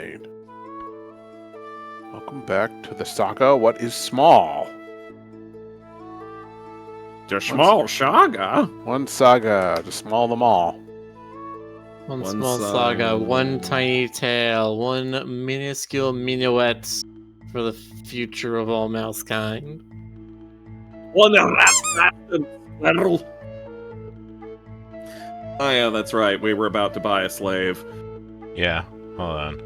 mind. Welcome back to the saga. What is small? The Small Saga? One saga to small them all. One small saga, one tiny tale, one minuscule minuet for the future of all mousekind. One rascal squirrel. Oh yeah, that's right. We were about to buy a slave. Yeah, hold on.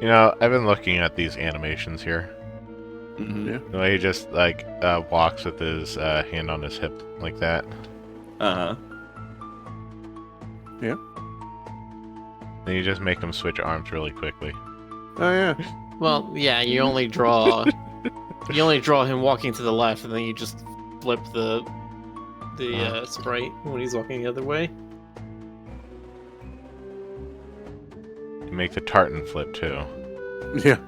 You know, I've been looking at these animations here. Mm-hmm. Yeah. The way he just, walks with his hand on his hip, like that. Uh-huh. Yeah. And you just make him switch arms really quickly. Oh yeah. Well, yeah, you only draw him walking to the left, and then you just flip the sprite when he's walking the other way. You make the tartan flip, too. Yeah.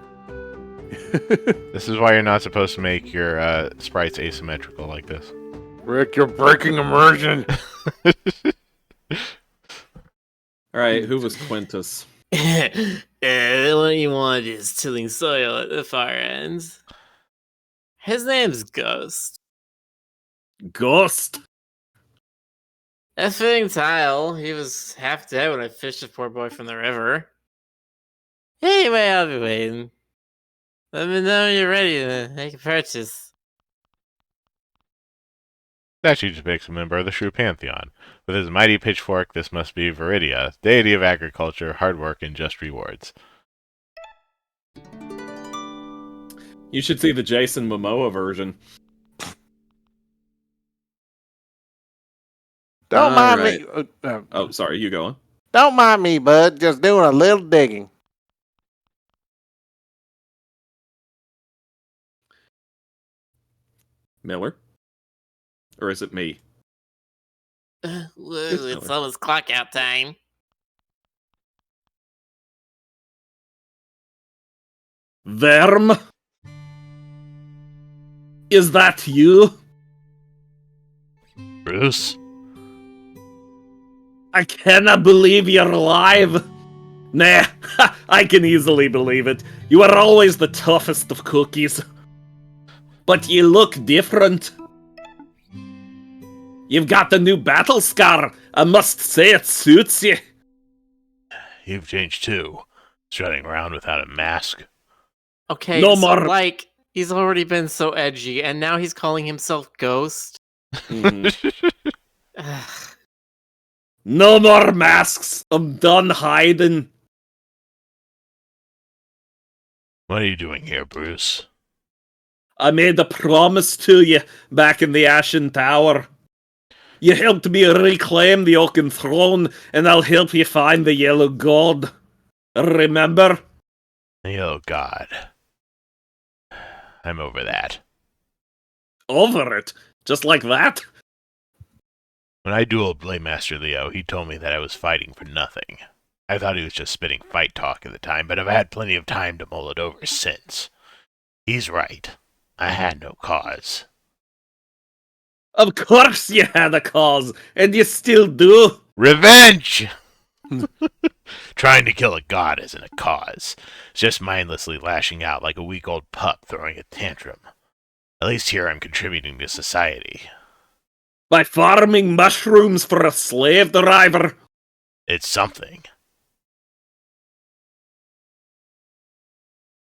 This is why you're not supposed to make your sprites asymmetrical like this. Rick, you're breaking immersion. Alright, who was Quintus? The one you wanted is tilling soil at the far end. His name's Ghost. Ghost? A fitting tile. He was half dead when I fished the poor boy from the river. Anyway, I'll be waiting. Let me know when you're ready to make a purchase. That she depicts a member of the Shrew Pantheon. With his mighty pitchfork, this must be Viridia, deity of agriculture, hard work, and just rewards. You should see the Jason Momoa version. Don't mind Alright. me. Oh, sorry, you going? Don't mind me, bud. Just doing a little digging. Miller? Or is it me? It's almost clock out time. Verm? Is that you? Bruce? I cannot believe you're alive. Nah, I can easily believe it. You are always the toughest of cookies. But you look different. You've got the new battle scar. I must say it suits you. You've changed too. Strutting around without a mask. Okay, No so, more- like, he's already been so edgy, and now he's calling himself Ghost? Ugh. No more masks. I'm done hiding. What are you doing here, Bruce? I made a promise to you back in the Ashen Tower. You helped me reclaim the Oaken Throne, and I'll help you find the Yellow God. Remember? Oh, God. I'm over that. Over it. Just like that? When I dueled Blade Master Leo, he told me that I was fighting for nothing. I thought he was just spitting fight talk at the time, but I've had plenty of time to mull it over since. He's right. I had no cause. Of course you had a cause, and you still do. Revenge! Trying to kill a god isn't a cause. It's just mindlessly lashing out like a weak old pup throwing a tantrum. At least here I'm contributing to society. By farming mushrooms for a slave driver. It's something.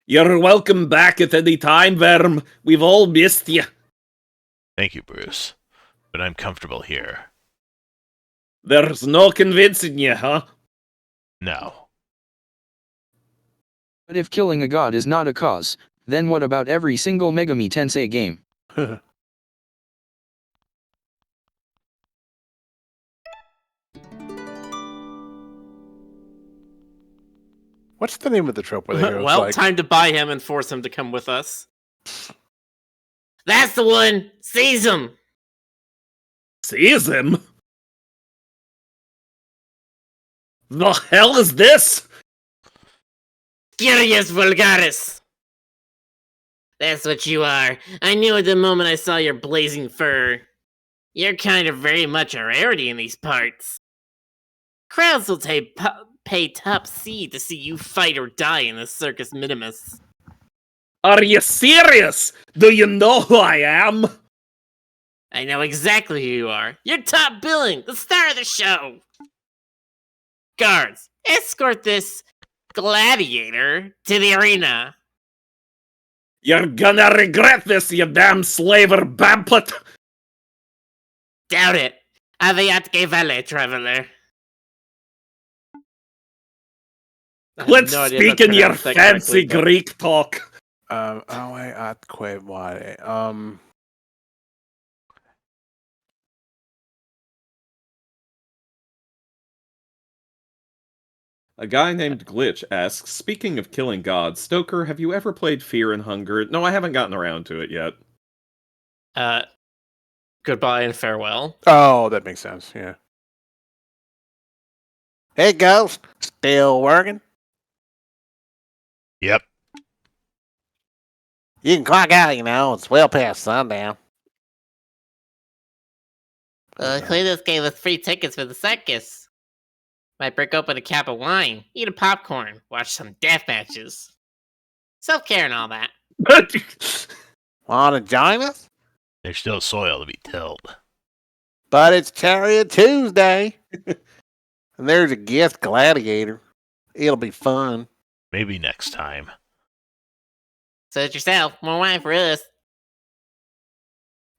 You're welcome back at any time, Verm. We've all missed you. Thank you, Bruce. But I'm comfortable here. There's no convincing you, huh? No. But if killing a god is not a cause, then what about every single Megami Tensei game? What's the name of the trope where they go? Well, time to buy him and force him to come with us. That's the one! Seize him! Seize him? The hell is this? Curious vulgaris! That's what you are. I knew it the moment I saw your blazing fur. You're kind of very much a rarity in these parts. Crowds will pay top C to see you fight or die in the Circus Minimus. Are you serious? Do you know who I am? I know exactly who you are. You're top billing, the star of the show. Guards, escort this gladiator to the arena. You're gonna regret this, you damn slaver bamplet! Doubt it. Aviat que vale, traveler. I have Let's no idea if I speak in your pronounced that fancy correctly, but- Greek talk. A guy named Glitch asks, speaking of killing gods, Stoker, have you ever played Fear and Hunger? No, I haven't gotten around to it yet. Goodbye and farewell. Oh, that makes sense. Yeah. Hey, Ghost. Still working? Yep. You can clock out, it's well past sundown. Cletus gave us free tickets for the circus. Might break open a cap of wine, eat a popcorn, watch some death matches. Self-care and all that. Want to join us? There's still soil to be tilled. But it's Chariot Tuesday. And there's a guest gladiator. It'll be fun. Maybe next time. Suit yourself, more wine for us.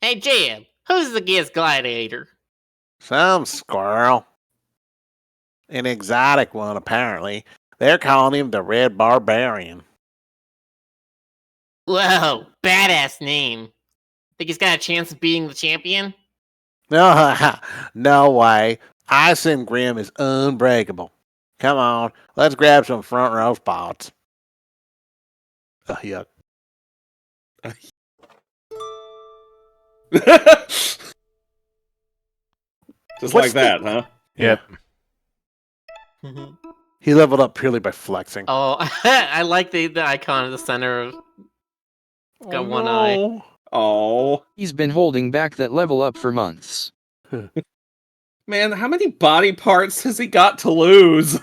Hey Jim, who's the guest gladiator? Some squirrel. An exotic one, apparently. They're calling him the Red Barbarian. Whoa, badass name. Think he's got a chance of beating the champion? No, no way. Ice Grim is unbreakable. Come on, let's grab some front row spots. Yuck. Just What's like that, huh? Yep. He leveled up purely by flexing. Oh, I like the icon in the center of... Got one eye. Oh. He's been holding back that level up for months. Man, how many body parts has he got to lose?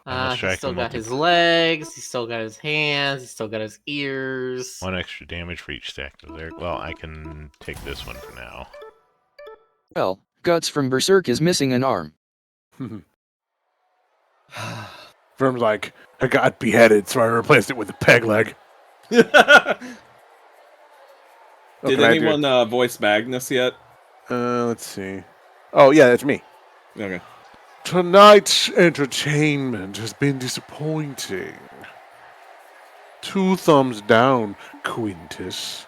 He's still got his legs, he's still got his hands, he's still got his ears. 1 extra damage for each stack of there. Well, I can take this one for now. Well, Guts from Berserk is missing an arm. Firm's like, I got beheaded, so I replaced it with a peg leg. Did can I do? anyone voice Magnus yet? Let's see. Oh, yeah, that's me. Okay. Tonight's entertainment has been disappointing. 2 thumbs down, Quintus.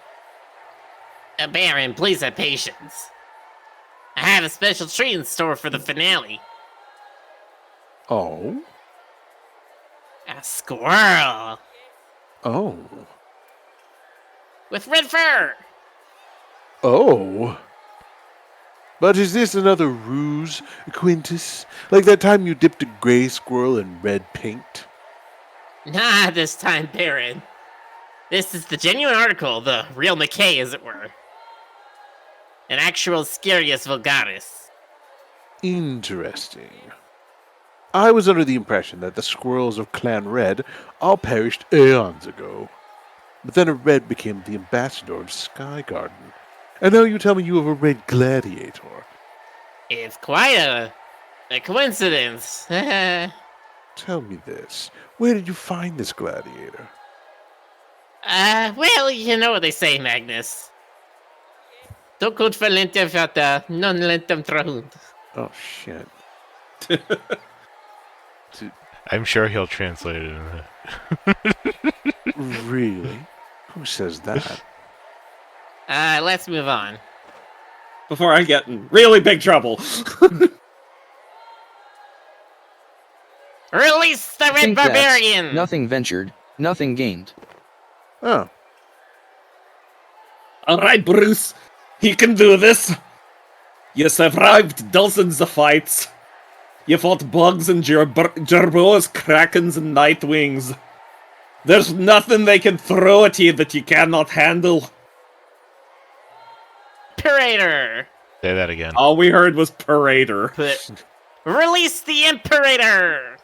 Baron, please have patience. I have a special treat in store for the finale. Oh? A squirrel Oh. with red fur. Oh. But is this another ruse, Quintus? Like that time you dipped a gray squirrel in red paint? Not this time, Baron. This is the genuine article, the real McKay, as it were. An actual Scarius vulgaris. Interesting. I was under the impression that the squirrels of Clan Red all perished eons ago. But then a Red became the ambassador of Sky Garden. And now you tell me you have a Red Gladiator. It's quite a coincidence. Tell me this. Where did you find this gladiator? Well, you know what they say, Magnus. Docut valentem fata, non lentem trahunt. Oh, shit. I'm sure he'll translate it in Really? Who says that? Let's move on. Before I get in really big trouble. Release the Red Think that's Barbarian! Nothing ventured, nothing gained. Oh. Alright, Bruce. He can do this. You survived dozens of fights. You fought bugs and gerboas, krakens, and nightwings. There's nothing they can throw at you that you cannot handle. Imperator! Say that again. All we heard was Parader. Release the Imperator!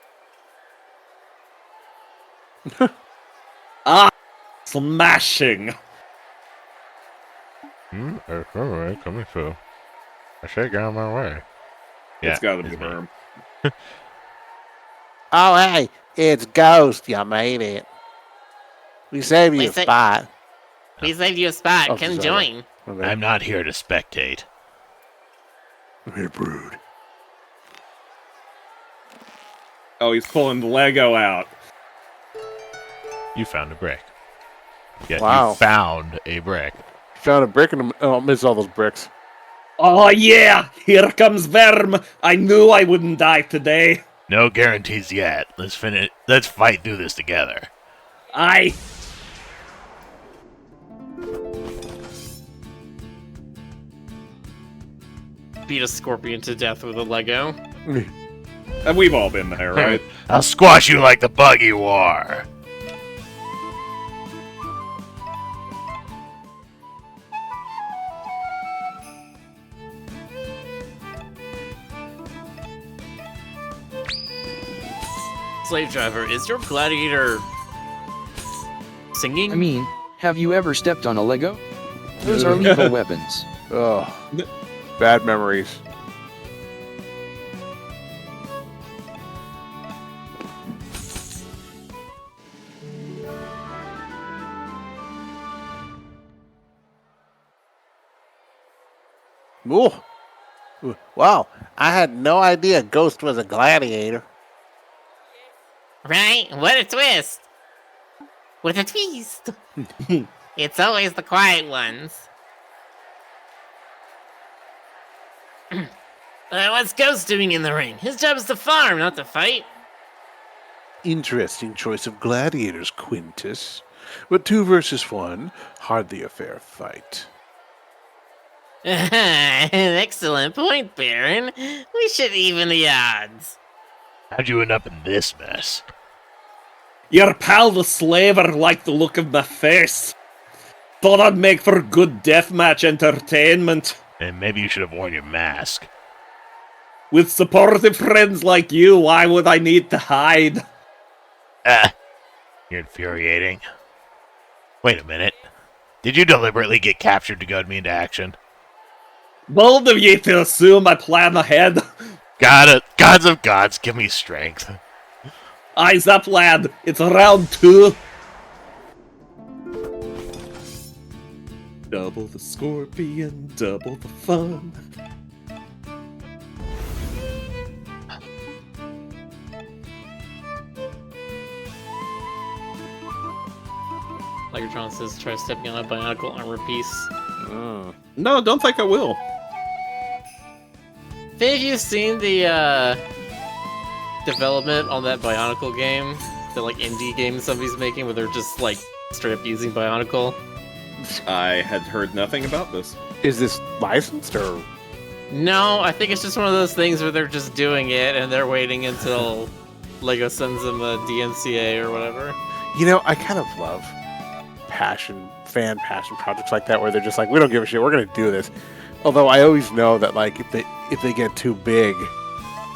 Ah, smashing. It's alright, coming through. I should get out of my way. It's gotta be it's me. Worm. Oh, hey, it's Ghost. You made it. We saved you We a sa- spot. We saved you a spot. Oh, Come sorry. join. Okay. I'm not here to spectate. I'm here to brood. Oh, he's pulling the Lego out. You found a brick. Yeah, Wow. you found a brick. Found a brick and I'll miss all those bricks. Oh yeah, here comes Verm. I knew I wouldn't die today. No guarantees yet. Let's finish. Let's fight through this together. I. Beat a scorpion to death with a Lego. And we've all been there, right? I'll squash you like the bug you are. Slave driver, is your gladiator singing? I mean, have you ever stepped on a Lego? Those are lethal weapons. Oh, bad memories. Ooh. Wow, I had no idea Ghost was a gladiator. Right? What a twist! With a twist! It's always the quiet ones. What's Ghost doing in the ring? His job is to farm, not to fight. Interesting choice of gladiators, Quintus. But 2 versus 1, hardly a fair fight. An excellent point, Baron. We should even the odds. How'd you end up in this mess? Your pal the slaver liked the look of my face. Thought I'd make for good deathmatch entertainment. And maybe you should have worn your mask. With supportive friends like you, why would I need to hide? You're infuriating. Wait a minute. Did you deliberately get captured to goad me into action? Bold of ye to assume I plan ahead. Gods of gods, give me strength. Eyes up, lad. It's round 2. Double the scorpion, double the fun. Legatron says, try stepping on a bionicle armor piece. No, don't think I will. Have you seen the development on that Bionicle game? The like indie game somebody's making where they're just like straight up using Bionicle? I had heard nothing about this. Is this licensed or? No, I think it's just one of those things where they're just doing it and they're waiting until Lego sends them a DMCA or whatever. You know, I kind of love fan passion projects like that where they're just like, we don't give a shit, we're gonna do this. Although I always know that like if they get too big,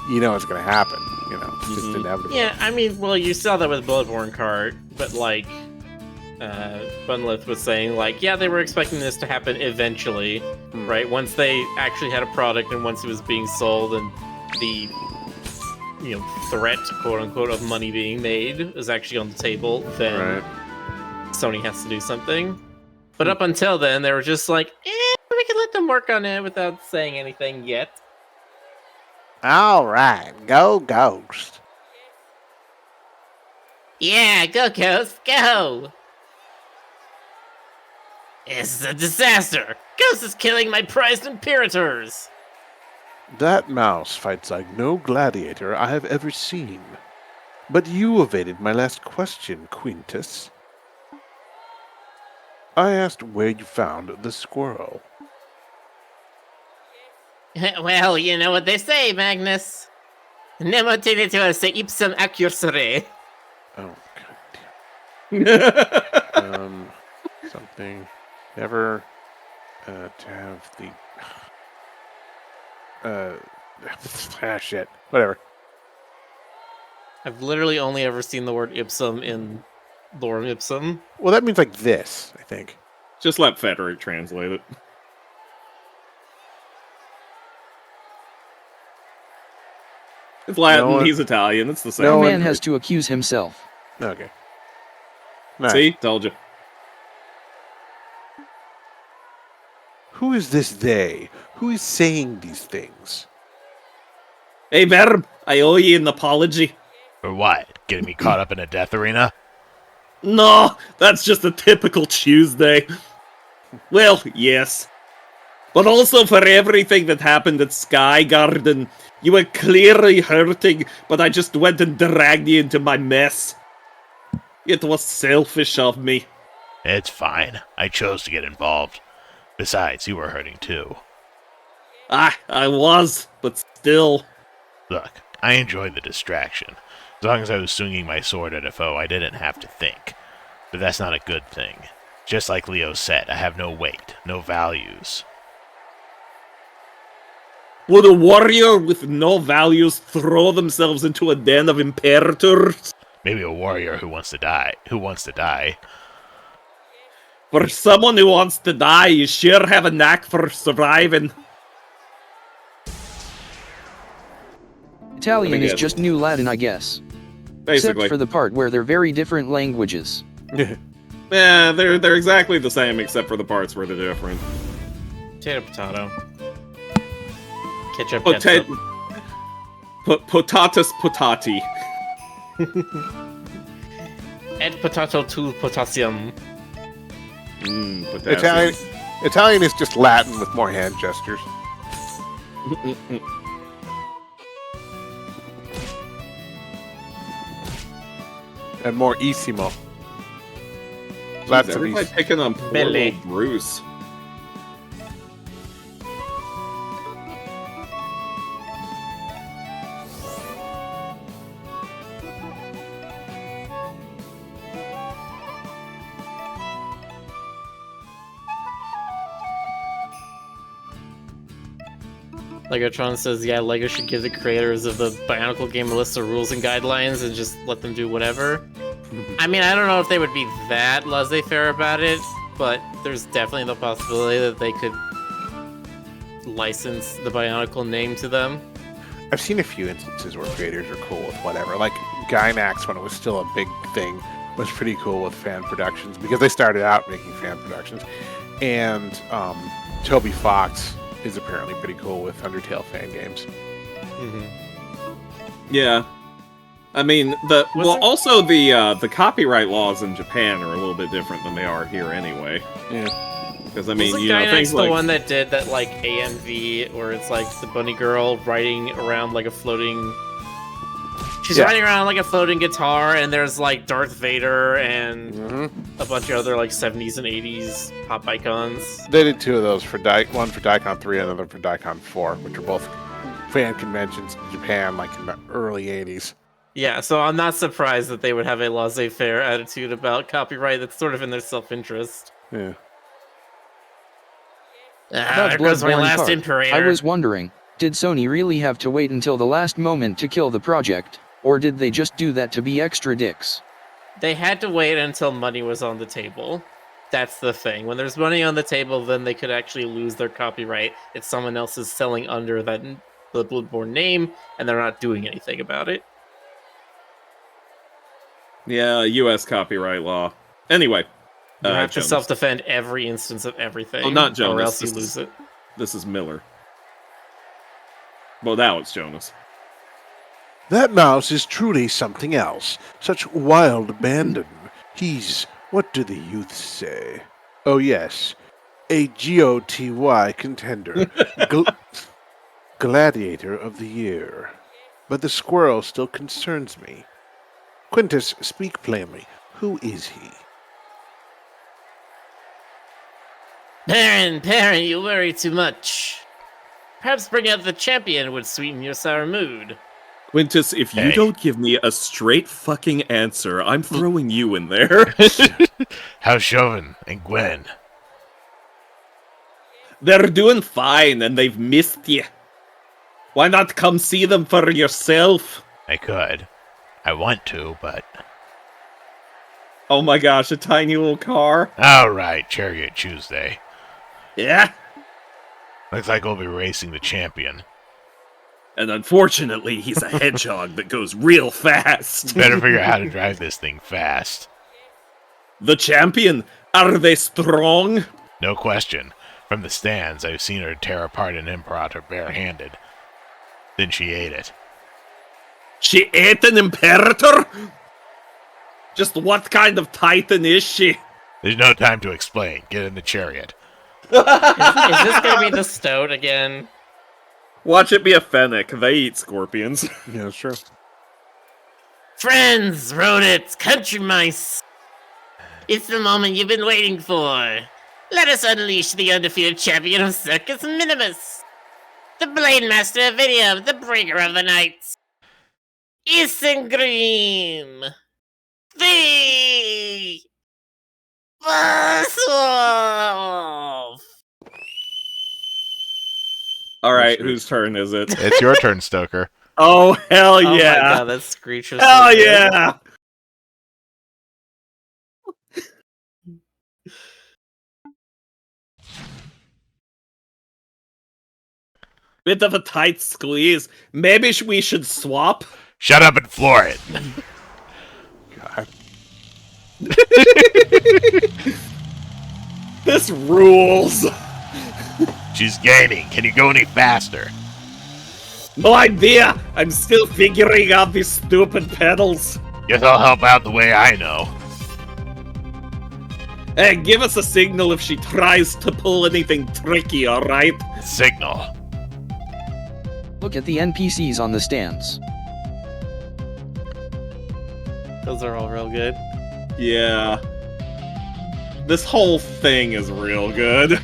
you know it's gonna happen. You know, it's just inevitable. Yeah, I mean, well, you saw that with Bloodborne Kart, but like, Bunlith was saying, like, yeah, they were expecting this to happen eventually, right? Once they actually had a product and once it was being sold and the, you know, threat, quote unquote, of money being made is actually on the table, then Right. Sony has to do something. But up until then, they were just like, we can let them work on it without saying anything yet. All right, go Ghost. Yeah, go Ghost, go! This is a disaster! Ghost is killing my prized imperators! That mouse fights like no gladiator I have ever seen. But you evaded my last question, Quintus. I asked where you found the squirrel. Well, you know what they say, Magnus. Nemo tenitio se ipsum accusare. Oh, god. Something. Never to have the shit. Whatever. I've literally only ever seen the word ipsum in Lorem ipsum. Well, that means like this, I think. Just let Frederick translate it. It's Latin, No one- he's Italian, it's the same. No No one- man has to accuse himself. Okay. Nice. See? Told you. Who is this they? Who is saying these things? Hey, Verb, I owe you an apology. For what? Getting me caught up in a death arena? No, that's just a typical Tuesday. Well, yes. But also for everything that happened at Sky Garden. You were clearly hurting, but I just went and dragged you into my mess. It was selfish of me. It's fine. I chose to get involved. Besides, you were hurting too. I was, but still. Look, I enjoyed the distraction. As long as I was swinging my sword at a foe, I didn't have to think. But that's not a good thing. Just like Leo said, I have no weight, no values. Would a warrior with no values throw themselves into a den of imperators? Maybe a warrior who wants to die. For someone who wants to die, you sure have a knack for surviving. Italian is guess. just new Latin, I guess. Basically. Except for the part where they're very different languages. Yeah, they're exactly the same except for the parts where they're different. Potato, potato. Ketchup, Potato. ketchup. Potatus potati. Add potato to potassium. Italian, Italian is just Latin with more hand gestures. And more isimo. Lots of everybody these. picking on poor Belly. little Bruce. Legotron says, yeah, Lego should give the creators of the Bionicle game a list of rules and guidelines and just let them do whatever. I mean, I don't know if they would be that laissez-faire about it, but there's definitely the possibility that they could license the Bionicle name to them. I've seen a few instances where creators are cool with whatever. Like Gynax, when it was still a big thing, was pretty cool with fan productions because they started out making fan productions. And Toby Fox is apparently pretty cool with Undertale fan games. Yeah. I mean, also the copyright laws in Japan are a little bit different than they are here anyway. Yeah. Because I mean, Wasn't you know, Gynax things the like one that did that like AMV where it's like the bunny girl riding around like a floating. She's Yeah. riding around like a floating guitar, and there's like Darth Vader and Mm-hmm. a bunch of other like 70s and 80s pop icons. They did two of those for one for Daikon 3 and another for Daikon 4, which are both fan conventions in Japan, like in the early 80s. Yeah, so I'm not surprised that they would have a laissez-faire attitude about copyright that's sort of in their self-interest. Yeah. Ah, there That goes my Bloodborne last part. Imperator. I was wondering, did Sony really have to wait until the last moment to kill the project, or did they just do that to be extra dicks? They had to wait until money was on the table. That's the thing. When there's money on the table, then they could actually lose their copyright if someone else is selling under the Bloodborne name, and they're not doing anything about it. yeah, U.S. copyright law. Anyway, You have to Jonas. self-defend every instance of everything, Oh, not or Jonas. else you This lose is- it. This is Miller. Well, now it's Jonas. That mouse is truly something else. Such wild abandon. He's, what do the youths say? Oh, yes, a GOTY contender. Gladiator of the year. But the squirrel still concerns me. Quintus, speak plainly. Who is he? Perrin, you worry too much. Perhaps bring out the champion would sweeten your sour mood. Quintus, if you Hey. don't give me a straight fucking answer, I'm throwing you in there. How's Chauvin and Gwen? They're doing fine, and they've missed you. Why not come see them for yourself? I could. I want to, but Oh my gosh, a tiny little car. Alright, Chariot Tuesday. Yeah. Looks like we'll be racing the champion. And unfortunately, he's a hedgehog that goes real fast. Better figure out how to drive this thing fast. The champion, are they strong? No question. From the stands, I've seen her tear apart an imperator barehanded. Then she ate it. She ate an imperator? Just what kind of titan is she? There's no time to explain. Get in the chariot. Is this gonna be the Stoat again? Watch it be a fennec. They eat scorpions. Yeah, that's true. Friends, rodents, country mice. It's the moment you've been waiting for. Let us unleash the undefeated champion of Circus Minimus. The Blade Master of Video, the Breaker of the Nights. Isengrim. The Wolf. Alright, whose turn is it? It's your turn, Stoker. Oh, hell Oh my yeah. god, that screech was Hell so good. yeah. Bit of a tight squeeze. Maybe we should swap? Shut up and floor it. God. This rules. She's gaining. Can you go any faster? No idea. I'm still figuring out these stupid pedals. Guess I'll help out the way I know. Hey, give us a signal if she tries to pull anything tricky, alright? Signal. Look at the NPCs on the stands. Those are all real good. Yeah. This whole thing is real good.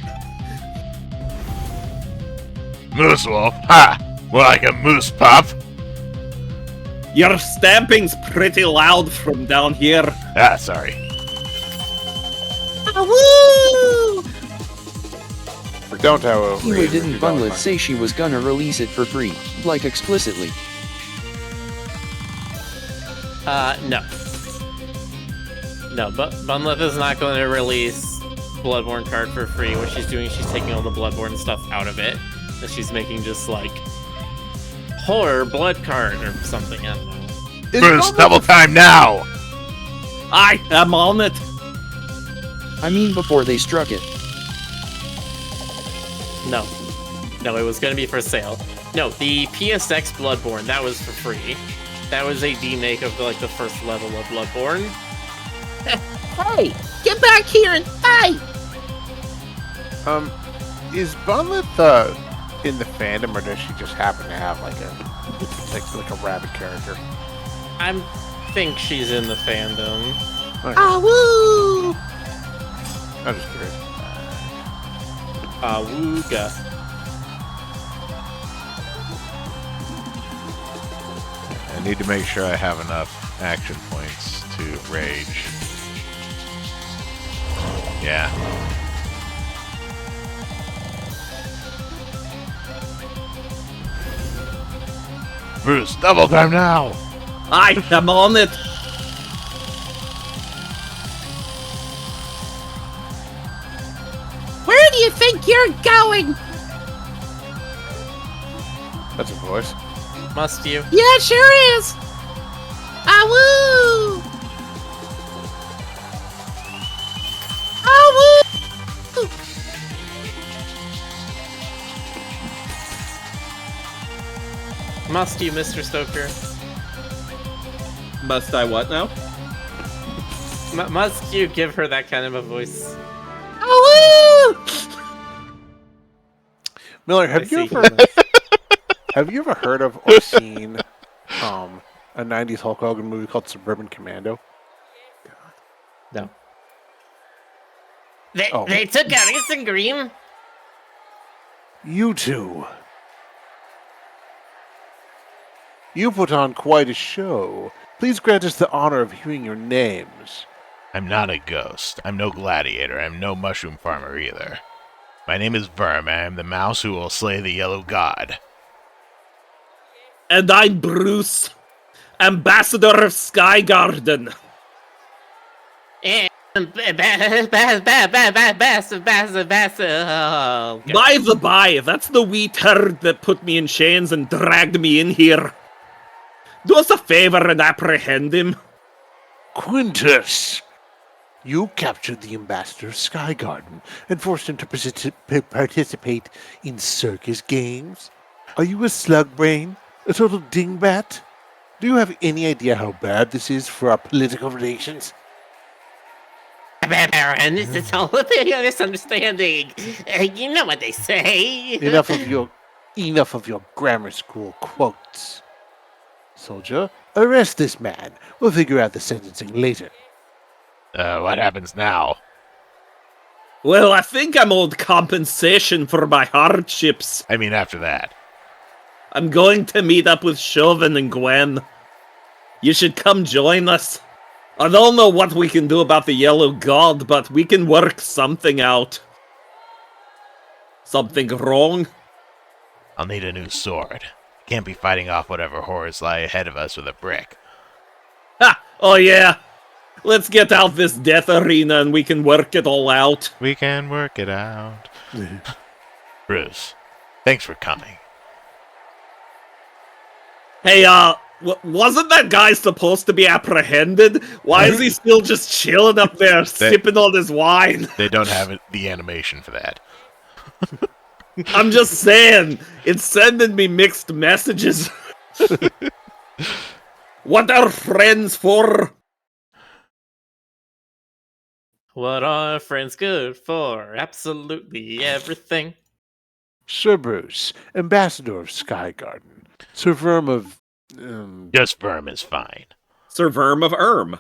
Moose Wolf. Ha! More like a moose pup. Your stamping's pretty loud from down here. Ah, sorry. Don't however. Keyword didn't bundle it say she was gonna release it for free, like explicitly. No. No, but Bunleth is not going to release Bloodborne card for free. What she's doing, she's taking all the Bloodborne stuff out of it. And she's making just like horror blood card or something. I don't know. Bruce, double time now! I am on it. I mean before they struck it. No. No, it was going to be for sale. No, the PSX Bloodborne, that was for free. That was a demake of the first level of Bloodborne. Hey, get back here and fight! Is Bunlet in the fandom, or does she just happen to have like a rabbit character? I think she's in the fandom. Okay. Ah, woo! I'm just curious. Awooga. I need to make sure I have enough action points to rage. Yeah. Bruce, double time now! I am on it. Where do you think you're going? That's a voice. Must you? Yeah, it sure is! Ah, woo! Ah, woo! Must you, Mr. Stoker? Must I what now? Must you give her that kind of a voice? Ah, woo! Miller, I have you see. ever have you ever heard of or seen a '90s Hulk Hogan movie called Suburban Commando? No. They Oh. they took out Isengrim. You two. You put on quite a show. Please grant us the honor of hearing your names. I'm not a ghost. I'm no gladiator. I'm no mushroom farmer either. My name is Verm, and I am the mouse who will slay the yellow god. And I'm Bruce, Ambassador of Sky Garden. And By the by, that's the wee turd that put me in chains and dragged me in here. Do us a favor and apprehend him. Quintus! You captured the ambassador of Sky Garden and forced him to participate in circus games? Are you a slug brain? A total dingbat? Do you have any idea how bad this is for our political relations? Baron, this is all a big misunderstanding. You know what they say. Enough of your grammar school quotes. Soldier, arrest this man. We'll figure out the sentencing later. What happens now? Well, I think I'm owed compensation for my hardships. I mean, after that. I'm going to meet up with Chauvin and Gwen. You should come join us. I don't know what we can do about the Yellow God, but we can work something out. Something wrong? I'll need a new sword. Can't be fighting off whatever horrors lie ahead of us with a brick. Ha! Oh yeah! Let's get out this death arena and we can work it all out. We can work it out. Bruce, thanks for coming. Hey, wasn't that guy supposed to be apprehended? Why is he still just chilling up there, sipping on his wine? They don't have the animation for that. I'm just saying, it's sending me mixed messages. What are friends for? What are friends good for? Absolutely everything. Sir Bruce, ambassador of Sky Garden. Sir Verm of... Just Verm is fine. Sir Verm of Erm.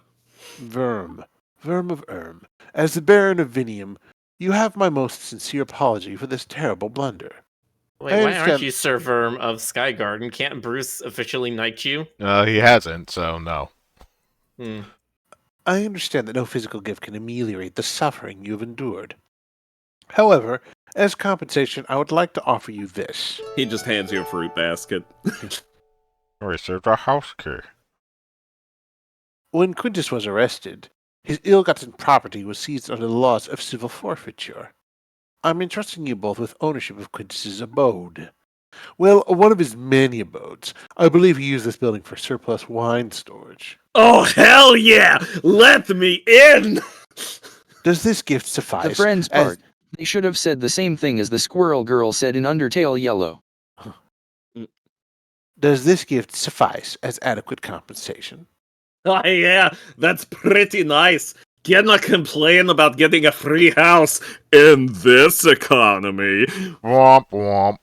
Verm of Erm. As the Baron of Vinium, you have my most sincere apology for this terrible blunder. Wait, I why understand- aren't you Sir Verm of Sky Garden? Can't Bruce officially knight you? He hasn't, so no. I understand that no physical gift can ameliorate the suffering you have endured. However, as compensation, I would like to offer you this. He just hands you a fruit basket. Received a house key. When Quintus was arrested, his ill-gotten property was seized under the laws of civil forfeiture. I'm entrusting you both with ownership of Quintus's abode. Well, one of his many abodes. I believe he used this building for surplus wine storage. Oh, hell yeah! Let me in! Does this gift suffice? The friends as- part. They should have said the same thing as the squirrel girl said in Undertale Yellow. Does this gift suffice as adequate compensation? Oh yeah, that's pretty nice. Cannot complain about getting a free house in this economy. Womp womp.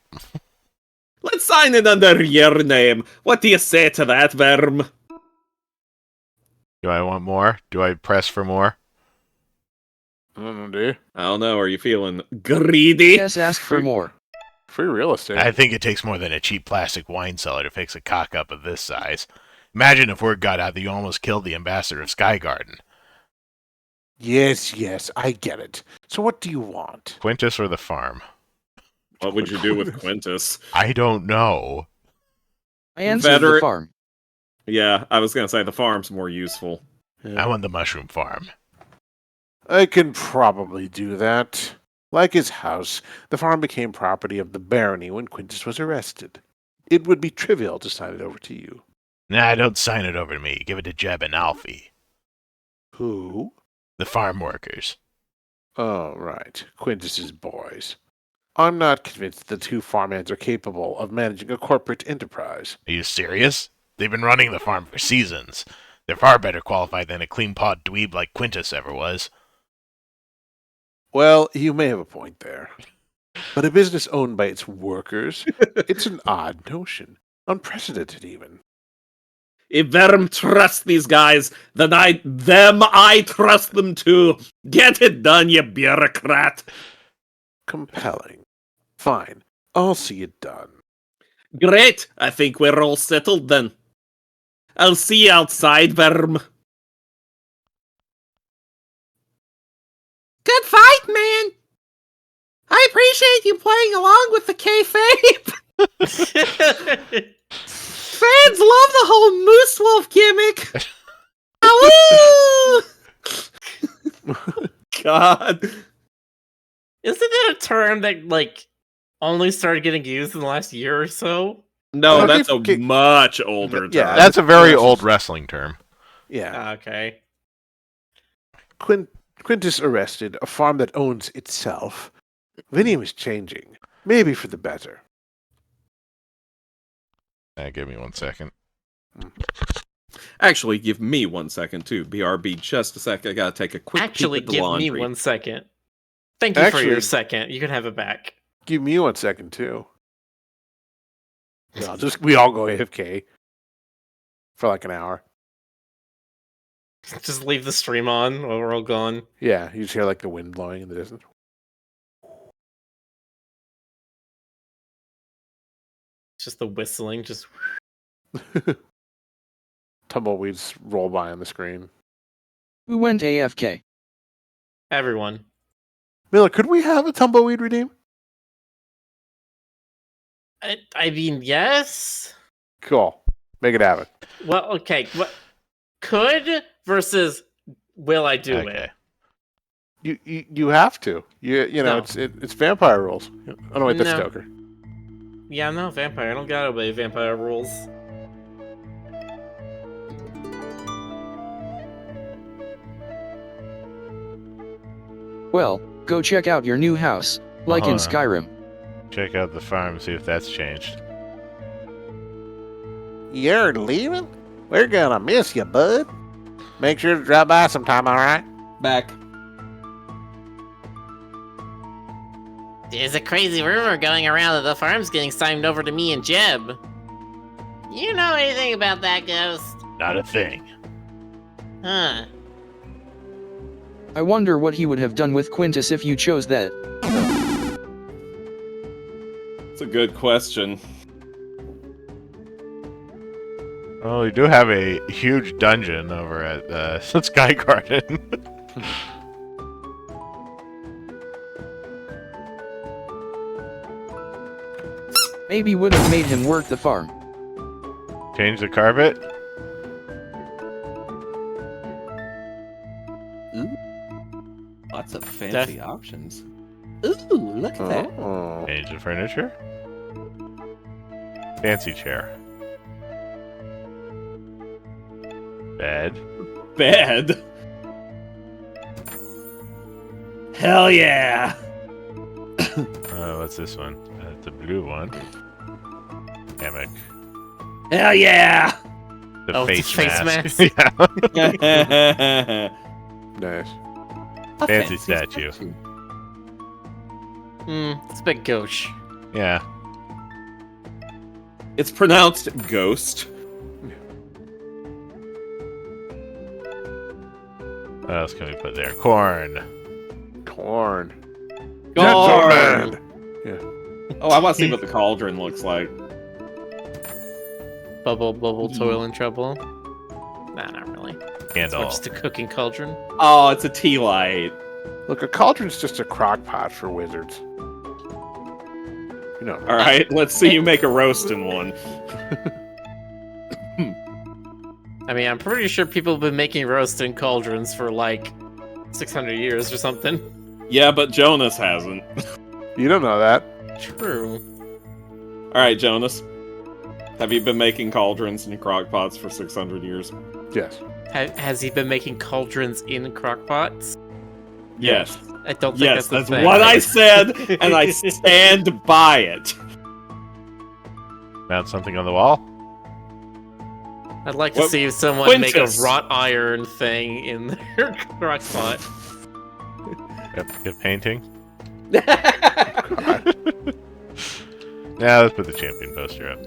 Let's sign it under your name. What do you say to that, Verm? Do I want more? Do I press for more? I don't know, dude. I don't know, are you feeling greedy? Yes, ask for more. Free real estate. I think it takes more than a cheap plastic wine cellar to fix a cock-up of this size. Imagine if word got out that you almost killed the ambassador of Sky Garden. Yes, I get it. So what do you want? Quintus or the farm? What would you do with Quintus? I don't know. I answered the Veteran- farm. Yeah, I was gonna say the farm's more useful. I want the mushroom farm. I can probably do that. Like his house, the farm became property of the barony when Quintus was arrested. It would be trivial to sign it over to you. Nah, don't sign it over to me. Give it to Jeb and Alfie. Who? The farm workers. Oh, right. Quintus's boys. I'm not convinced the two farmhands are capable of managing a corporate enterprise. Are you serious? They've been running the farm for seasons. They're far better qualified than a clean-pot dweeb like Quintus ever was. Well, you may have a point there. But a business owned by its workers, it's an odd notion. Unprecedented, even. If Verm trusts these guys, then I trust them too. Get it done, you bureaucrat. Compelling. Fine. I'll see it done. Great, I think we're all settled then. I'll see you outside, Verm. Good fight, man. I appreciate you playing along with the kayfabe. Fans love the whole Moose Wolf gimmick. Awoo! God. Isn't that a term that like only started getting used in the last year or so? No, Well, that's keep- a much older Yeah, term. That's a very old wrestling term. Yeah. Okay. Quintus arrested, a farm that owns itself. Vinium is changing. Maybe for the better. Give me 1 second. Actually, give me 1 second too. BRB, just a sec. I gotta take a quick Actually, peek at the give laundry. me 1 second. Thank you for Actually- your second. You can have it back. Give me 1 second too. Yeah, we all go AFK for like an hour. Just leave the stream on while we're all gone. Yeah, you just hear like the wind blowing in the distance. Just the whistling. Just Tumbleweeds roll by on the screen. Who went AFK? everyone. Miller, could we have a tumbleweed redeem? I mean, yes. Cool. Make it happen. Well, okay. What could versus will I do it? You have to. You know, No. it's vampire rules. Oh no, wait, that's No. Stoker. Yeah, I'm not a vampire. I don't gotta obey vampire rules. Well, go check out your new house, like in Uh-huh. Skyrim. Check out the farm, see if that's changed. You're leaving? We're gonna miss you, bud. Make sure to drop by sometime, alright? Back. There's a crazy rumor going around that the farm's getting signed over to me and Jeb. You know anything about that, Ghost? Not a thing. Huh. I wonder what he would have done with Quintus if you chose that. It's a good question. Oh, we do have a huge dungeon over at Sky Garden. Maybe would have made him work the farm. Change the carpet. Lots of fancy options. Ooh, look at Oh. Change the furniture. Fancy chair. Bed. Bed. Hell yeah! What's this one? The blue one. Hammock. Hell yeah! The Oh, face, the face mask. mask. Yeah. Nice. Fancy statue. It's a bit gauche. Yeah. It's pronounced ghost. What else can we put there? Corn. Corn. Corn! Gentlemen. Oh, I want to see what the cauldron looks like. Bubble, toil and trouble. Nah, not really. It's Candle. just a cooking cauldron. Oh, it's a tea light. Look, a cauldron's just a crock pot for wizards. You know. All right, let's see you make a roast in one. I mean, I'm pretty sure people have been making roast in cauldrons for like 600 years or something. Yeah, but Jonas hasn't. You don't know that. True. All right, Jonas. Have you been making cauldrons and crock pots for 600 years? Yes. Has he been making cauldrons in crockpots? Yes. I don't think Yes, that's that's the thing. what I said, and I stand by it. Mount something on the wall. I'd like to What- see someone make a Quintus. wrought iron thing in their crockpot. Good painting. Now let's put the champion poster up.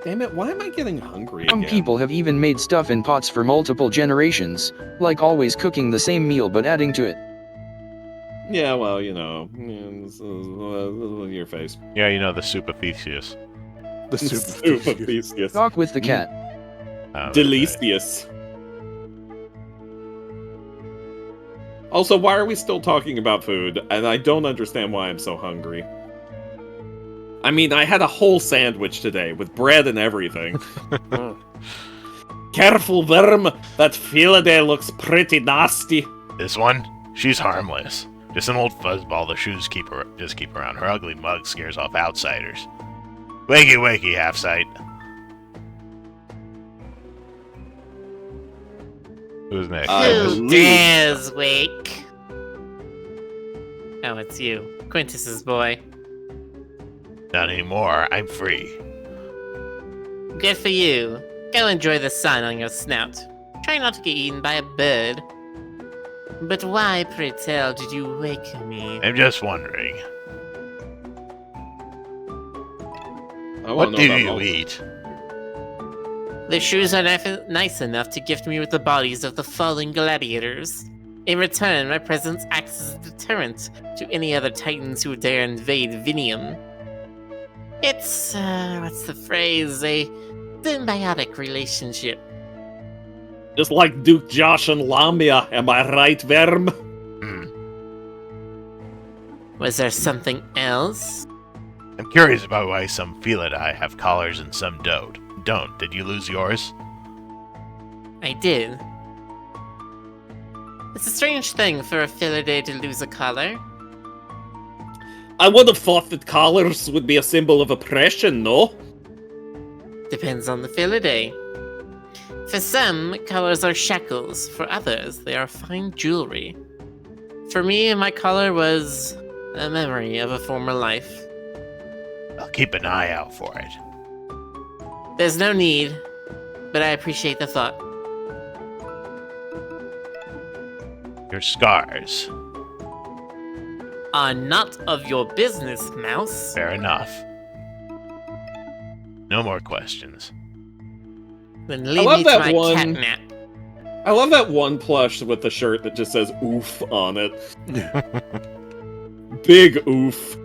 Damn it, why am I getting hungry Some again? people have even made stuff in pots for multiple generations, like always cooking the same meal but adding to it. Yeah, well, you know, your face. Yeah, you know the Superficius. The Superficious. Talk with the cat. Oh, Delicious. Also, why are we still talking about food? And I don't understand why I'm so hungry. I mean, I had a whole sandwich today with bread and everything. Careful, worm! That Philaday looks pretty nasty. This one? She's harmless. Just an old fuzzball the shoes keep around. Her ugly mug scares off outsiders. Wakey wakey, half-sight. Who's next? Who dares wake? Oh, it's you. Quintus's boy. Not anymore. I'm free. Good for you. Go enjoy the sun on your snout. Try not to get eaten by a bird. But why, pray tell, did you wake me? I'm just wondering. I wanna What know do about you all- eat? The shoes are nice enough to gift me with the bodies of the fallen gladiators. In return, my presence acts as a deterrent to any other titans who dare invade Vinium. It's, what's the phrase? A symbiotic relationship. Just like Duke Josh and Lamia, am I right, worm? Was there something else? I'm curious about why some Felidae have collars and some don't. Did you lose yours? I did. It's a strange thing for a Philaday to lose a collar. I would have thought that collars would be a symbol of oppression, no? Depends on the Philaday. For some, collars are shackles. For others, they are fine jewelry. For me, my collar was a memory of a former life. I'll keep an eye out for it. There's no need, but I appreciate the thought. Your scars. Are not of your business, Mouse. Fair enough. No more questions. Then leave love me to that my one. catnap. I love that one plush with the shirt that just says oof on it. Big oof.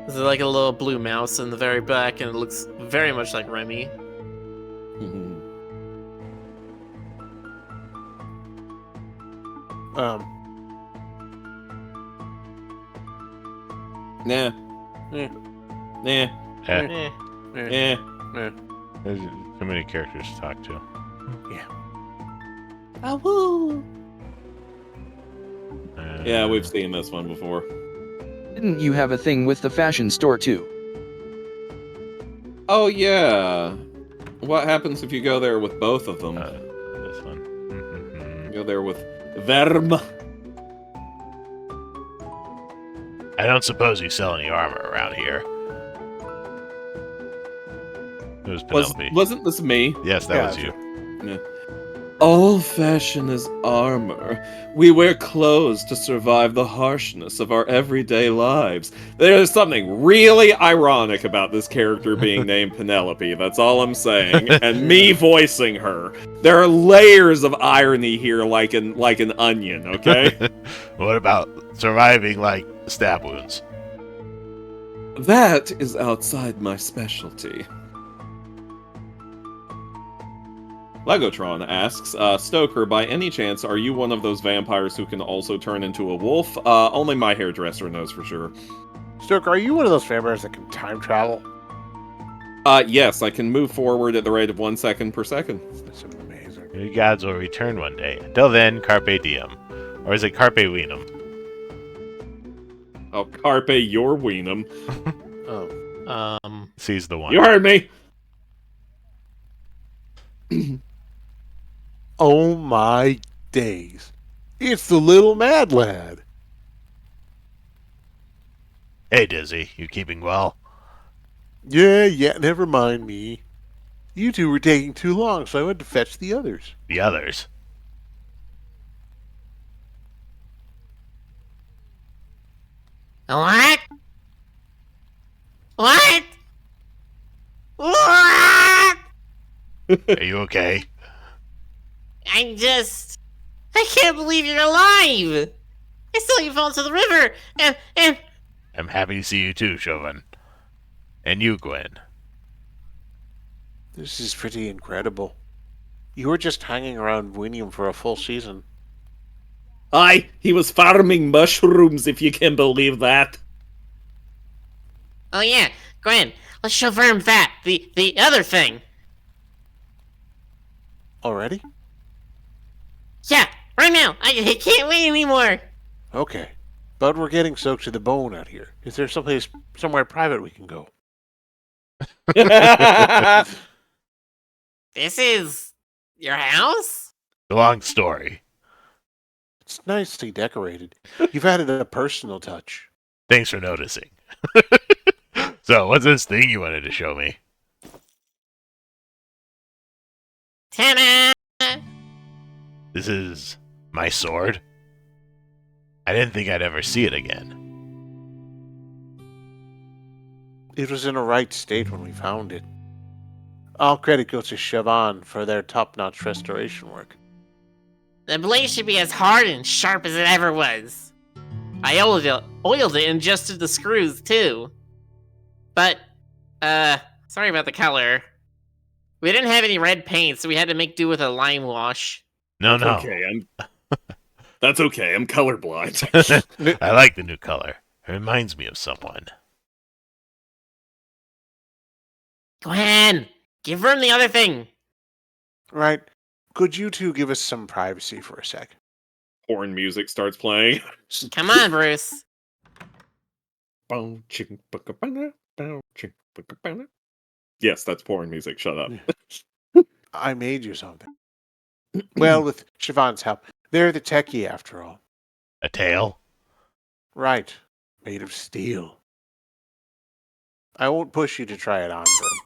There's like a little blue mouse in the very back, and it looks very much like Remy. Nah. Eh. Nah. Eh, Eh. Eh. there's too many characters to talk to. Yeah, we've seen this one before. Didn't you have a thing with the fashion store too? Oh, yeah. What happens if you go there with both of them? This one. Go there with Verm. I don't suppose you sell any armor around here. It was Penelope. Wasn't this me? Yes, that was you. Yeah. All fashion is armor. We wear clothes to survive the harshness of our everyday lives. There's something really ironic about this character being named Penelope, that's all I'm saying, and me voicing her. There are layers of irony here like an onion, okay? What about surviving, like, stab wounds? That is outside my specialty. Legotron asks, Stoker, by any chance, are you one of those vampires who can also turn into a wolf? Only my hairdresser knows for sure. Stoker, are you one of those vampires that can time travel? Yes, I can move forward at the rate of 1 second per second. That's amazing. Your gods will return one day. Until then, carpe diem. Or is it carpe venum? Oh, carpe your weenum. Oh. Seize the one. You heard me! Oh my days. It's the little mad lad. Hey, Dizzy, you keeping well? Yeah, never mind me. You two were taking too long, so I went to fetch the others. The others? What? What? What? Are you okay? I can't believe you're alive! I saw you fall into the river, and I'm happy to see you too, Chauvin. And you, Gwen. This is pretty incredible. You were just hanging around Winium for a full season. Aye, he was farming mushrooms, if you can believe that. Oh yeah, Gwen, let's show Verm that, the other thing. Already? Yeah, right now. I can't wait anymore. Okay. But we're getting soaked to the bone out here. Is there somewhere private we can go? This is your house? Long story. It's nicely decorated. You've added a personal touch. Thanks for noticing. So, what's this thing you wanted to show me? Ta-da! This is my sword? I didn't think I'd ever see it again. It was in a right state when we found it. All credit goes to Siobhan for their top-notch restoration work. The blade should be as hard and sharp as it ever was. I oiled it and adjusted the screws too. But, sorry about the color. We didn't have any red paint, so we had to make do with a lime wash. No. That's okay, I'm colorblind. I like the new color. It reminds me of someone. Gwen, give Verm the other thing. Right. Could you two give us some privacy for a sec? Horn music starts playing. Come on, Bruce. Yes, that's porn music, shut up. I made you something. Well, with Siobhan's help. They're the techie, after all. A tail? Right. Made of steel. I won't push you to try it on, Verm.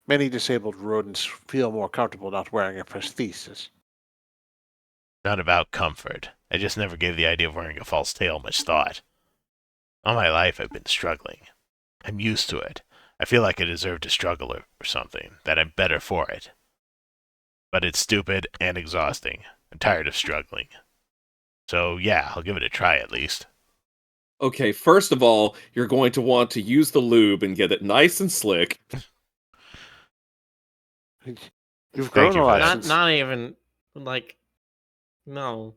Many disabled rodents feel more comfortable not wearing a prosthesis. Not about comfort. I just never gave the idea of wearing a false tail much thought. All my life I've been struggling. I'm used to it. I feel like I deserve to struggle or something, that I'm better for it. But it's stupid and exhausting. I'm tired of struggling. So yeah, I'll give it a try at least. Okay, first of all, you're going to want to use the lube and get it nice and slick. You've grown you a for lot that. since... Not even, like, no.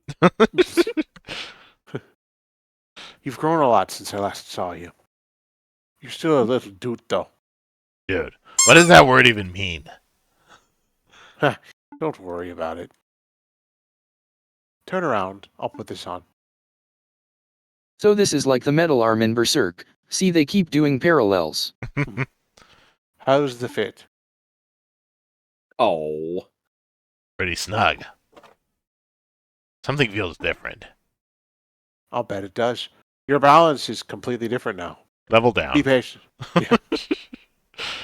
You've grown a lot since I last saw you. You're still a little dude, though. Dude, what does that word even mean? Don't worry about it. Turn around. I'll put this on. So this is like the metal arm in Berserk. See, they keep doing parallels. How's the fit? Oh. Pretty snug. Something feels different. I'll bet it does. Your balance is completely different now. Level down. Be patient. Yeah.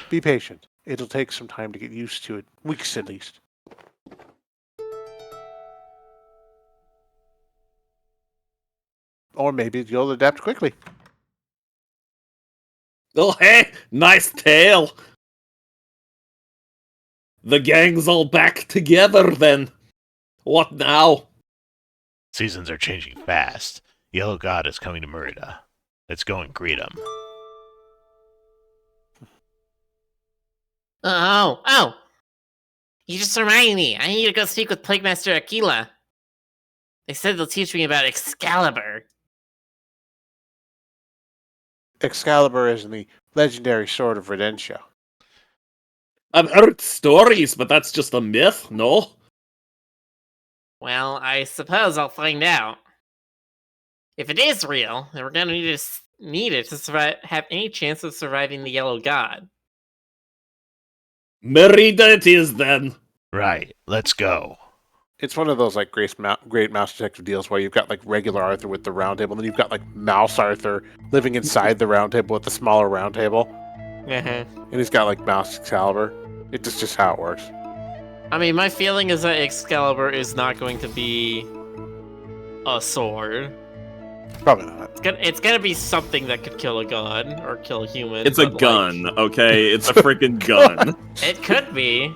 Be patient. It'll take some time to get used to it. Weeks at least. Or maybe you'll adapt quickly. Oh, hey! Nice tail! The gang's all back together, then. What now? Seasons are changing fast. Yellow God is coming to Merida. Let's go and greet him. Oh! You just reminded me. I need to go speak with Plague Master Aquila. They said they'll teach me about Excalibur. Excalibur is the legendary sword of Redentia. I've heard stories, but that's just a myth, no? Well, I suppose I'll find out. If it is real, then we're gonna need it to have any chance of surviving the Yellow God. Merida it is, then. Right, let's go. It's one of those like great mouse detective deals where you've got like regular Arthur with the round table, and then you've got like Mouse Arthur living inside the round table with the smaller round table, and he's got like Mouse Excalibur. It's just how it works. I mean, my feeling is that Excalibur is not going to be a sword. Probably not. It's gonna be something that could kill a god or kill a human. It's a but, gun, okay? It's a freaking gun. It could be.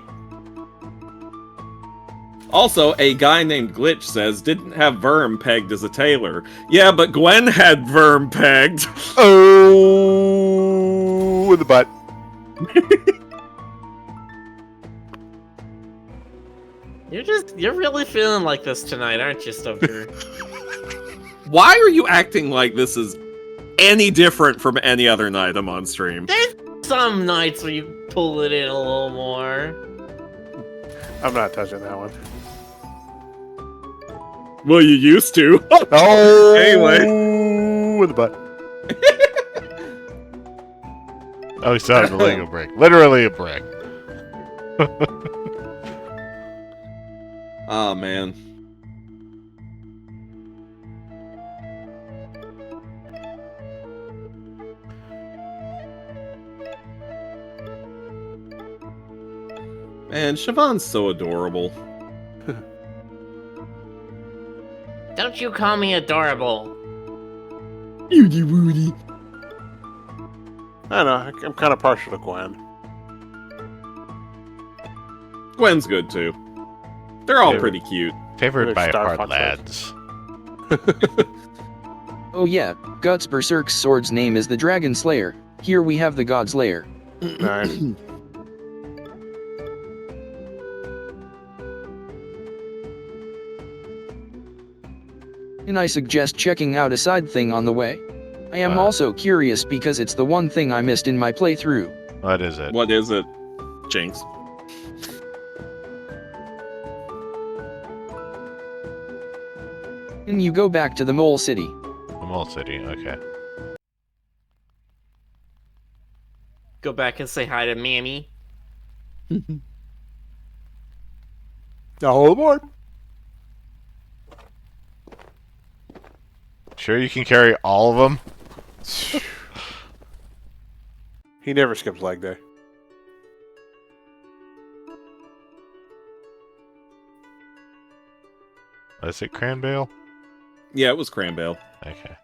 Also, a guy named Glitch says, didn't have Verm pegged as a tailor. Yeah, but Gwen had Verm pegged. Oh, in the butt. You're really feeling like this tonight, aren't you, Stoker? Why are you acting like this is any different from any other night I'm on stream? There's some nights where you pull it in a little more. I'm not touching that one. Well, you used to. Oh! Anyway. With the butt. Oh, he saw the Lego brick. Literally a brick. Oh, man. Man, Siobhan's so adorable. Don't you call me adorable. Woody woody. I don't know. I'm kind of partial to Gwen. Gwen's good too. They're all Yeah. pretty cute. Favored They're by Star our Fox lads. Oh yeah, Guts Berserk's sword's name is the Dragon Slayer. Here we have the God's Lair. Nice. And I suggest checking out a side thing on the way. I am also curious because it's the one thing I missed in my playthrough. What is it? What is it, Jinx? And you go back to the Mole City. The Mole City, okay. Go back and say hi to Mammy. All aboard. Sure you can carry all of them? He never skips leg day. Is it Cranbale? Yeah, it was Cranbale. Okay.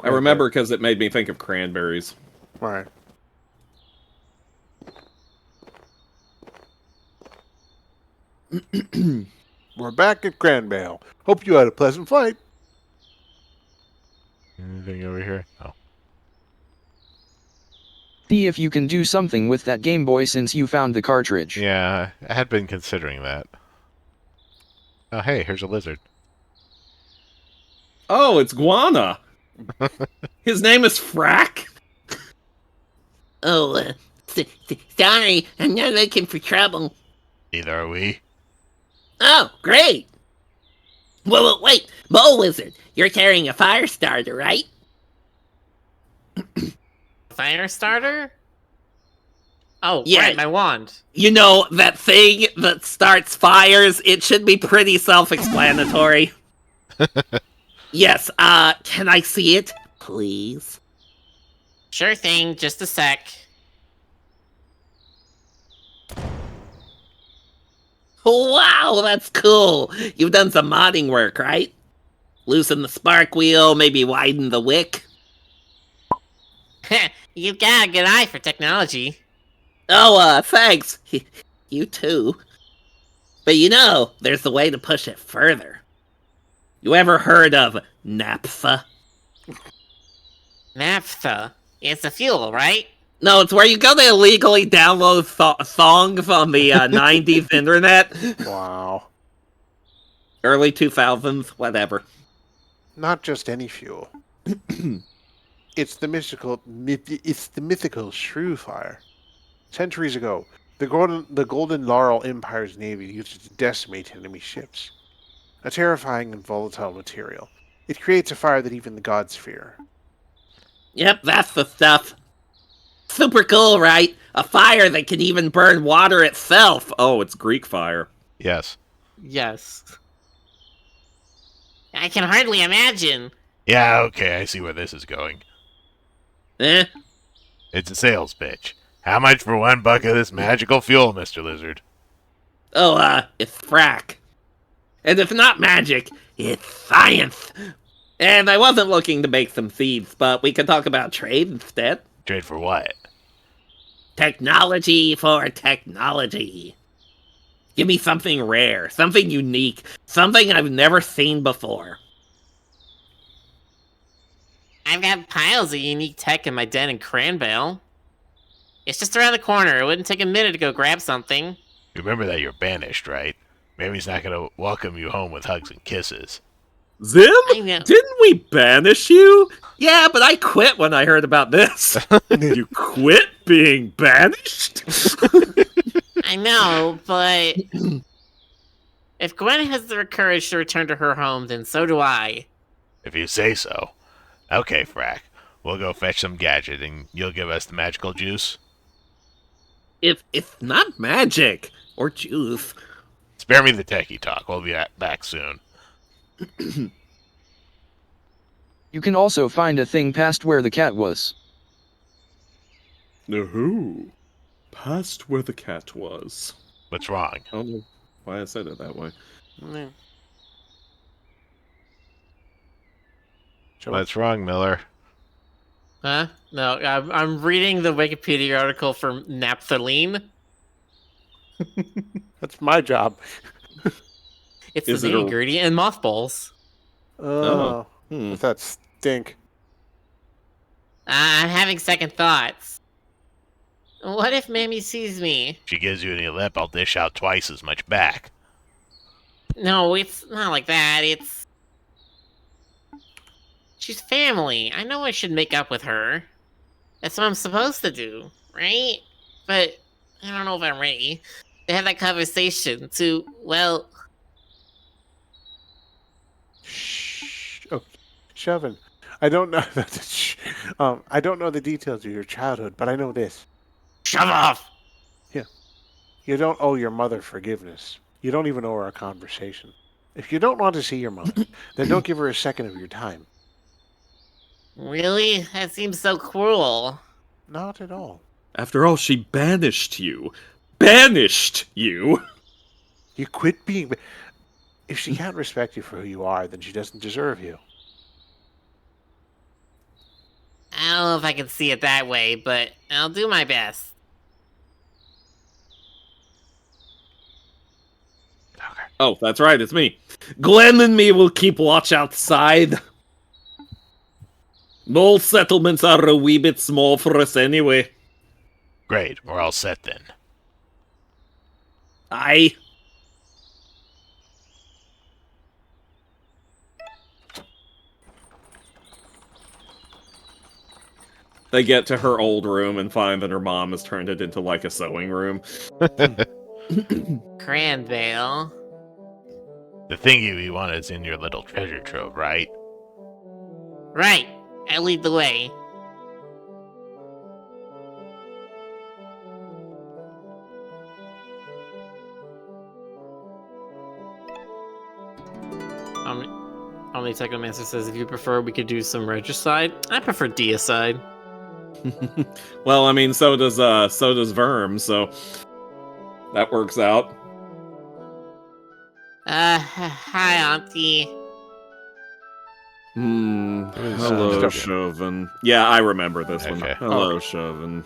I remember because it made me think of cranberries. Right. We're back at Cranbale. Hope you had a pleasant flight. Anything over here? Oh. See if you can do something with that Game Boy since you found the cartridge. Yeah, I had been considering that. Oh, hey, here's a lizard. Oh, it's Guana. His name is Frack. Oh, sorry, I'm not looking for trouble. Neither are we. Oh, great. Whoa, wait, Mole Wizard, you're carrying a fire starter, right? Fire starter? Oh, Yeah. right, my wand. You know, that thing that starts fires, it should be pretty self-explanatory. Yes, can I see it, please? Sure thing, just a sec. Wow, that's cool. You've done some modding work, right? Loosen the spark wheel, maybe widen the wick. You've got a good eye for technology. Oh, thanks. You too. But you know, there's the way to push it further. You ever heard of naphtha? Naphtha. It's a fuel, right? No, it's where you go to illegally download songs on the 90s internet. Wow. Early 2000s, whatever. Not just any fuel. It's the mythical shrew fire. Centuries ago, the Golden Laurel Empire's navy used it to decimate enemy ships. A terrifying and volatile material. It creates a fire that even the gods fear. Yep, that's the stuff. Super cool, right? A fire that can even burn water itself. Oh, it's Greek fire. Yes. Yes. I can hardly imagine. Yeah, okay, I see where this is going. Eh? It's a sales pitch. How much for one bucket of this magical fuel, Mr. Lizard? Oh, it's frack. And it's not magic, it's science. And I wasn't looking to make some seeds, but we could talk about trade instead. Trade for what? Technology for technology. Give me something rare, something unique, something I've never seen before. I've got piles of unique tech in my den in Cranbale. It's just around the corner. It wouldn't take a minute to go grab something. You remember that you're banished, right? Maybe he's not going to welcome you home with hugs and kisses. Zim? I know. Didn't we banish you? Yeah, but I quit when I heard about this. You quit being banished? I know, but if Gwen has the courage to return to her home, then so do I. If you say so. Okay, Frack. We'll go fetch some gadget and you'll give us the magical juice. If it's not magic or juice. Spare me the techie talk. We'll be back soon. You can also find a thing past where the cat was. No. Past where the cat was. What's wrong? I don't know why I said it that way. Mm. What's wrong, Miller? Huh? No, I'm reading the Wikipedia article for naphthalene. That's my job. It's Is the it main a- ingredient in mothballs. Oh, what's that stink? I'm having second thoughts. What if Mammy sees me? If she gives you any lip, I'll dish out twice as much back. No, it's not like that. It's... She's family. I know I should make up with her. That's what I'm supposed to do, right? But I don't know if I'm ready to have that conversation to, well... Shh. Oh, Shovin. I don't know. I don't know the details of your childhood, but I know this. Shove off! You don't owe your mother forgiveness. You don't even owe her a conversation. If you don't want to see your mother, then don't give her a second of your time. Really? That seems so cruel. Not at all. After all, she banished you. Banished you! You quit being... If she can't respect you for who you are, then she doesn't deserve you. I don't know if I can see it that way, but I'll do my best. Oh, that's right, it's me. Glenn and me will keep watch outside. Mole settlements are a wee bit small for us anyway. Great, we're all set then. Aye. They get to her old room and find that her mom has turned it into like a sewing room. Cranvale. The thing you wanted is in your little treasure trove, right? Right. I lead the way. Omni-Technomancer says if you prefer, we could do some regicide. I prefer deicide. Well, I mean, so does Verm, so that works out. Hi, Auntie. Hello, Stop. Chauvin. Yeah, I remember this one. Okay. Hello, Chauvin.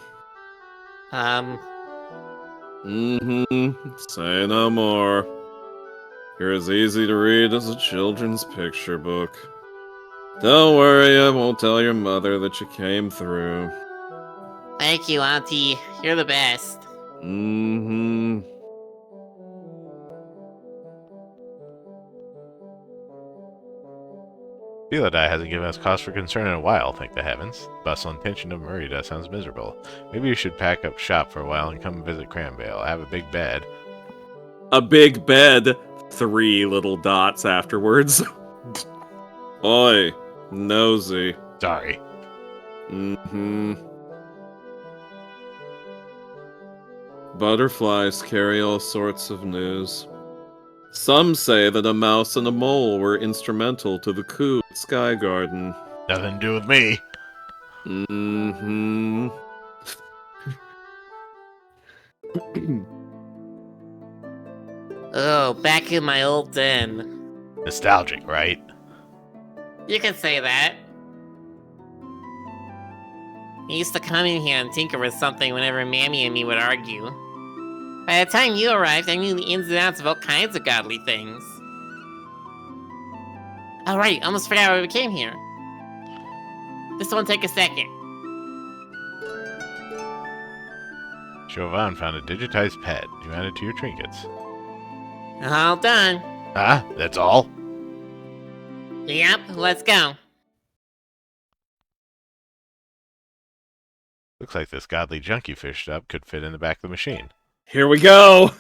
Say no more. You're as easy to read as a children's picture book. Don't worry, I won't tell your mother that you came through. Thank you, Auntie. You're the best. Philadai hasn't given us cause for concern in a while, thank the heavens. Bustle and tension of Merida sounds miserable. Maybe you should pack up shop for a while and come visit Cranvale. I have a big bed. A big bed. 3 little dots afterwards. Oi, nosy. Sorry. Butterflies carry all sorts of news. Some say that a mouse and a mole were instrumental to the coup at Sky Garden. Nothing to do with me. Oh, back in my old den. Nostalgic, right? You can say that. I used to come in here and tinker with something whenever Mammy and me would argue. By the time you arrived, I knew the ins and outs of all kinds of godly things. Alright, almost forgot why we came here. This won't take a second. Chauvin found a digitized pet. You add it to your trinkets. All done. Ah, that's all? Yep, let's go. Looks like this godly junk you fished up could fit in the back of the machine. Here we go.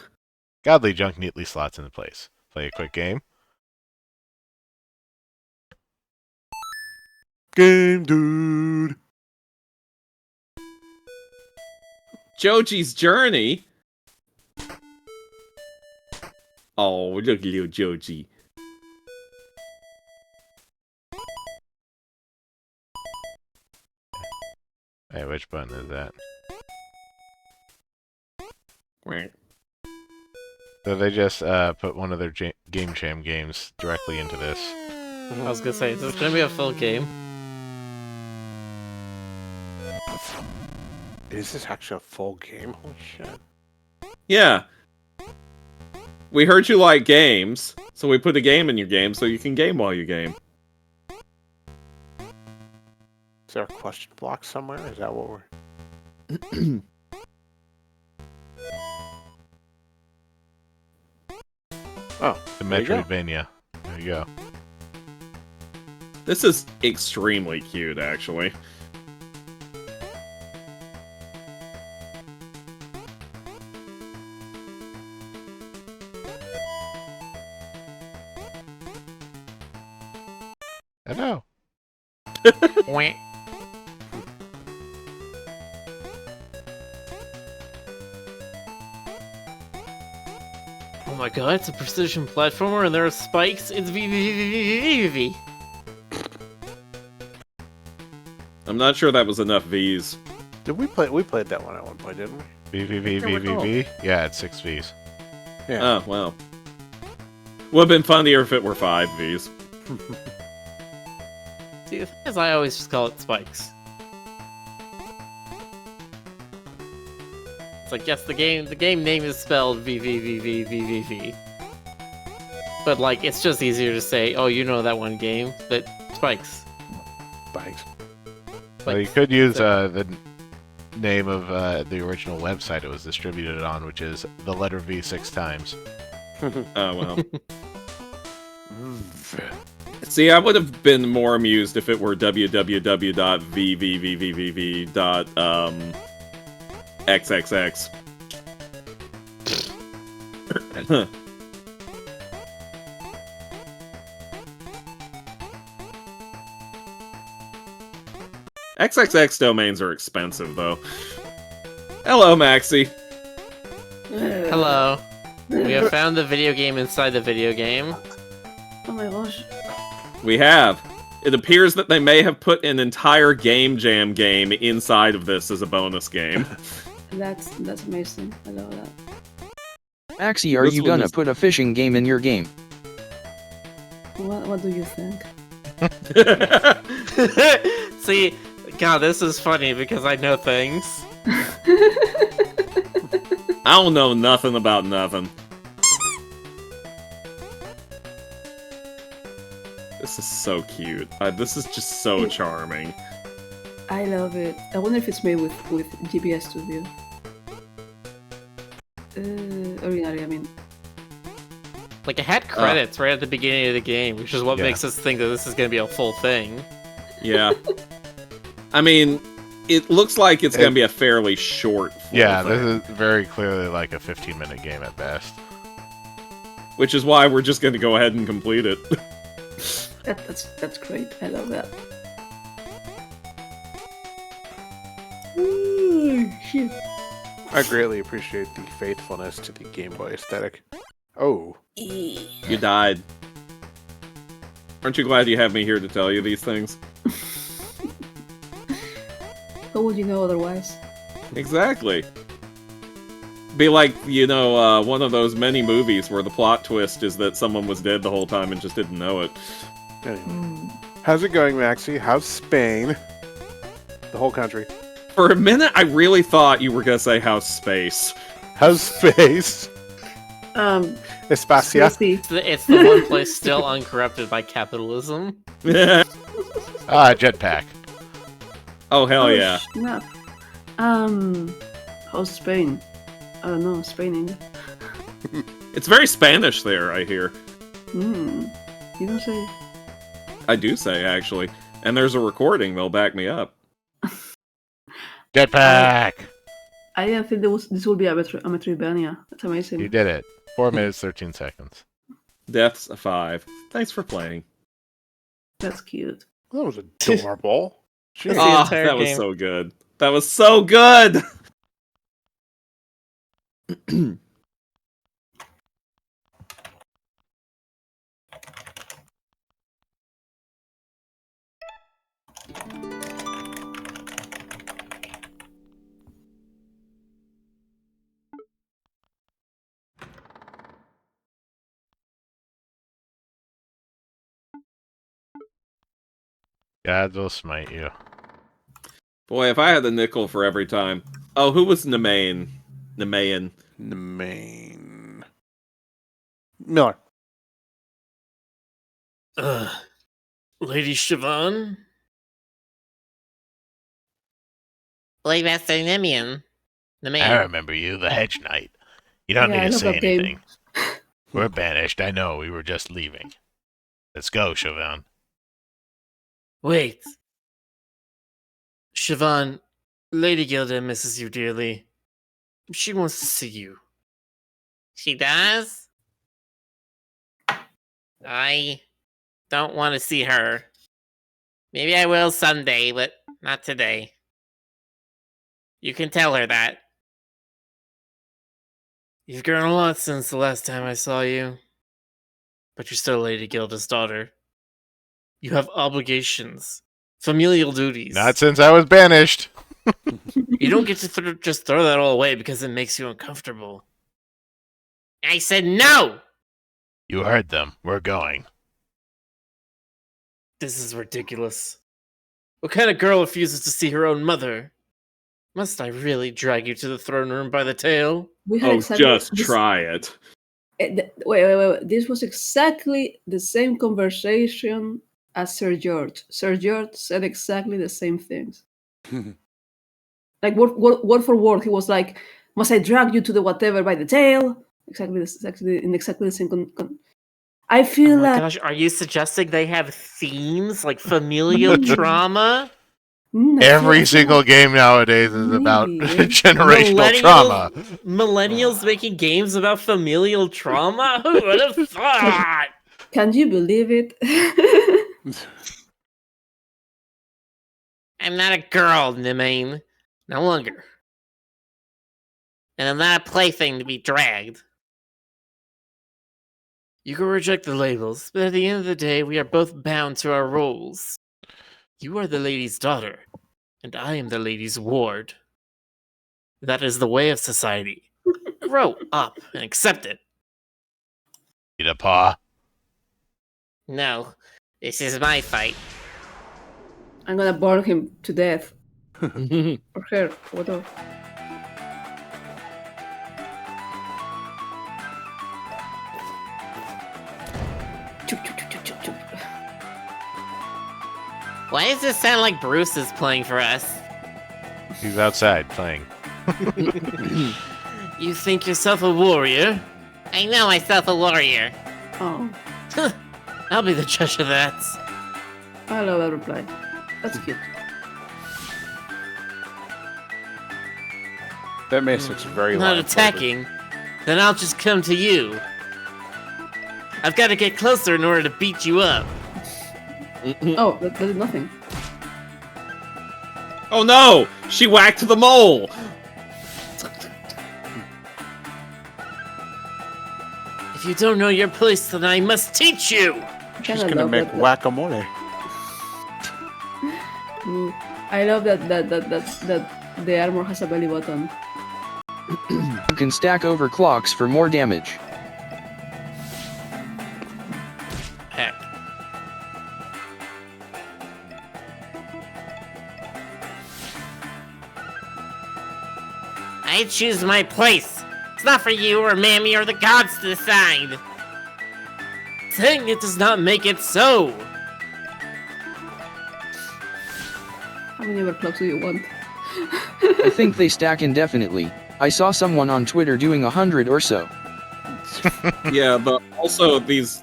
Godly junk neatly slots into place. Play a quick game. Game dude. Joji's journey. Oh, look at little Joji. Hey, which button is that? So they just put one of their Game Jam games directly into this. I was gonna say, is this gonna be a full game? Is this actually a full game? Holy shit. Yeah. We heard you like games, so we put a game in your game so you can game while you game. Is there a question block somewhere? Is that what we're... Oh, The there you go. Metroidvania. There you go. This is extremely cute, actually. I know. Wah. Oh my god, it's a precision platformer and there are spikes. It's VVVVVV. I'm not sure that was enough V's. Did we play? We played that one at one point, didn't we? VVVVVV? Yeah, it's 6 Vs. Oh, well. Would have been funnier if it were 5 V's. See, the thing is, I always just call it spikes. It's like, yes, the game name is spelled VVVVVVV. But like, it's just easier to say, oh, you know that one game, but spikes. Thanks. Well, you could use the name of the original website it was distributed on, which is the letter V 6 times. Oh, well. See, I would have been more amused if it were www.vvvvv.xxx. XXX domains are expensive, though. Hello, Maxie. Hello. We have found the video game inside the video game. Oh my gosh. We have. It appears that they may have put an entire Game Jam game inside of this as a bonus game. That's amazing. I love that. Maxie, are This you one gonna is- put a fishing game in your game? What do you think? See, God, this is funny because I know things. I don't know nothing about nothing. This is so cute. This is just so charming. I love it. I wonder if it's made with GBS Studio. Originally, I mean. Like, it had credits right at the beginning of the game, which is what Yeah. makes us think that this is going to be a full thing. Yeah. I mean, it looks like it's going to be a fairly short full Yeah, thing, this is very clearly like a 15-minute game at best. which is why we're just going to go ahead and complete it. That's great. I love that. Ooh, shit. I greatly appreciate the faithfulness to the Game Boy aesthetic. Oh, You died. Aren't you glad you have me here to tell you these things? How would you know otherwise? Exactly. Be like, one of those many movies where the plot twist is that someone was dead the whole time and just didn't know it. anyway. Mm. How's it going, Maxie? How's Spain? The whole country. For a minute, I really thought you were gonna say House Space. How's space? Espacia? Spacey. It's the one place still uncorrupted by capitalism. Ah, jetpack. Oh, hell yeah. Snap. How's Spain? I don't know, Spain, India. It's very Spanish there, I hear. You don't say. I do say, actually. And there's a recording, they'll back me up. Jetpack! I didn't think this would be a Metroidvania. That's amazing. You did it. 4 minutes, 13 seconds. Death's a 5. Thanks for playing. That's cute. That was adorable. That's the Ah, entire that was game. so good. That was so good! God will smite you. Boy, if I had the nickel for every time. Oh, who was Nemain? The main. Miller. Lady Siobhan? Blade Master Nemian. I remember you, the Hedge Knight. You don't Yeah, I need to love say that game. anything. We're banished, I know, we were just leaving. Let's go, Chauvin. Wait. Siobhan, Lady Gilda misses you dearly. She wants to see you. She does? I don't want to see her. Maybe I will someday, but not today. You can tell her that. You've grown a lot since the last time I saw you. But you're still Lady Gilda's daughter. You have obligations, familial duties. Not since I was banished. You don't get to just throw that all away because it makes you uncomfortable. I said no! You heard them. We're going. This is ridiculous. What kind of girl refuses to see her own mother? Must I really drag you to the throne room by the tail? We had Oh, exactly just this- try it. Wait. This was exactly the same conversation as Sir George. Sir George said exactly the same things. Like word for word, he was like, "Must I drag you to the whatever by the tail?" Exactly the same. I feel Oh my like gosh, are you suggesting they have themes like familial trauma? I Every feel- single game nowadays is about Maybe. generational trauma. Millennials making games about familial trauma? Who would have thought? Can you believe it? I'm not a girl, Nemain. No longer. And I'm not a plaything to be dragged. You can reject the labels, but at the end of the day, we are both bound to our roles. You are the lady's daughter, and I am the lady's ward. That is the way of society. Grow up and accept it. Eat a paw. No, this is my fight. I'm gonna burn him to death. Or her, whatever. Chup, chup, chup, chup, chup, chup. Why does this sound like Bruce is playing for us? He's outside playing. You think yourself a warrior? I know myself a warrior. Oh, I'll be the judge of that. I love that reply. That's cute. That message is very Not loud. attacking, then I'll just come to you. I've got to get closer in order to beat you up. Oh, that is nothing. Oh no! She whacked the mole! If you don't know your place, then I must teach you. She's Kinda gonna love make that- whack-a-mole. I love that the armor has a belly button. You can stack overclocks for more damage. Heck. I choose my place. It's not for you or Mammy or the gods to decide. Saying it does not make it so. How many overclocks do you want? I think they stack indefinitely. I saw someone on Twitter doing 100 or so. Yeah, but also these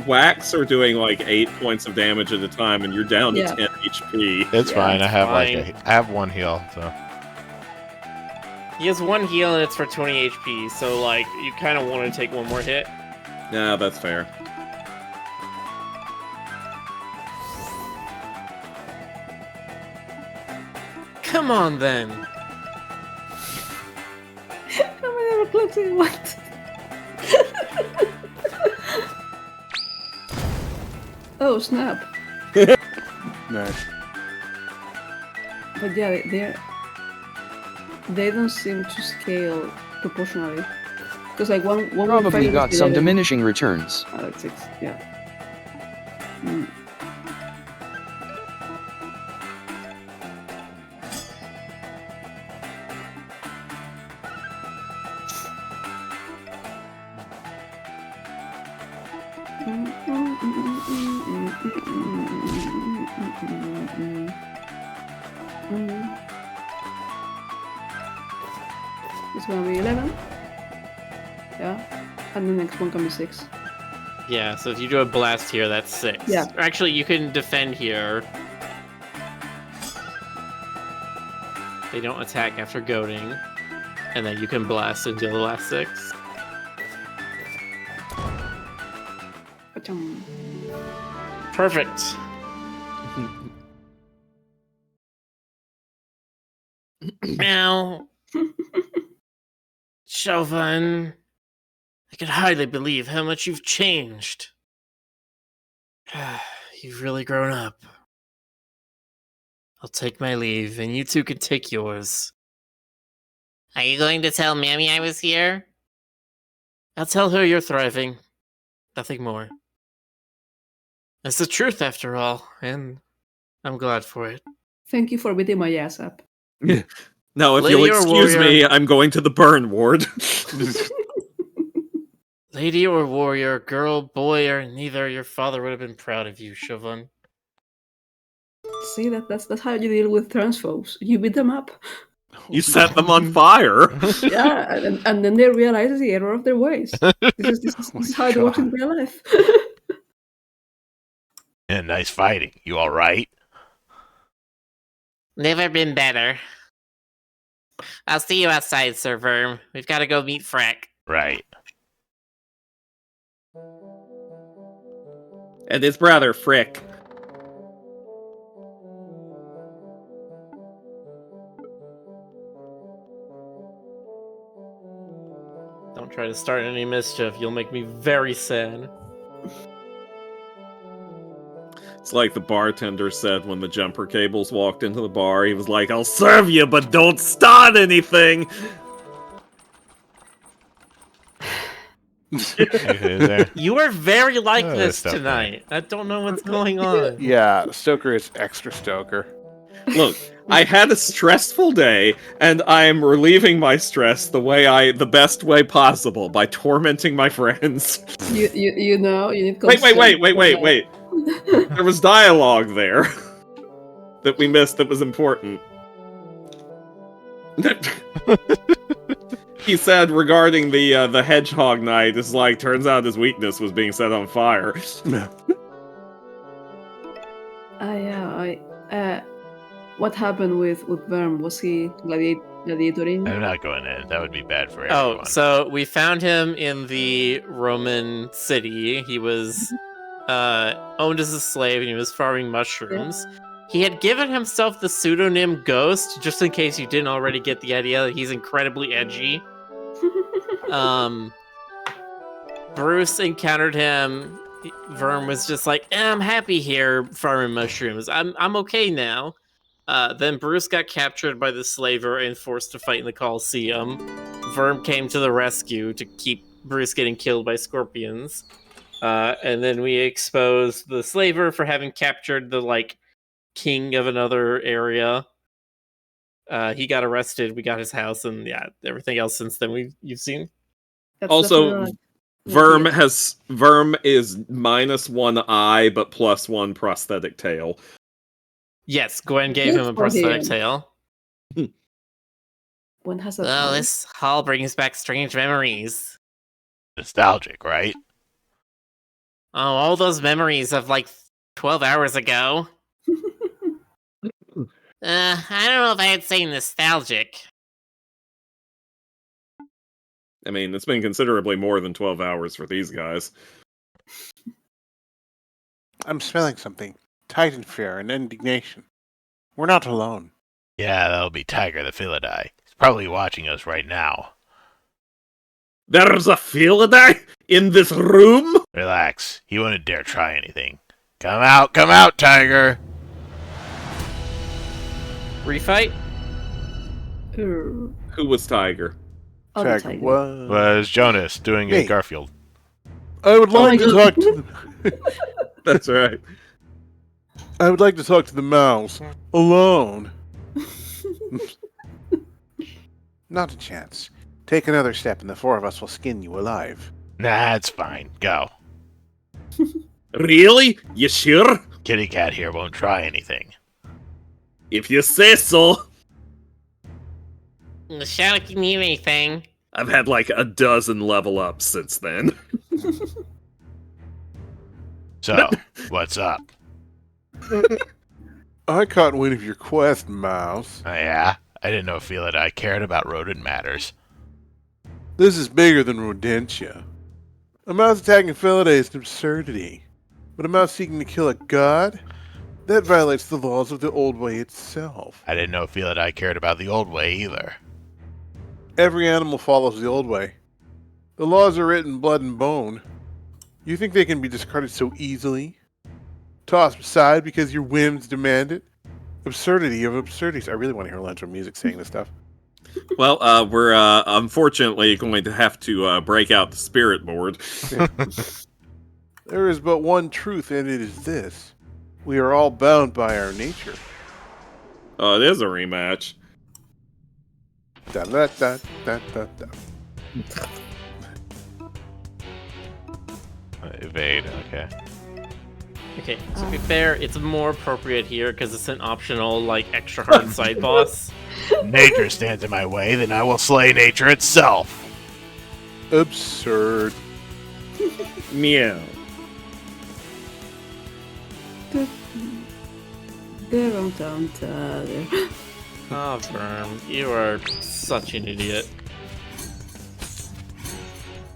whacks are doing like 8 points of damage at a time, and you're down to Yeah. 10 HP. It's Yeah, fine. I have fine. I have 1 heal, so He has 1 heal and it's for 20 HP, so like you kind of want to take 1 more hit. Yeah, that's fair. Come on then. I never clicked it. What? Oh snap! Nice. But yeah, they don't seem to scale proportionally. Because like one Probably fighting got with some 11 diminishing returns. like 6, yeah. Mm. It's gonna be 11. Yeah. And the next one can be 6. Yeah, so if you do a blast here, that's 6. Yeah. Or actually, you can defend here. They don't attack after goading. And then you can blast and deal the last 6. Ka-chum. Perfect. Now, Chauvin, I can hardly believe how much you've changed. You've really grown up. I'll take my leave, and you two can take yours. Are you going to tell Mammy I was here? I'll tell her you're thriving. Nothing more. It's the truth, after all, and I'm glad for it. Thank you for beating my ass up. Now, if Lady you'll or excuse warrior? me, I'm going to the burn ward. Lady or warrior, girl, boy, or neither, your father would have been proud of you, Chauvin. See, that's how you deal with transphobes. You beat them up. You set them on fire. Yeah, and then they realize the error of their ways. This is how it works in real life. yeah, nice fighting. You all right? Never been better. I'll see you outside, Sir Verm. We've got to go meet Freck. Right. And his brother, Frick. Don't try to start any mischief. You'll make me very sad. It's like the bartender said when the jumper cables walked into the bar. He was like, I'll serve you, but don't start anything! Anything is there? You are very like Oh, this stuff tonight. I don't know what's going on. Yeah, Stoker is extra Stoker. Look, I had a stressful day, and I am relieving my stress the best way possible by tormenting my friends. You know, you need Wait. consent. There was dialogue there that we missed that was important. He said regarding the hedgehog knight, it's like, turns out his weakness was being set on fire. What happened with Verm? Was he gladiatoring? I'm not going in. That would be bad for everyone. Oh, so we found him in the Roman city. He was owned as a slave and he was farming mushrooms. He had given himself the pseudonym Ghost, just in case you didn't already get the idea that he's incredibly edgy. Bruce encountered him. Verm was just like, I'm happy here farming mushrooms. I'm okay now. Then Bruce got captured by the slaver and forced to fight in the Colosseum. Verm came to the rescue to keep Bruce getting killed by scorpions. And then we exposed the slaver for having captured the king of another area. He got arrested. We got his house, and yeah, everything else since then you've seen. That's Also, definitely Verm is -1 eye, but +1 prosthetic tail. Yes, Gwen gave him a Good for prosthetic him. tail. When has that Oh, happened? this hall brings back strange memories. Nostalgic, right? Oh, all those memories of like 12 hours ago. I don't know if I'd say nostalgic. I mean, it's been considerably more than 12 hours for these guys. I'm smelling something. Titan fear and indignation. We're not alone. Yeah, that'll be Tiger the Philidai. He's probably watching us right now. There's a Felidae in this room? Relax. He wouldn't dare try anything. Come out, Tiger! Refight? Er, Who was Tiger? other Tiger, tiger. what? Was Jonas doing a Me. Garfield? I would my like to God. talk to the, That's right. I would like to talk to the mouse. Alone. Not a chance. Take another step and the four of us will skin you alive. Nah, it's fine. Go. Really? You sure? Kitty Cat here won't try anything. If you say so. Shout if you need anything. I've had like a dozen level ups since then. So, what's up? I caught wind of your quest, mouse. Oh, yeah? I didn't know Philidai cared about rodent matters. This is bigger than Rodentia. A mouse attacking Felidae is an absurdity. But a mouse seeking to kill a god? That violates the laws of the Old Way itself. I didn't know Philidai cared about the old way either. Every animal follows the Old Way. The laws are written in blood and bone. You think they can be discarded so easily? Tossed aside because your whims demand it? Absurdity of absurdities. I really want to hear Elantra music saying this stuff. Well, we're unfortunately going to have to break out the spirit board. There is but one truth, and it is this. We are all bound by our nature. Oh, it is a rematch. Da, da, da, da, da, da. Evade, okay. Okay, to be fair, it's more appropriate here because it's an optional, like, extra hard side boss. Nature stands in my way, then I will slay nature itself. Absurd. Meow. There on down there. Oh, Verm, you are such an idiot.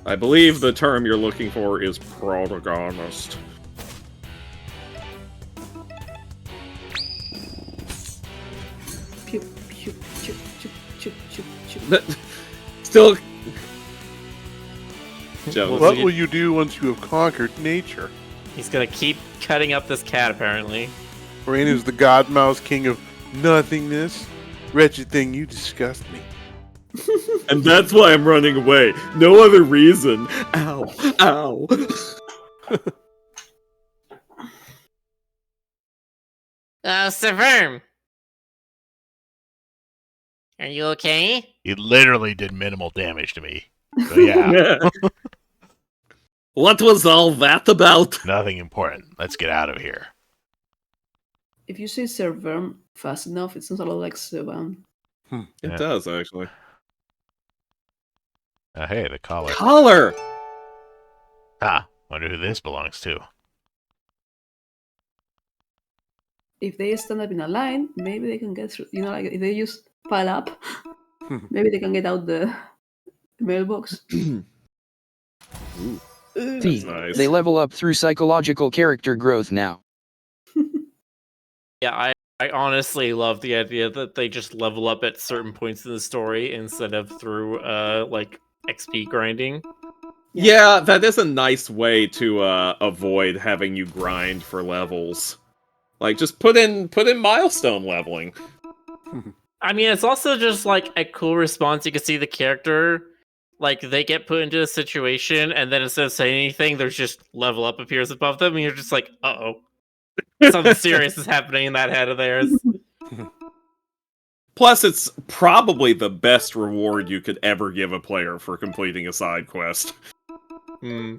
I believe the term you're looking for is protagonist. Pew, pew, pew, pew, pew, pew, pew. Still. Jealous. What will you do once you have conquered nature? He's gonna keep cutting up this cat, apparently. Rain is the god mouse king of nothingness. Wretched thing, you disgust me. And that's why I'm running away. No other reason. Ow. Ow. Sir Verm! Are you okay? He literally did minimal damage to me. So yeah, What was all that about? nothing important. Let's get out of here. If you say Serverm fast enough, it sounds a lot like Servan. It Yeah. does, actually. Hey, the collar. Collar! Ah, wonder who this belongs to. If they stand up in a line, maybe they can get through. You know, like if they just pile up, maybe they can get out the mailbox. Ooh, T. that's nice. They level up through psychological character growth now. Yeah, I honestly love the idea that they just level up at certain points in the story instead of through, like, XP grinding. Yeah, that is a nice way to avoid having you grind for levels. Like, just put in milestone leveling. I mean, it's also just, like, a cool response. You can see the character, like, they get put into a situation, and then instead of saying anything, there's just level up appears above them, and you're just like, uh-oh. Something serious is happening in that head of theirs. Plus, it's probably the best reward you could ever give a player for completing a side quest. Hmm.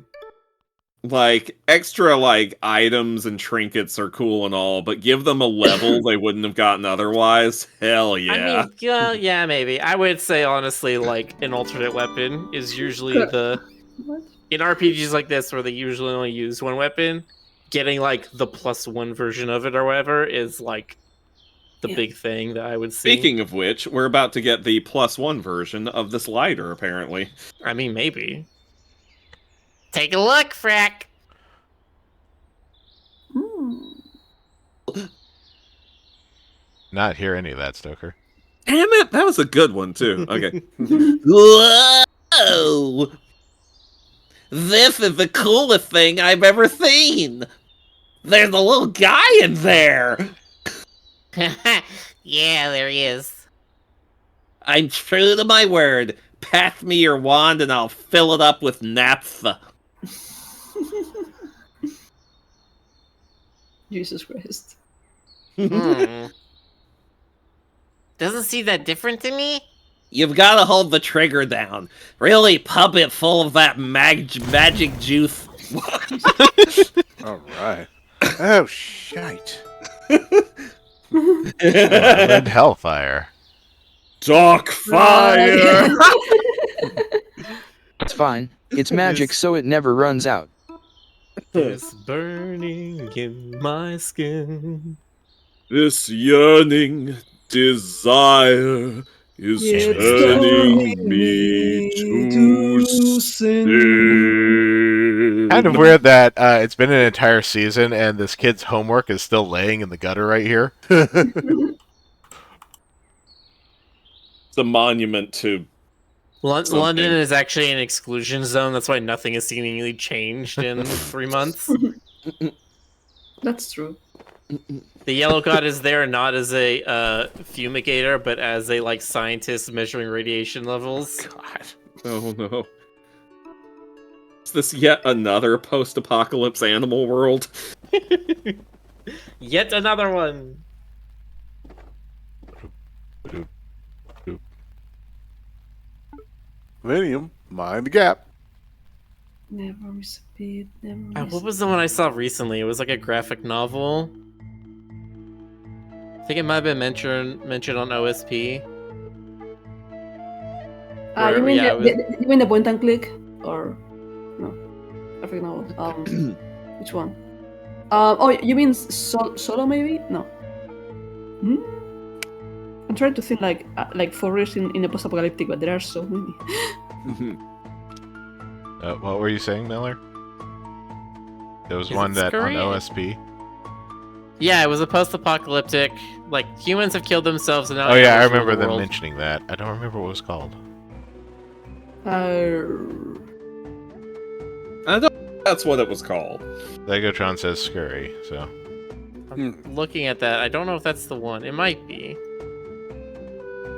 Like, extra, like, items and trinkets are cool and all, but give them a level they wouldn't have gotten otherwise? Hell yeah. I mean, yeah, maybe. I would say, honestly, like, an alternate weapon is usually the... What? in RPGs like this, where they usually only use one weapon, getting like the +1 version of it or whatever is like the Yeah. big thing that I would see. Speaking of which, we're about to get the +1 version of this lighter, apparently. I mean, maybe. Take a look, Frack. Not hear any of that, Stoker. Damn it, that was a good one too. Okay. Whoa! This is the coolest thing I've ever seen! There's a little guy in there! Yeah, there he is. I'm true to my word. Pass me your wand and I'll fill it up with naphtha. Jesus Christ. Hmm. Doesn't seem that different to me. You've gotta hold the trigger down. Really pump it full of that magic juice. All right. Oh, shite. Red Hellfire. Dark fire! It's fine. It's magic, so it never runs out. It's burning in my skin. This yearning desire is It's turning turning me me to to sin. sin. Kind of weird that it's been an entire season and this kid's homework is still laying in the gutter right here. It's a monument to something. London is actually an exclusion zone. That's why nothing has seemingly changed in 3 months. That's true. The yellow god is there not as a fumigator, but as a like scientist measuring radiation levels. God. Oh no. Is this yet another post-apocalypse animal world? Yet another one. Millennium, mind the gap. Never miss a beat. Never miss What was the one I saw recently? It was like a graphic novel. I think it might have been mentioned on OSP. You mean Yeah, you mean the point and click or no? I forget now. Which one? Oh, you mean solo maybe? No. Hmm? I'm trying to think like forest in a post-apocalyptic, but there are so many. What were you saying, Miller? There was Is one it that on Scurry? OSP. Yeah, it was a post-apocalyptic. Like humans have killed themselves, and now Oh yeah, I animals rule remember the them world. mentioning that. I don't remember what it was called. I don't that's what it was called. Legotron says Scurry, so I'm looking at that. I don't know if that's the one. It might be.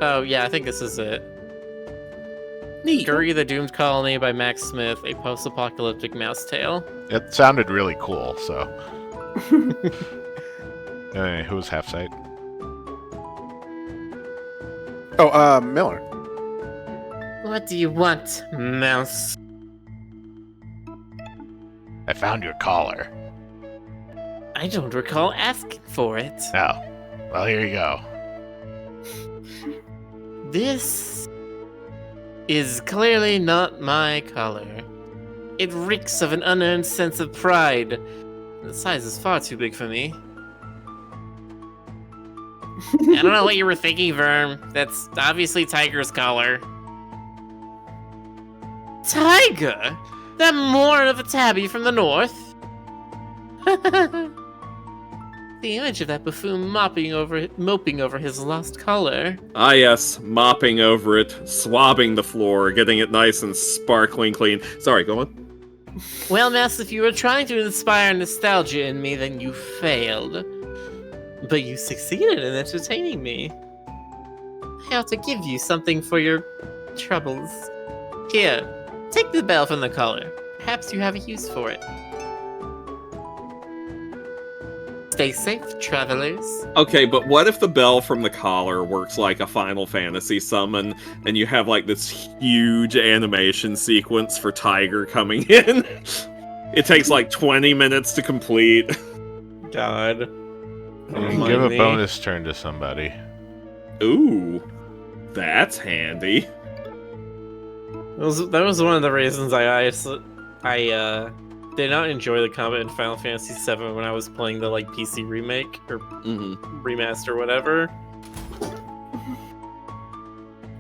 Oh yeah, I think this is it. Neat. Scurry the Doomed Colony by Max Smith, a post-apocalyptic mouse tale. it sounded really cool. So, anyway, who was half sight? Oh, Miller. What do you want, mouse? I found your collar. I don't recall asking for it. Oh, well, here you go. This is clearly not my collar. It reeks of an unearned sense of pride. The size is far too big for me. I don't know what you were thinking, Verm. That's obviously Tiger's collar. Tiger? That moron of a tabby from the north? The image of that buffoon moping over his lost collar. Ah yes, mopping over it, swabbing the floor, getting it nice and sparkling clean. Sorry, go on. Well, Mouse, if you were trying to inspire nostalgia in me, then you failed. But you succeeded in entertaining me. I ought to give you something for your troubles. Here, take the bell from the collar. Perhaps you have a use for it. Stay safe, travelers. Okay, but what if the bell from the collar works like a Final Fantasy summon, and you have like this huge animation sequence for Tiger coming in? It takes like 20 minutes to complete. God. You can give a bonus turn to somebody. Ooh, that's handy. That was one of the reasons I I did not enjoy the combat in Final Fantasy VII when I was playing the like PC remake or remaster, or whatever.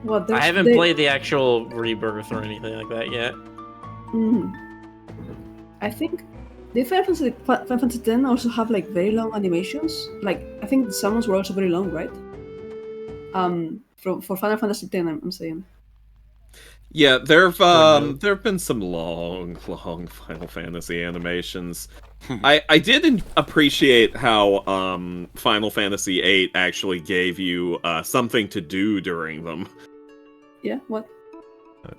What? I haven't played the actual Rebirth or anything like that yet. I think the Final Fantasy X also have like very long animations. Like I think the summons were also very long, right? For Final Fantasy X, I'm saying. Yeah, there've been some long Final Fantasy animations. I did appreciate how Final Fantasy VIII actually gave you something to do during them. Yeah, what?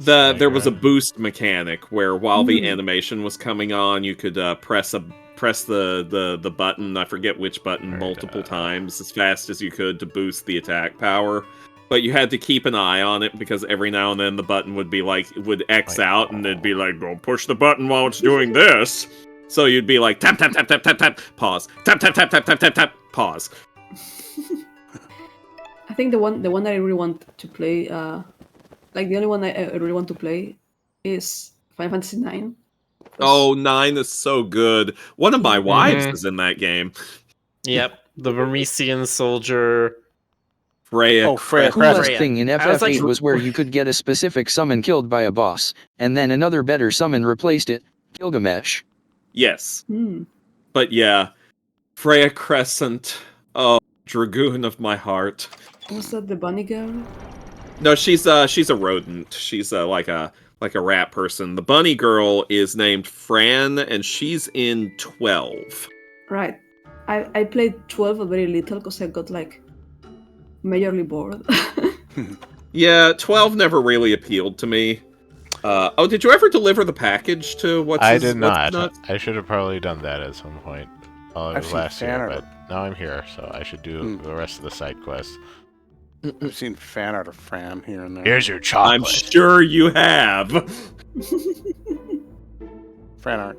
There was a boost mechanic where while the animation was coming on, you could press the button, I forget which button, multiple times as fast as you could to boost the attack power. But you had to keep an eye on it because every now and then the button would be like, would X out and it'd be like, don't push the button while it's doing this. So you'd be like, tap, tap, tap, tap, tap, tap, pause. Tap, tap, tap, tap, tap, tap, tap, pause. I think the one that I really want to play, like the only one I really want to play is Final Fantasy IX. Oh, 9 is so good. One of my wives is in that game. Yep, the Burmesian soldier. Freya. The coolest thing in FF8 was where like- you could get a specific summon killed by a boss, and then another better summon replaced it, Gilgamesh. Yes. But yeah, Freya Crescent. Oh, Dragoon of my heart. Was that the bunny girl? No, she's a rodent. She's like a rat person. The bunny girl is named Fran, and she's in 12. Right. I played 12 but very little because I got like majorly bored. Yeah, 12 never really appealed to me. Oh, did you ever deliver the package to I did not. I should have probably done that at some point. Oh, it was last year, but now I'm here, so I should do the rest of the side quests. I've seen fan art of Fran here and there. Here's your chocolate. I'm sure you have. Fan art.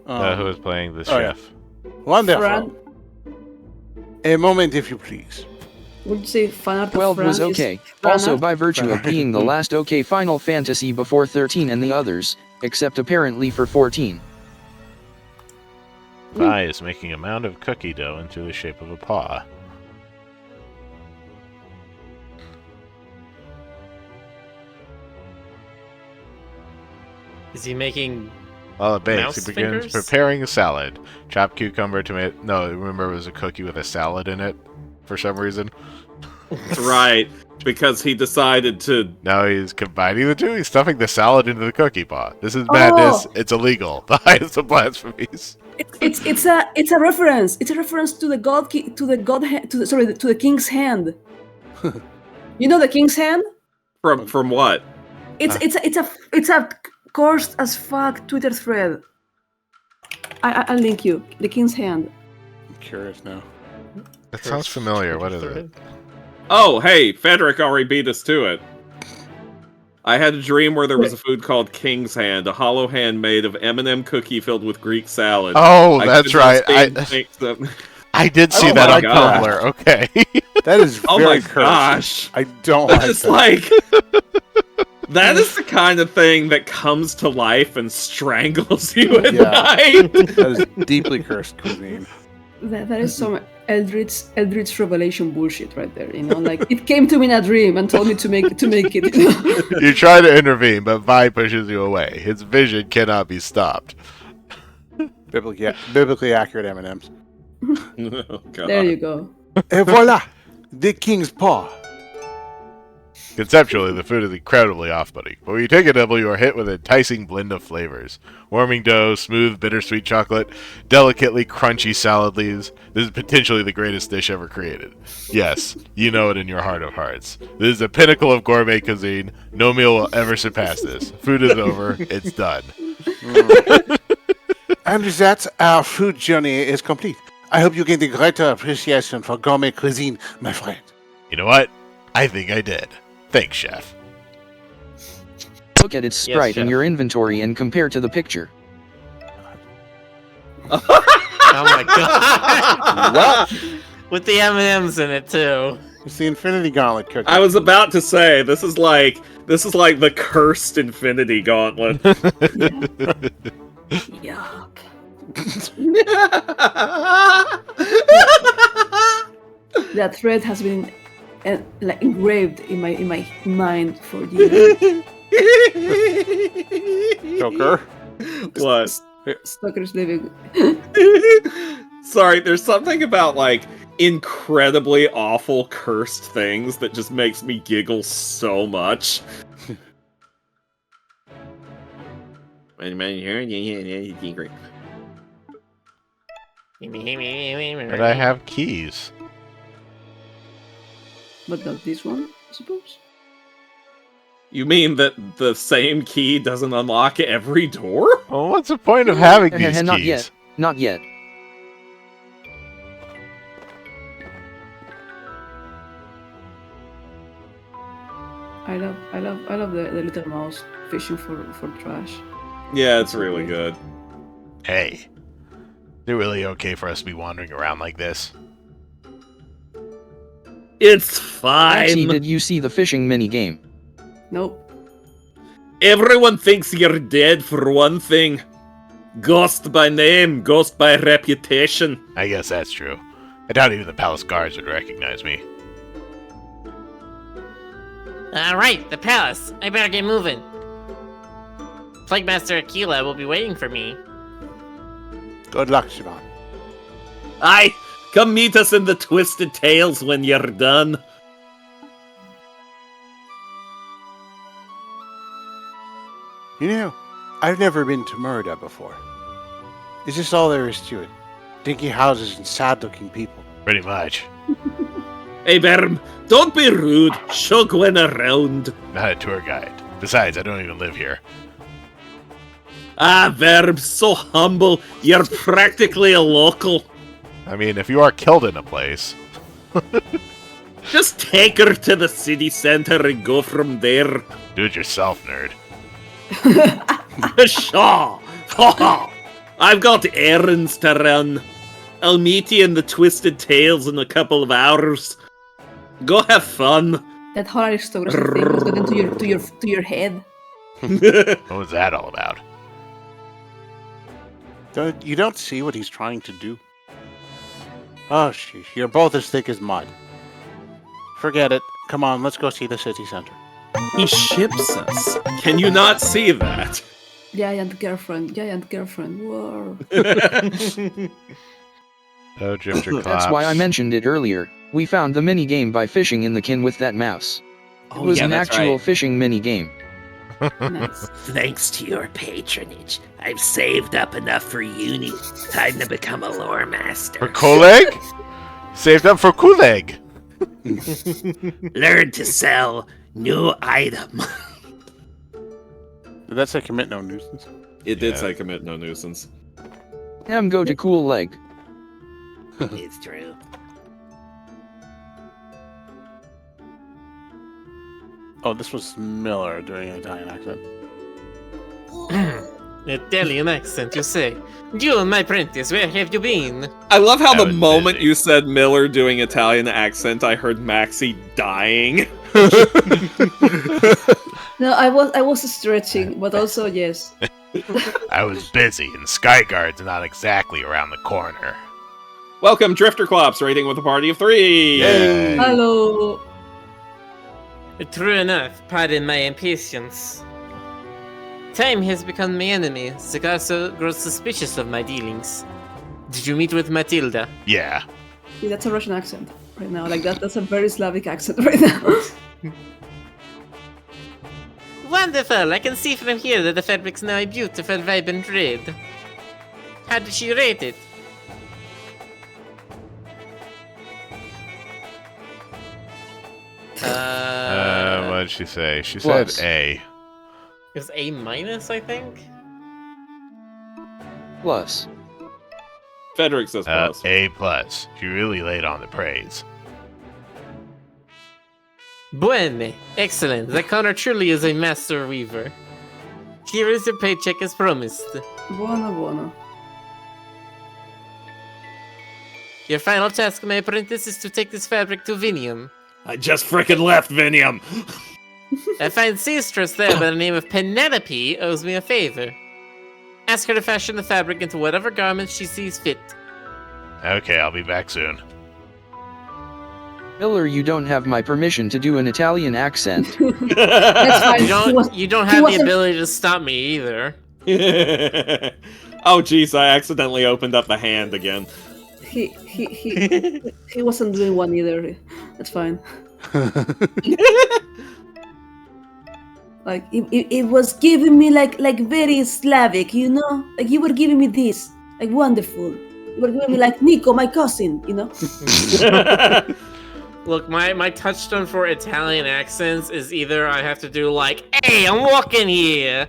Who was playing the chef? Wonderful. Fran, A moment, if you please. would you say fan art of 12 Fran was is okay, fan also art? by virtue of being the last okay Final Fantasy before 13 and the others, except apparently for 14. Vi is making a mound of cookie dough into the shape of a paw. Is he making? While it bakes, Mouse he begins fingers? preparing a salad. Chopped cucumber, tomato... No, remember it was a cookie with a salad in it, for some reason. That's right, because he decided to... Now he's combining the two. He's stuffing the salad into the cookie pot. This is madness. It's illegal. The highest of blasphemies. It's a reference. It's a reference to the king's hand. You know the king's hand? From what? It's a cursed as fuck Twitter thread. I'll link you. The king's hand. I'm curious now. That sounds familiar. What is it? Oh, hey, Frederick already beat us to it. I had a dream where there was a food called King's Hand, a hollow hand made of M&M cookie filled with Greek salad. Oh, that's right. I did see Oh that my on God. Tumblr. Okay. That is very Oh my cursed. gosh. I don't That like is that. like... That is the kind of thing that comes to life and strangles you at night. That is deeply cursed cuisine. That is some Eldritch revelation bullshit right there. You know, like it came to me in a dream and told me to make it. You know? You try to intervene, but Vi pushes you away. His vision cannot be stopped. Biblically accurate M&Ms. Oh, God. There you go. Et voilà! The king's paw. Conceptually, the food is incredibly off-putting, but when you take a nibble, you are hit with an enticing blend of flavors. Warming dough, smooth, bittersweet chocolate, delicately crunchy salad leaves. This is potentially the greatest dish ever created. Yes, you know it in your heart of hearts. This is the pinnacle of gourmet cuisine. No meal will ever surpass this. Food is over. It's done. And with that, our food journey is complete. I hope you gained a greater appreciation for gourmet cuisine, my friend. You know what? I think I did. Thanks, chef. Look at its sprite in chef. your inventory and compare to the picture. Oh my god! Well, With the M&Ms in it too. it's the Infinity Gauntlet cookie. I was about to say, this is like This is like the cursed Infinity Gauntlet. Yup. That thread has been like engraved in my mind for years. Joker. What? Stalker's living. Sorry, there's something about like incredibly awful cursed things that just makes me giggle so much. But I have keys. But not this one, I suppose. You mean that the same key doesn't unlock every door? Well, what's the point of having these keys? Not yet. Not yet. I love the little mouse fishing for trash. Yeah, it's really good. Hey, is it really okay for us to be wandering around like this? It's Maxie, fine. did you see the fishing mini game? Nope. Everyone thinks you're dead for one thing. Ghost by name, ghost by reputation. I guess that's true. I doubt even the palace guards would recognize me. Alright, the palace. I better get moving. Plague Master Aquila will be waiting for me. Good luck, Siobhan. Aye, come meet us in the Twisted Tales when you're done. You know, I've never been to Merida before. Is this all there is to it? Dinky houses and sad-looking people. Pretty much. Hey, Berm, don't be rude. Show Gwen around. Not a tour guide. Besides, I don't even live here. Ah, Berm, so humble. You're practically a local. I mean, if you are killed in a place... Just take her to the city center and go from there. Do it yourself, nerd. Shaw! I've got errands to run. I'll meet you in the Twisted Tales in a couple of hours. Go have fun. That whole aristocracy thing has got into your head. What was that all about? You don't see what he's trying to do? Oh, sheesh. You're both as thick as mud. Forget it. Come on, let's go see the city center. He ships us. Can you not see that? Giant girlfriend. Whoa. Oh, Drifter Clops. That's why I mentioned it earlier. We found the mini game by fishing in the kin with that mouse. It was an actual fishing mini game. Nice. Thanks to your patronage, I've saved up enough for uni. Time to become a lore master. For Koleg? Saved up for Koleg. Learn to sell new item. Did that say commit no nuisance? It did Yeah. say commit no nuisance. Go to cool leg. It's true. Oh, this was Miller doing an Italian accent. Italian accent, you say? You, my apprentice, where have you been? I love how That the was moment busy. you said Miller doing Italian accent, I heard Maxie dying. No, I was stretching, but also yes. I was busy, and Skyguard's not exactly around the corner. Welcome, Drifter Clops, rating with a party of 3. Yay! Hello. True enough, pardon my impatience. Time has become my enemy. Zagasso grows suspicious of my dealings. Did you meet with Matilda? Yeah. Yeah, that's a Russian accent right now. Like that's a very Slavic accent right now. Wonderful! I can see from here that the fabric's now a beautiful, vibrant red. How did she rate it? What did she say? She Plus. said A. It was A minus, I think. Plus. Frederick says plus. A plus. She really laid on the praise. Buene! Excellent. The Connor truly is a master weaver. Here is your paycheck as promised. Buono. Your final task, my apprentice, is to take this fabric to Vinium. I just frickin' left Vinium. A fine seamstress there by the name of Penelope owes me a favor. Ask her to fashion the fabric into whatever garment she sees fit. Okay, I'll be back soon. Miller, you don't have my permission to do an Italian accent. That's fine. You don't he have the wasn't- ability to stop me either. Oh jeez, I accidentally opened up the hand again. He wasn't doing one either. That's fine. Like it was giving me like very Slavic, you know? Like you were giving me this. Like wonderful. You were giving me like Nico, my cousin, you know? Look, my touchstone for Italian accents is either I have to do like, "Hey, I'm walking here."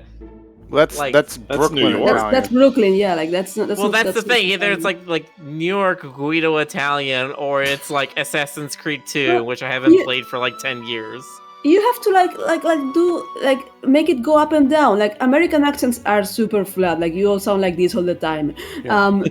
That's Like- Brooklyn New York. Italian. That's Brooklyn, yeah. Like that's not. That's Well, not, that's the thing. Either Italian. it's like New York Guido Italian, or it's like Assassin's Creed 2, which I haven't Yeah. played for like 10 years. You have to make it go up and down. Like American accents are super flat. Like you all sound like this all the time. Yeah.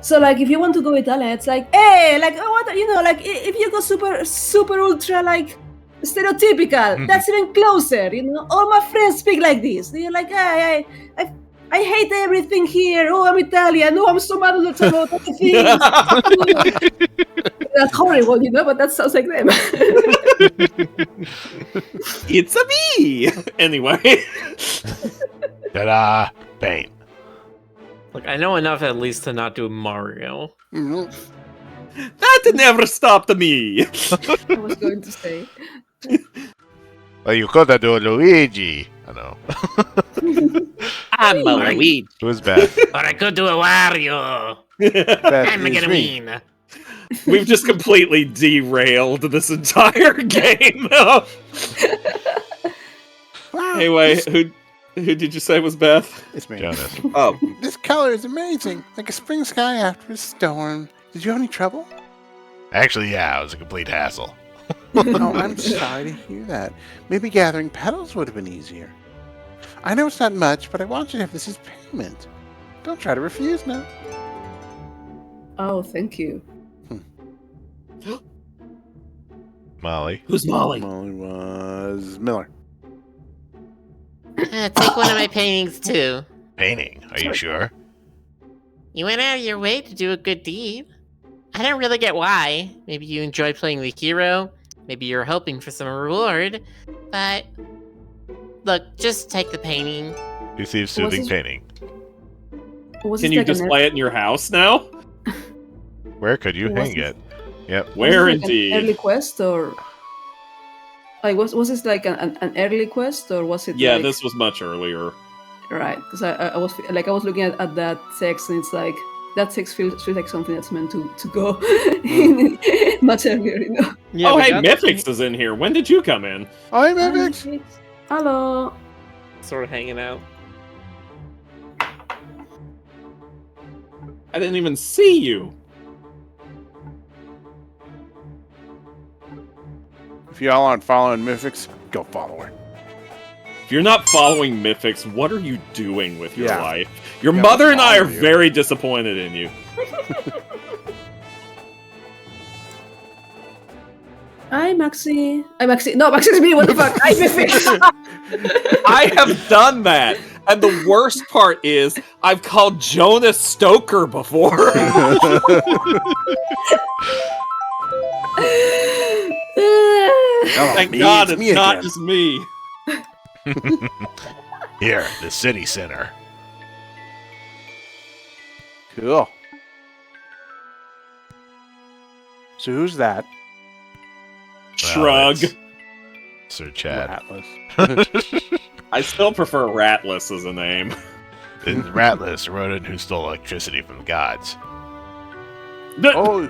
So like if you want to go Italian, it's like hey, like oh, what you know, like if you go super ultra like stereotypical, that's even closer. You know, all my friends speak like this. You're like hey, I hate everything here. Oh, I'm Italian. Oh, I'm so mad all the time about other things. That's horrible, you know, but that sounds like them. It's a me! Anyway. Ta-da! Paint. Look, I know enough at least to not do Mario. Mhm. That never stopped me! I was going to say. Well, you could have do Luigi. I know. I'm a Luigi. Who's Beth? Or I could do a Wario. That I'm is gonna me. mean. We've just completely derailed this entire game. Anyway, who did you say was Beth? It's me. Jonas. Oh, This color is amazing, like a spring sky after a storm. Did you have any trouble? Actually, yeah, it was a complete hassle. Oh, I'm sorry to hear that. Maybe gathering petals would have been easier. I know it's not much, but I want you to have this as payment. Don't try to refuse now. Oh, thank you. Molly. who's Molly? Molly was Miller. Take one of my paintings too. Painting. Are you sure? You went out of your way to do a good deed. I don't really get why. Maybe you enjoy playing the hero. Maybe you're hoping for some reward. But look, just take the painting. Receive soothing this? painting. Was Can this you like an display it in your house now? Where could you Was hang this- it? Yep. Where was this like indeed? an early quest or like was this like an early quest or was it? Yeah, like, this was much earlier. right because I was looking at that text and it's like that text feels like something that's meant to go much earlier, you know. Yeah, Oh, we hey, got Mythix is in here. When did you come in? Hi, Mavix. Hello. sort of hanging out. I didn't even see you. If y'all aren't following Mythix, go follow her. If you're not following Mythix, what are you doing with your Yeah. life? Your Yeah, mother and I are follow you. very disappointed in you. Hi, Maxi. Hi, Maxi. No, Maxi's me. What the fuck? Hi, Mythic. I have done that. And the worst part is, I've called Jonas Stoker before. Oh, Thank me, God it's it's me not again. just me. Here, the city center. Cool. So who's that? Shrug. it's Sir Chad. Ratless. I still prefer Ratless as a name. It's Ratless, a rodent who stole electricity from the gods. Oh,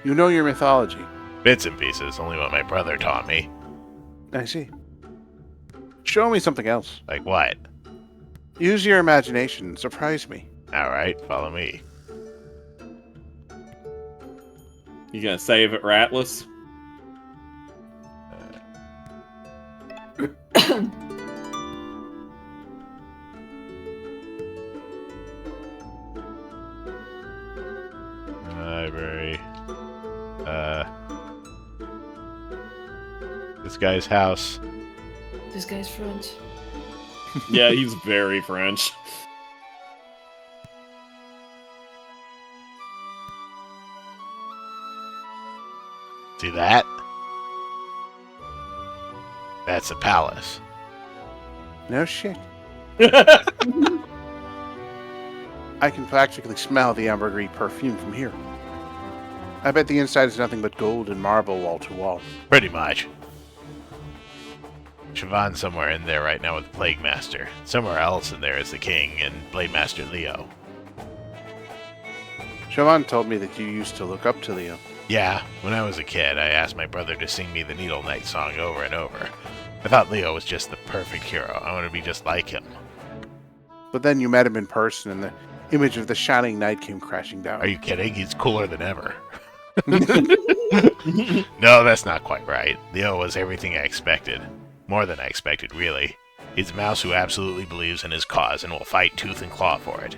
you know your mythology. Bits and pieces, only what my brother taught me. I see. Show me something else. Like what? Use your imagination. Surprise me. Alright, follow me. You gonna save it, Ratless? Library. This guy's house. This guy's French. Yeah, he's very French. See that? That's a palace. No shit. I can practically smell the ambergris perfume from here. I bet the inside is nothing but gold and marble wall to wall. Pretty much. Siobhan's somewhere in there right now with Plague Master. Somewhere else in there is the King and Blade Master Leo. Siobhan told me that you used to look up to Leo. Yeah, when I was a kid, I asked my brother to sing me the Needle Knight song over and over. I thought Leo was just the perfect hero. I wanted to be just like him. But then you met him in person and the image of the Shining Knight came crashing down. Are you kidding? He's cooler than ever. No, that's not quite right. Leo was everything I expected. More than I expected, really. He's a mouse who absolutely believes in his cause and will fight tooth and claw for it.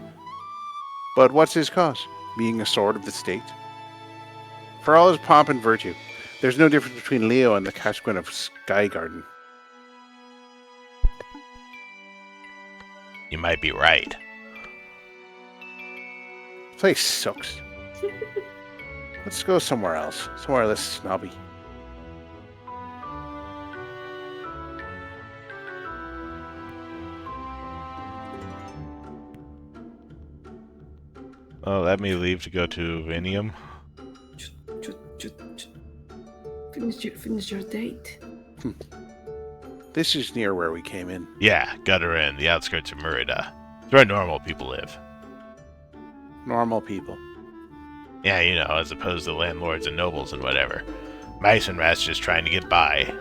But what's his cause? Being a sword of the state? For all his pomp and virtue, there's no difference between Leo and the Cashquin of Sky Garden. You might be right. This place sucks. Let's go somewhere else. Somewhere less snobby. Oh, let me leave to go to Vinium. Finish your date. This is near where we came in. Yeah, Gutter Inn, the outskirts of Merida. It's where normal people live. Normal people. Yeah, you know, as opposed to landlords and nobles and whatever. Mice and rats just trying to get by.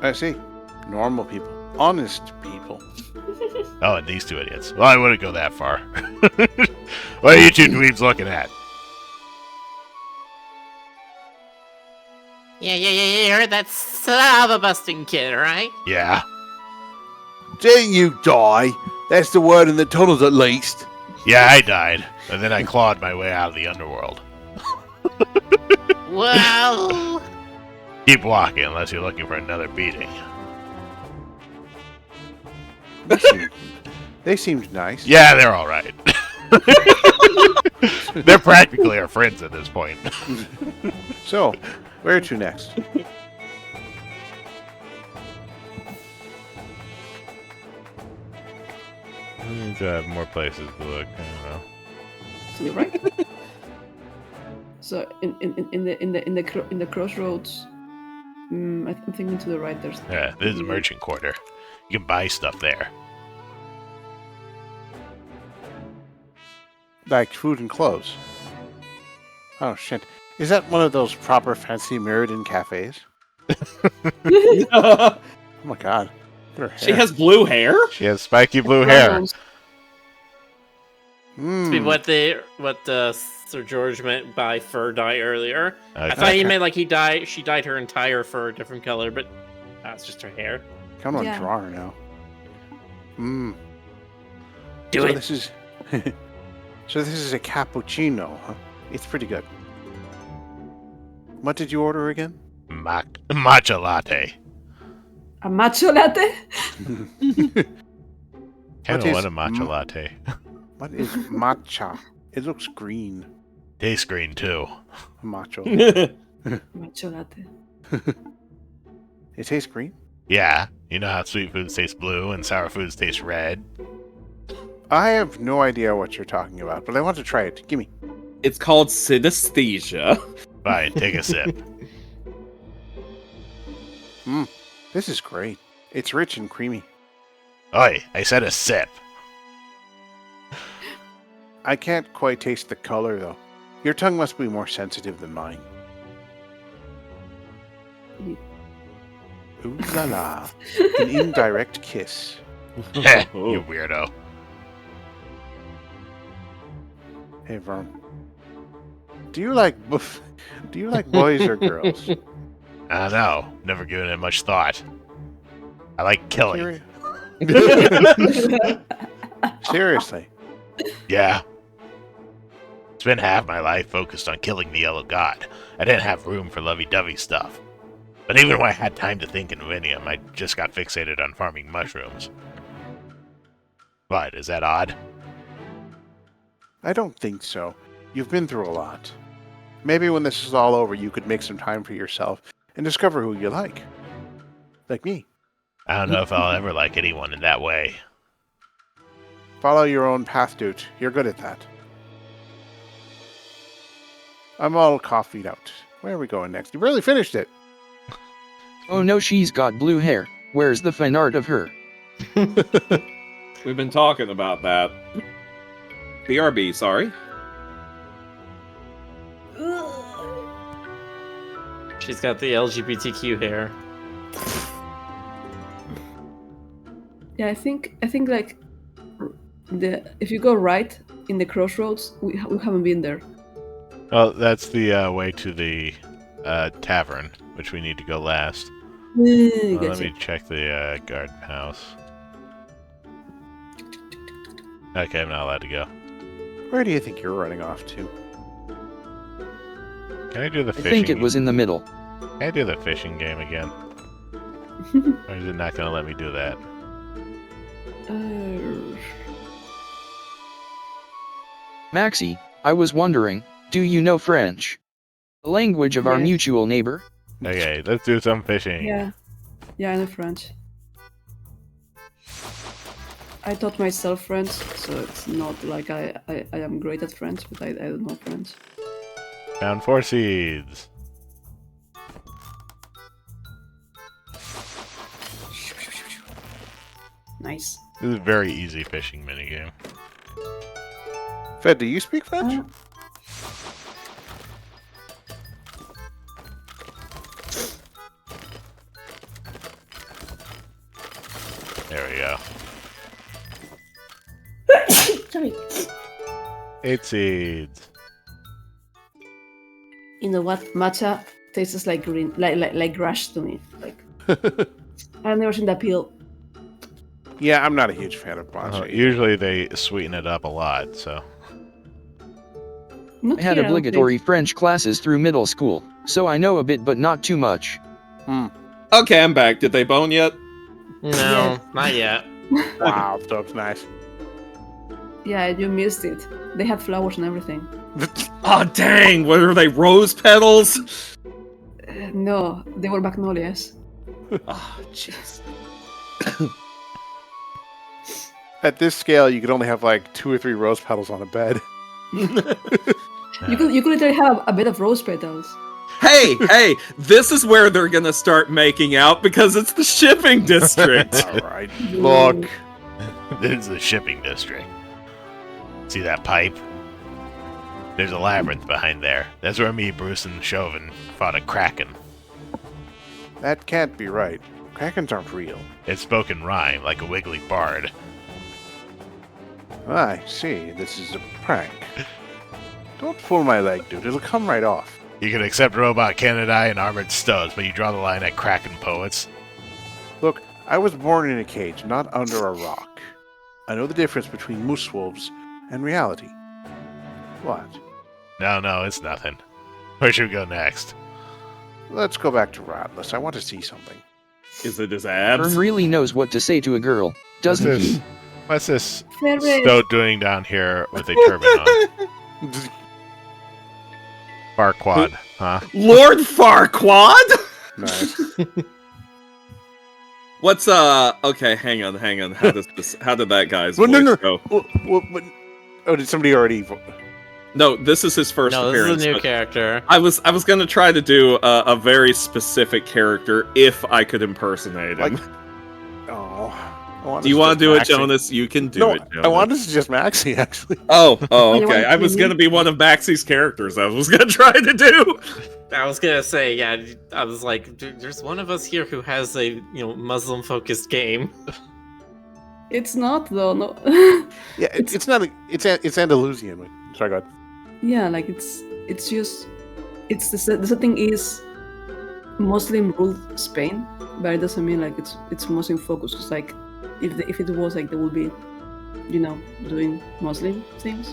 I see. Normal people. Honest people. Oh, and these two idiots. Well, I wouldn't go that far. What are you two dweebs looking at? Yeah, you heard that slava busting kid, right? Yeah. Didn't you die? That's the word in the tunnels at least. Yeah, I died. And then I clawed my way out of the underworld. Well, Keep walking unless you're looking for another beating. They seemed nice. Yeah, they're alright. They're practically our friends at this point. So, where to next? I need to have more places to look. I don't know. To the right. So in the crossroads, I'm thinking to the right. There's Yeah, this is a merchant quarter. You can buy stuff there. Like food and clothes. Oh shit. Is that one of those proper fancy Meriden cafes? Oh my god. Look at her She hair. has blue hair? She has spiky blue hair. Crossroads. Mm. what Sir George meant by fur dye earlier. I Okay. thought he meant like she dyed her entire fur a different color, but that's just her hair. Come on, Yeah. draw her now. Mm. Do so it. This is so this is a cappuccino, huh? It's pretty good. What did you order again? Matcha latte. A matcha latte? Kind What of is want a matcha latte. What is matcha? It looks green. Tastes green too. Macho. Matcha latte. It tastes green? Yeah, you know how sweet foods taste blue and sour foods taste red? I have no idea what you're talking about, but I want to try it. Gimme. It's called synesthesia. Fine, take a sip. This is great. It's rich and creamy. Oi, I said a sip. I can't quite taste the color, though. Your tongue must be more sensitive than mine. Ooh la la. An indirect kiss. You weirdo. Hey, Vern. Do you like boys or girls? I don't know. Never given it much thought. I like killing. Seriously. Yeah. Spent half my life focused on killing the Yellow God. I didn't have room for lovey-dovey stuff. But even when I had time to think in Vinium, I just got fixated on farming mushrooms. What, is that odd? I don't think so. You've been through a lot. Maybe when this is all over, you could make some time for yourself and discover who you like. Like me. I don't know if I'll ever like anyone in that way. Follow your own path, dude. You're good at that. I'm all coffeeed out. Where are we going next? You barely finished it. Oh no, she's got blue hair. Where's the fan art of her? We've been talking about that. BRB, sorry. She's got the LGBTQ hair. Yeah, I think like if you go right in the crossroads, we haven't been there. Well, that's the way to the tavern, which we need to go last. Let Gotcha. me check the guard house. Okay, I'm not allowed to go. Where do you think you're running off to? Can I do the I fishing? think it was in the middle. Can I do the fishing game again? Or is it not going to let me do that? Maxie, I was wondering, do you know French? The language of our Yes. mutual neighbor? Okay, let's do some fishing. Yeah, I know French. I taught myself French, so it's not like I am great at French, but I don't know French. Found 4 seeds. Nice. This is a very easy fishing minigame. Fed, do you speak French? There we go. Sorry. 8 seeds. You know what? Matcha tastes like green, like grass to me. Like I've never seen that peel. Yeah, I'm not a huge fan of matcha. Usually they sweeten it up a lot, so... Not I had here, I don't obligatory French classes through middle school, so I know a bit but not too much. Okay, I'm back. Did they bone yet? No, Yeah. not yet. Wow, dog's nice. think. Yeah, you missed it. They had flowers and everything. Oh, dang! What are they, rose petals? No, they were magnolias. Oh, jeez. At this scale, you could only have like 2 or 3 rose petals on a bed. You could literally have a bed of rose petals. Hey, this is where they're gonna start making out because it's the shipping district. All right, look. This is the shipping district. See that pipe? There's a labyrinth behind there. That's where me, Bruce, and Chauvin fought a kraken. That can't be right. Krakens aren't real. It spoke in rhyme, like a wiggly bard. I see. This is a prank. Don't pull my leg, dude. It'll come right off. You can accept robot Canadi and armored studs, but you draw the line at kraken poets. Look, I was born in a cage, not under a rock. I know the difference between moose wolves and reality. What? No, it's nothing. Where should we go next? Let's go back to Ratless. I want to see something. Is it his Vern abs? really knows what to say to a girl, doesn't he? What's this Ferret. stoat doing down here with a turban on? Farquad, huh? Lord Farquaad? Nice. What's okay, hang on. How did that guy's Well, voice no. go? Oh, did somebody already... No, this is his first No, appearance. this is a new but character. I was gonna try to do a very specific character if I could impersonate him. Oh. Do you want to do it, Jonas? You can do No, it, Jonas. I wanted to suggest Maxie, actually. Oh, You okay. want I was me? gonna be one of Maxie's characters. I was gonna try to do. I was gonna say, yeah. I was like, there's one of us here who has a Muslim-focused game. It's not though. No. Yeah, it's not... It's Andalusian. Wait, sorry, go ahead. Yeah, like it's just the setting is Muslim ruled Spain, but it doesn't mean like it's Muslim focused. It's like if it was like they would be, doing Muslim things,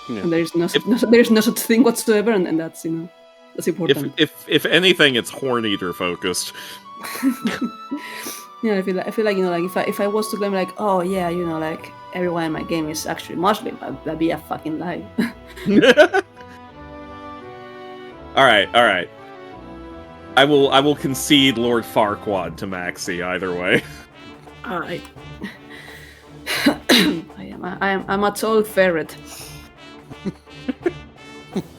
Yeah. and there is no such thing whatsoever, and that's That's important. If anything, it's Horn Eater focused. Yeah, I feel like like if I was to claim like, oh yeah, like everyone in my game is actually Muslim, that'd be a fucking lie. All right. I will concede Lord Farquaad to Maxi either way. Alright. I'm a tall ferret.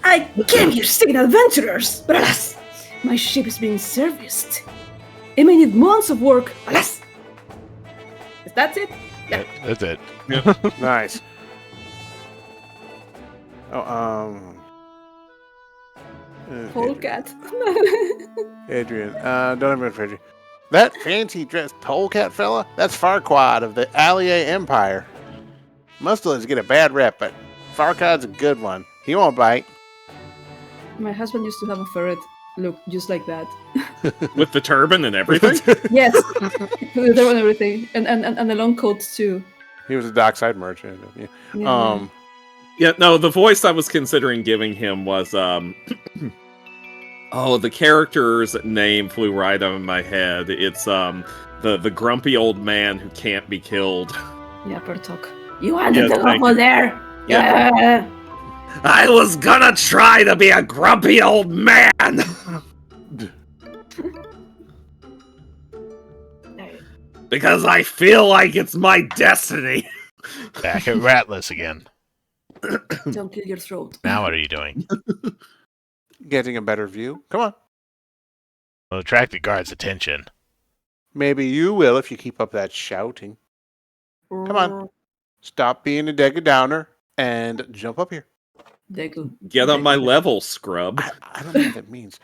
I came here seeking adventurers, but alas, my ship is being serviced. It may need months of work, alas. Is that it? Yeah. That's it. Nice. Oh, Polecat. Adrian. Don't even for Adrian. That fancy dressed polecat fella? That's Farquaad of the Allier Empire. Mustelins get a bad rep, but Farquaad's a good one. He won't bite. My husband used to have a ferret look just like that. With the turban and everything? Yes. The turban and everything. And the long coat too. He was a dockside merchant. Yeah. Yeah. Yeah, no, the voice I was considering giving him was, oh, the character's name flew right out of my head. It's, the grumpy old man who can't be killed. Yeah, Bertok. You wanted to thank go you. there? Yeah. Yeah. I was gonna try to be a grumpy old man! Because I feel like it's my destiny. Back at Ratless again. Don't kill your throat. Now what are you doing? Getting a better view. Come on. Well, attract the guard's attention. Maybe you will if you keep up that shouting. Come on. Stop being a Dega Downer and jump up here. Deku. Get on my level, scrub. I don't know what that means.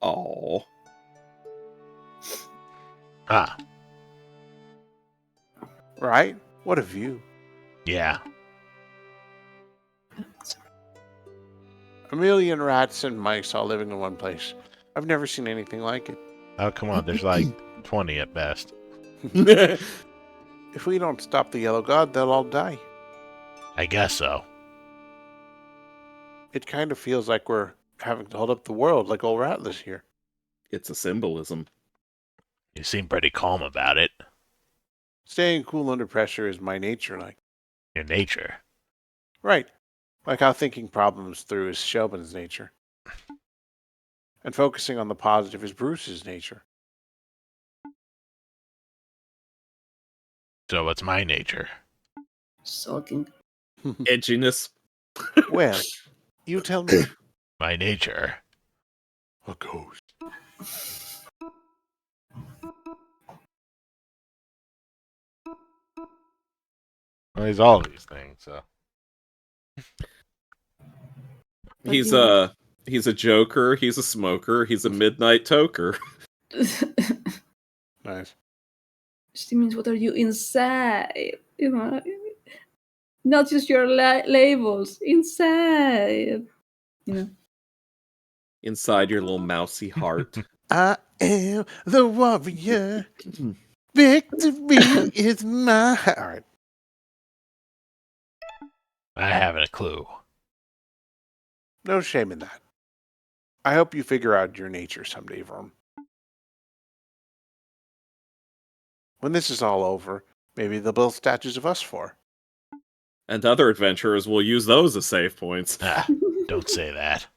Oh. Ah, Right? What a view. yeah. A million rats and mice all living in one place. I've never seen anything like it. Oh, come on. There's like 20 at best. If we don't stop the Yellow God, they'll all die. I guess so. It kind of feels like we're having to hold up the world like old Ratless here. It's a symbolism. You seem pretty calm about it. Staying cool under pressure is my nature, like. Your nature. Right. Like how thinking problems through is Shelbin's nature. And focusing on the positive is Bruce's nature. So what's my nature? Sulking. Edginess. Well, you tell me. My nature. A ghost. Well, he's all of these things, so. He's a joker, he's a smoker, he's a midnight toker. Nice. She means, what are you inside? Not just your labels. Inside. Inside your little mousy heart. I am the warrior. Victory is mine. All right. I haven't a clue. No shame in that. I hope you figure out your nature someday, Verm. When this is all over, maybe they'll build statues of us four. And other adventurers will use those as save points. Ah, don't say that.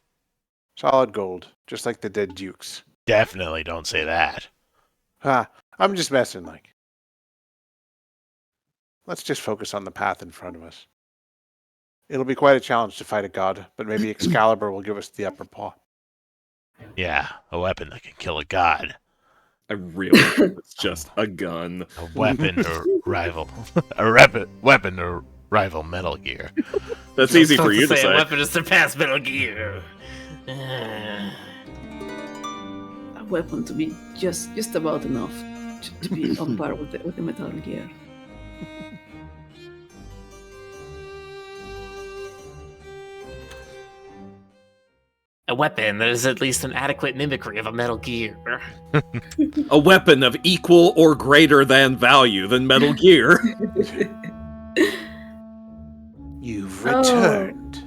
Solid gold, just like the dead dukes. Definitely don't say that. Ha, I'm just messing, like. Let's just focus on the path in front of us. It'll be quite a challenge to fight a god, but maybe Excalibur will give us the upper paw. Yeah, a weapon that can kill a god. I really hope it's just a gun. A weapon to rival. Weapon to rival Metal Gear. That's easy for you to say. A weapon to surpass Metal Gear. A weapon to be just about enough to be on par with the Metal Gear. A weapon that is at least an adequate mimicry of a Metal Gear. A weapon of equal or greater than value than Metal Gear. You've returned.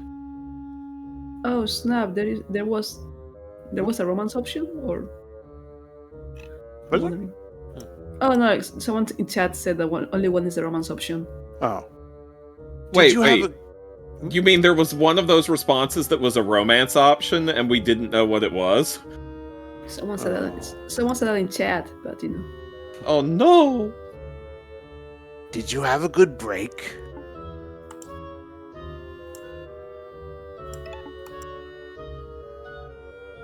Oh snap! There was a romance option, or Was I'm there? wondering. Oh no! Someone in chat said that only one is the romance option. Oh. Wait, you wait. have You mean there was one of those responses that was a romance option and we didn't know what it was? Someone said that in chat, but you know. Oh no! Did you have a good break?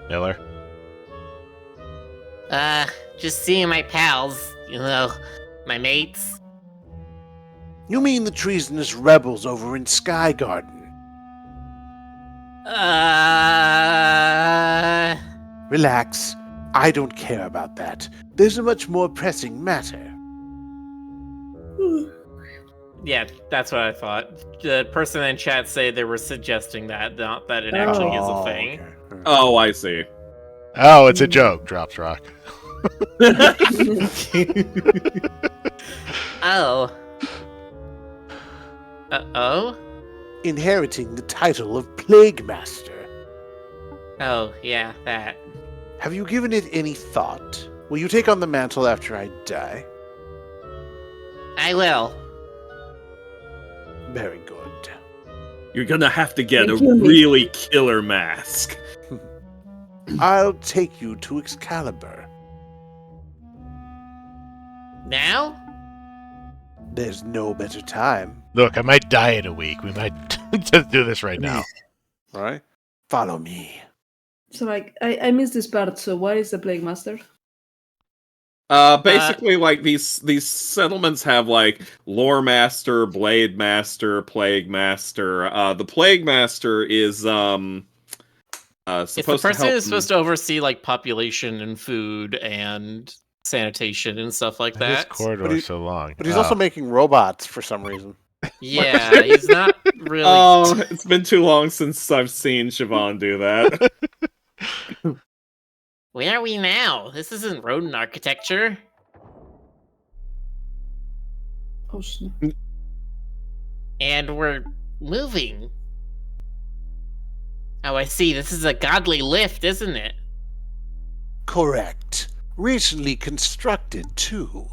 Miller? Just seeing my pals, my mates. You mean the treasonous rebels over in Sky Garden? Relax. I don't care about that. There's a much more pressing matter. Yeah, that's what I thought. The person in chat say they were suggesting that, not that it actually is a thing. Okay. Oh, I see. Oh, it's a joke, drops rock. Oh. Uh-oh? Inheriting the title of Plague Master. Oh, yeah, that. Have you given it any thought? Will you take on the mantle after I die? I will. Very good. You're gonna have to get a Thank you. really killer mask. I'll take you to Excalibur. Now? There's no better time. Look, I might die in a week. We might just do this right now. All right. Follow me. So like I missed this part. So what is the Plague Master? Basically, like these settlements have like Lore Master, Blade Master, Plague Master. The Plague Master is supposed It's the to person help who's supposed to oversee like population and food and sanitation and stuff like This that. corridor is so long. But he's also making robots for some reason. Yeah, he's not really. Oh, it's been too long since I've seen Siobhan do that. Where are we now? This isn't rodent architecture. Oh snap! And we're moving. Oh, I see. This is a godly lift, isn't it? Correct. Recently constructed, too.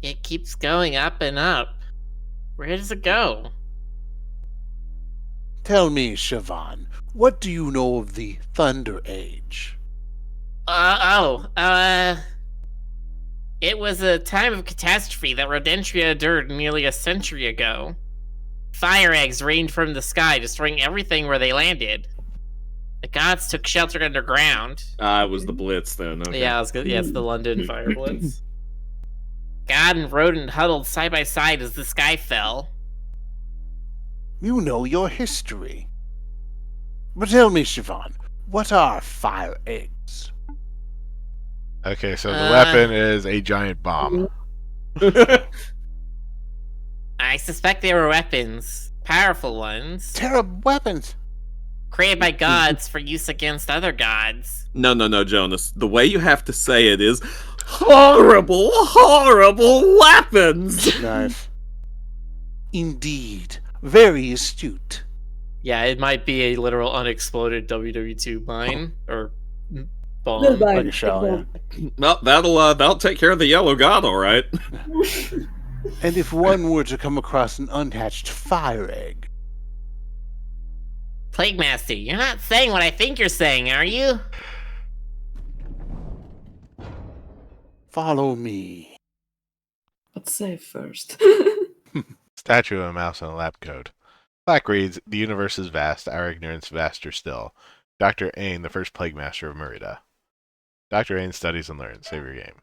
It keeps going up and up. Where does it go? Tell me, Siobhan, what do you know of the Thunder Age? It was a time of catastrophe that Rodentria endured nearly a century ago. Fire eggs rained from the sky, destroying everything where they landed. The gods took shelter underground. It was the Blitz then. Okay. Yeah, it's the London Fire Blitz. God and Rodent huddled side by side as the sky fell. You know your history. But tell me, Siobhan, what are fire eggs? Okay, so the weapon is a giant bomb. I suspect they were weapons. Powerful ones. Terrible weapons. Created by gods for use against other gods. No, Jonas. The way you have to say it is horrible, horrible weapons. Nice. Indeed. Very astute. Yeah, it might be a literal unexploded WW2 mine or bomb. Goodbye. Like a shell, yeah. Well, that'll take care of the yellow god, all right. And if one were to come across an unhatched fire egg, Plague Master, you're not saying what I think you're saying, are you? follow me. Let's save first. Statue of a mouse and a lab coat. Plaque reads, "The universe is vast, our ignorance vaster still. Dr. Ain, the first plague master of Merida." Dr. Ain studies and learns. Save your game.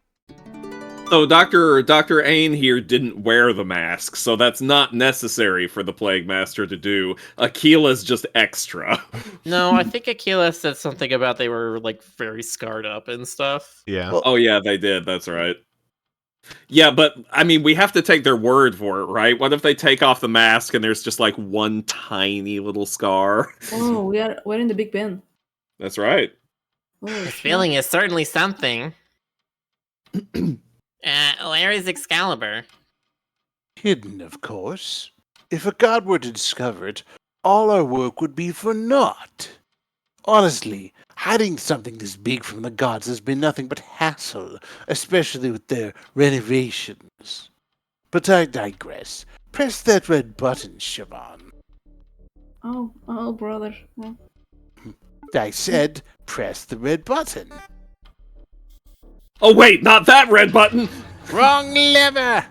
So Dr. Ain here didn't wear the mask, so that's not necessary for the Plague Master to do. Akila's just extra. No, I think Aquila said something about they were like very scarred up and stuff. Yeah. Well- Oh yeah, they did, that's right. Yeah, but I mean, we have to take their word for it, right? What if they take off the mask and there's just like one tiny little scar? Oh, we're in the Big Ben. That's right. Oh, This shit. feeling is certainly something. Where is Excalibur? Hidden, of course. If a god were to discover it, all our work would be for naught. Honestly, hiding something this big from the gods has been nothing but hassle, especially with their renovations. But I digress. Press that red button, Siobhan. Oh, brother. Oh. I said, press the red button. Oh wait, not that red button! Wrong lever!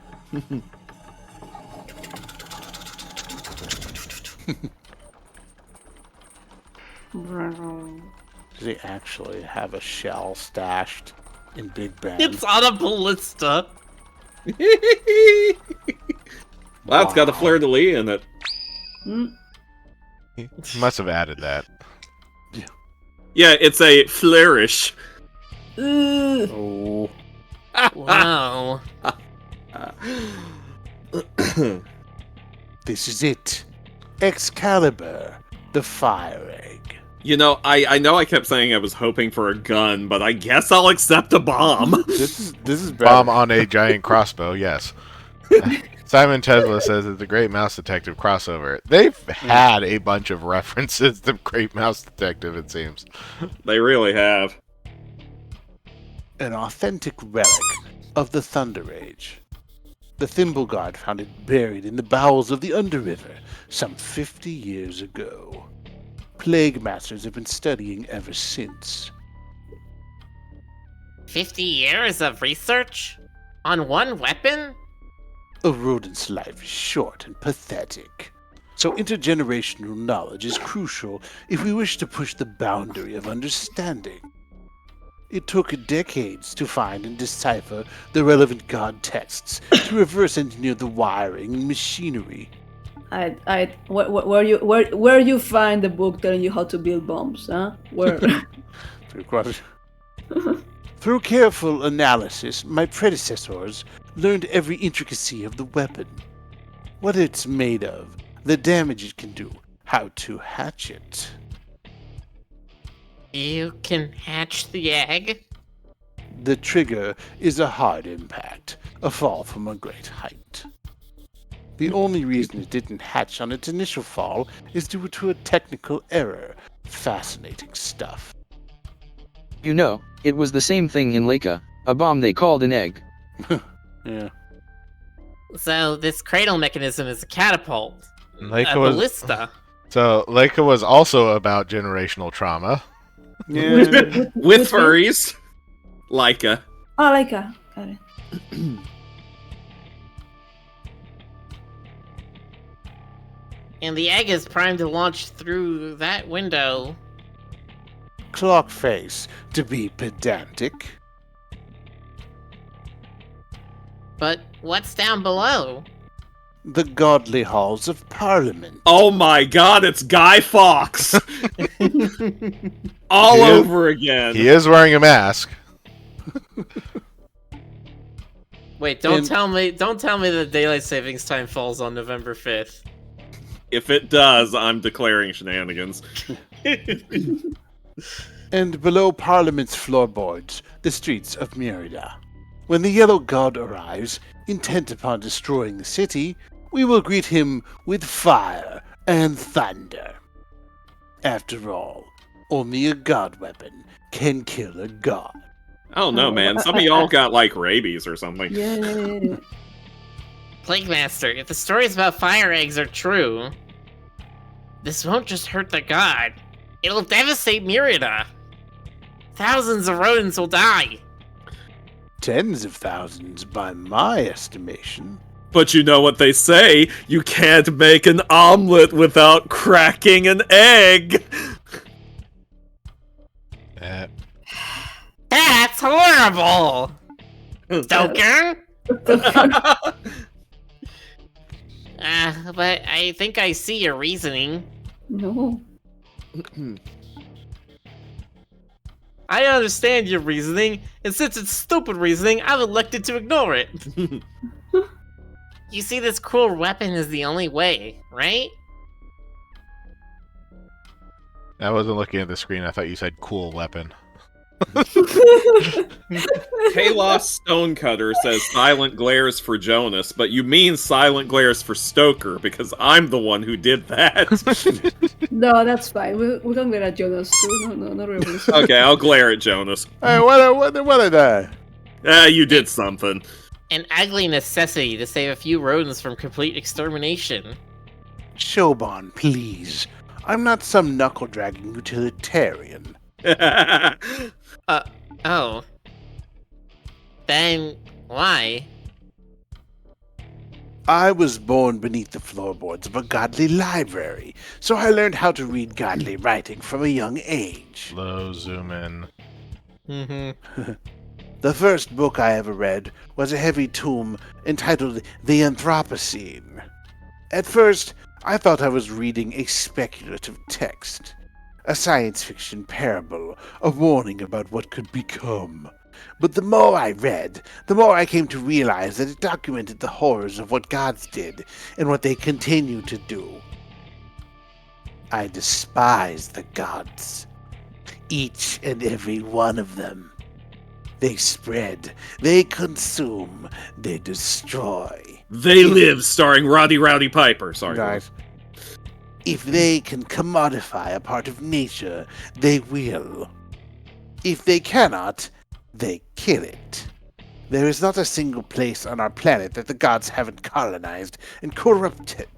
Does he actually have a shell stashed in Big Ben? It's on a ballista. Wow, it's got a fleur-de-lis in it. He must have added that. Yeah, it's a flourish. Oh. Wow. This is it. Excalibur, the fire egg. You know, I know I kept saying I was hoping for a gun, but I guess I'll accept a bomb. This is better. Bomb on a giant crossbow, yes. Simon Tesla says it's the Great Mouse Detective crossover. They've had a bunch of references to Great Mouse Detective, it seems. They really have. An authentic relic of the Thunder Age. The Thimble Guard found it buried in the bowels of the Underriver some 50 years ago. Plague Masters have been studying ever since. 50 years of research? On one weapon? A rodent's life is short and pathetic. So intergenerational knowledge is crucial if we wish to push the boundary of understanding. It took decades to find and decipher the relevant god texts to reverse engineer the wiring and machinery. Where you find the book telling you how to build bombs, huh? Where? Through careful analysis, my predecessors learned every intricacy of the weapon. What it's made of, the damage it can do, how to hatch it. You can hatch the egg? The trigger is a hard impact, a fall from a great height. The only reason it didn't hatch on its initial fall is due to a technical error. Fascinating stuff. You know, it was the same thing in Leica, a bomb they called an egg. Yeah. So this cradle mechanism is a catapult. Leica A was, ballista. so Leica was also about generational trauma. Yeah. With furries. Leica. Oh, Leica. Got it. And the egg is primed to launch through that window. Clockface, to be pedantic. But what's down below? The godly halls of Parliament. Oh my god, it's Guy Fawkes! All He is- over again. He is wearing a mask. Wait, don't And- tell me that daylight savings time falls on November 5th. If it does, I'm declaring shenanigans. And below Parliament's floorboards, the streets of Merida. When the Yellow God arrives, intent upon destroying the city, we will greet him with fire and thunder. After all, only a god weapon can kill a god. I don't know, man. Some of y'all got, like, rabies or something. Yeah. Plague Master, if the stories about fire eggs are true, this won't just hurt the god. It'll devastate Merida. Thousands of rodents will die. Tens of thousands by my estimation. But you know what they say, you can't make an omelet without cracking an egg! That's horrible! Stoker? But I think I see your reasoning. No. I understand your reasoning, and since it's stupid reasoning, I've elected to ignore it. You see, this cool weapon is the only way, right? I wasn't looking at the screen. I thought you said cool weapon. Kalos Stonecutter says silent glares for Jonas, but you mean silent glares for Stoker because I'm the one who did that. No, that's fine. We can get at Jonas too. No, not really. Okay, I'll glare at Jonas. Hey, what did I? You did something. An ugly necessity to save a few rodents from complete extermination. Shoban, please. I'm not some knuckle-dragging utilitarian. Oh. Then why? I was born beneath the floorboards of a godly library, so I learned how to read godly writing from a young age. Low zoom in. Mm-hmm. The first book I ever read was a heavy tome entitled The Anthropocene. At first, I thought I was reading a speculative text, a science fiction parable, a warning about what could become. But the more I read, the more I came to realize that it documented the horrors of what gods did and what they continue to do. I despise the gods, each and every one of them. They spread, they consume, they destroy. They Live, starring Rowdy Piper. Sorry. Nice. If they can commodify a part of nature, they will. If they cannot, they kill it. There is not a single place on our planet that the gods haven't colonized and corrupted.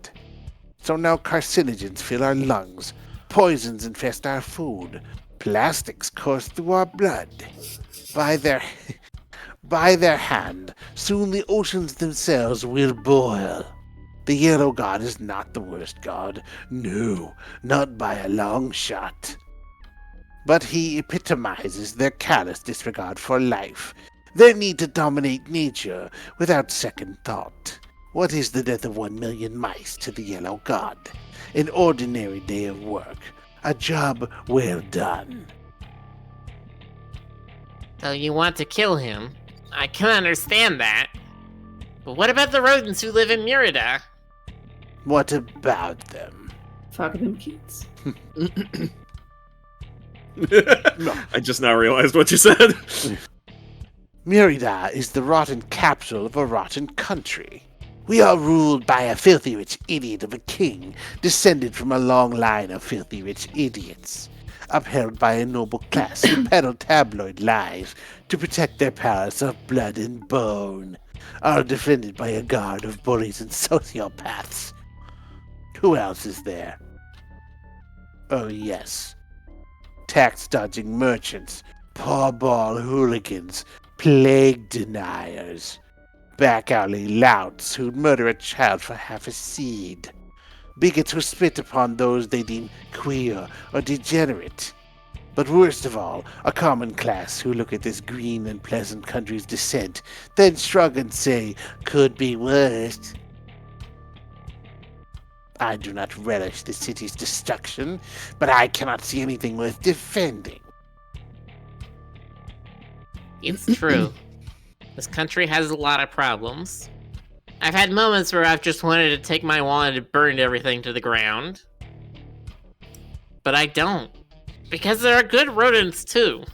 So now carcinogens fill our lungs, poisons infest our food, plastics course through our blood. By their hand, soon the oceans themselves will boil. The Yellow God is not the worst god. No, not by a long shot. But he epitomizes their callous disregard for life, their need to dominate nature without second thought. What is the death of 1 million mice to the Yellow God? An ordinary day of work, a job well done. So you want to kill him? I can understand that. But what about the rodents who live in Murida? What about them? Fuck them kids. I just now realized what you said. Murida is the rotten capsule of a rotten country. We are ruled by a filthy rich idiot of a king, descended from a long line of filthy rich idiots, upheld by a noble class who peddle tabloid lies to protect their palace of blood and bone, are defended by a guard of bullies and sociopaths. Who else is there? Oh yes, tax-dodging merchants, paw-ball hooligans, plague deniers, back-alley louts who'd murder a child for half a seed, bigots who spit upon those they deem queer or degenerate. But worst of all, a common class who look at this green and pleasant country's descent, then shrug and say, could be worse. I do not relish the city's destruction, but I cannot see anything worth defending. It's true. This country has a lot of problems. I've had moments where I've just wanted to take my wand and burn everything to the ground. But I don't. Because there are good rodents too.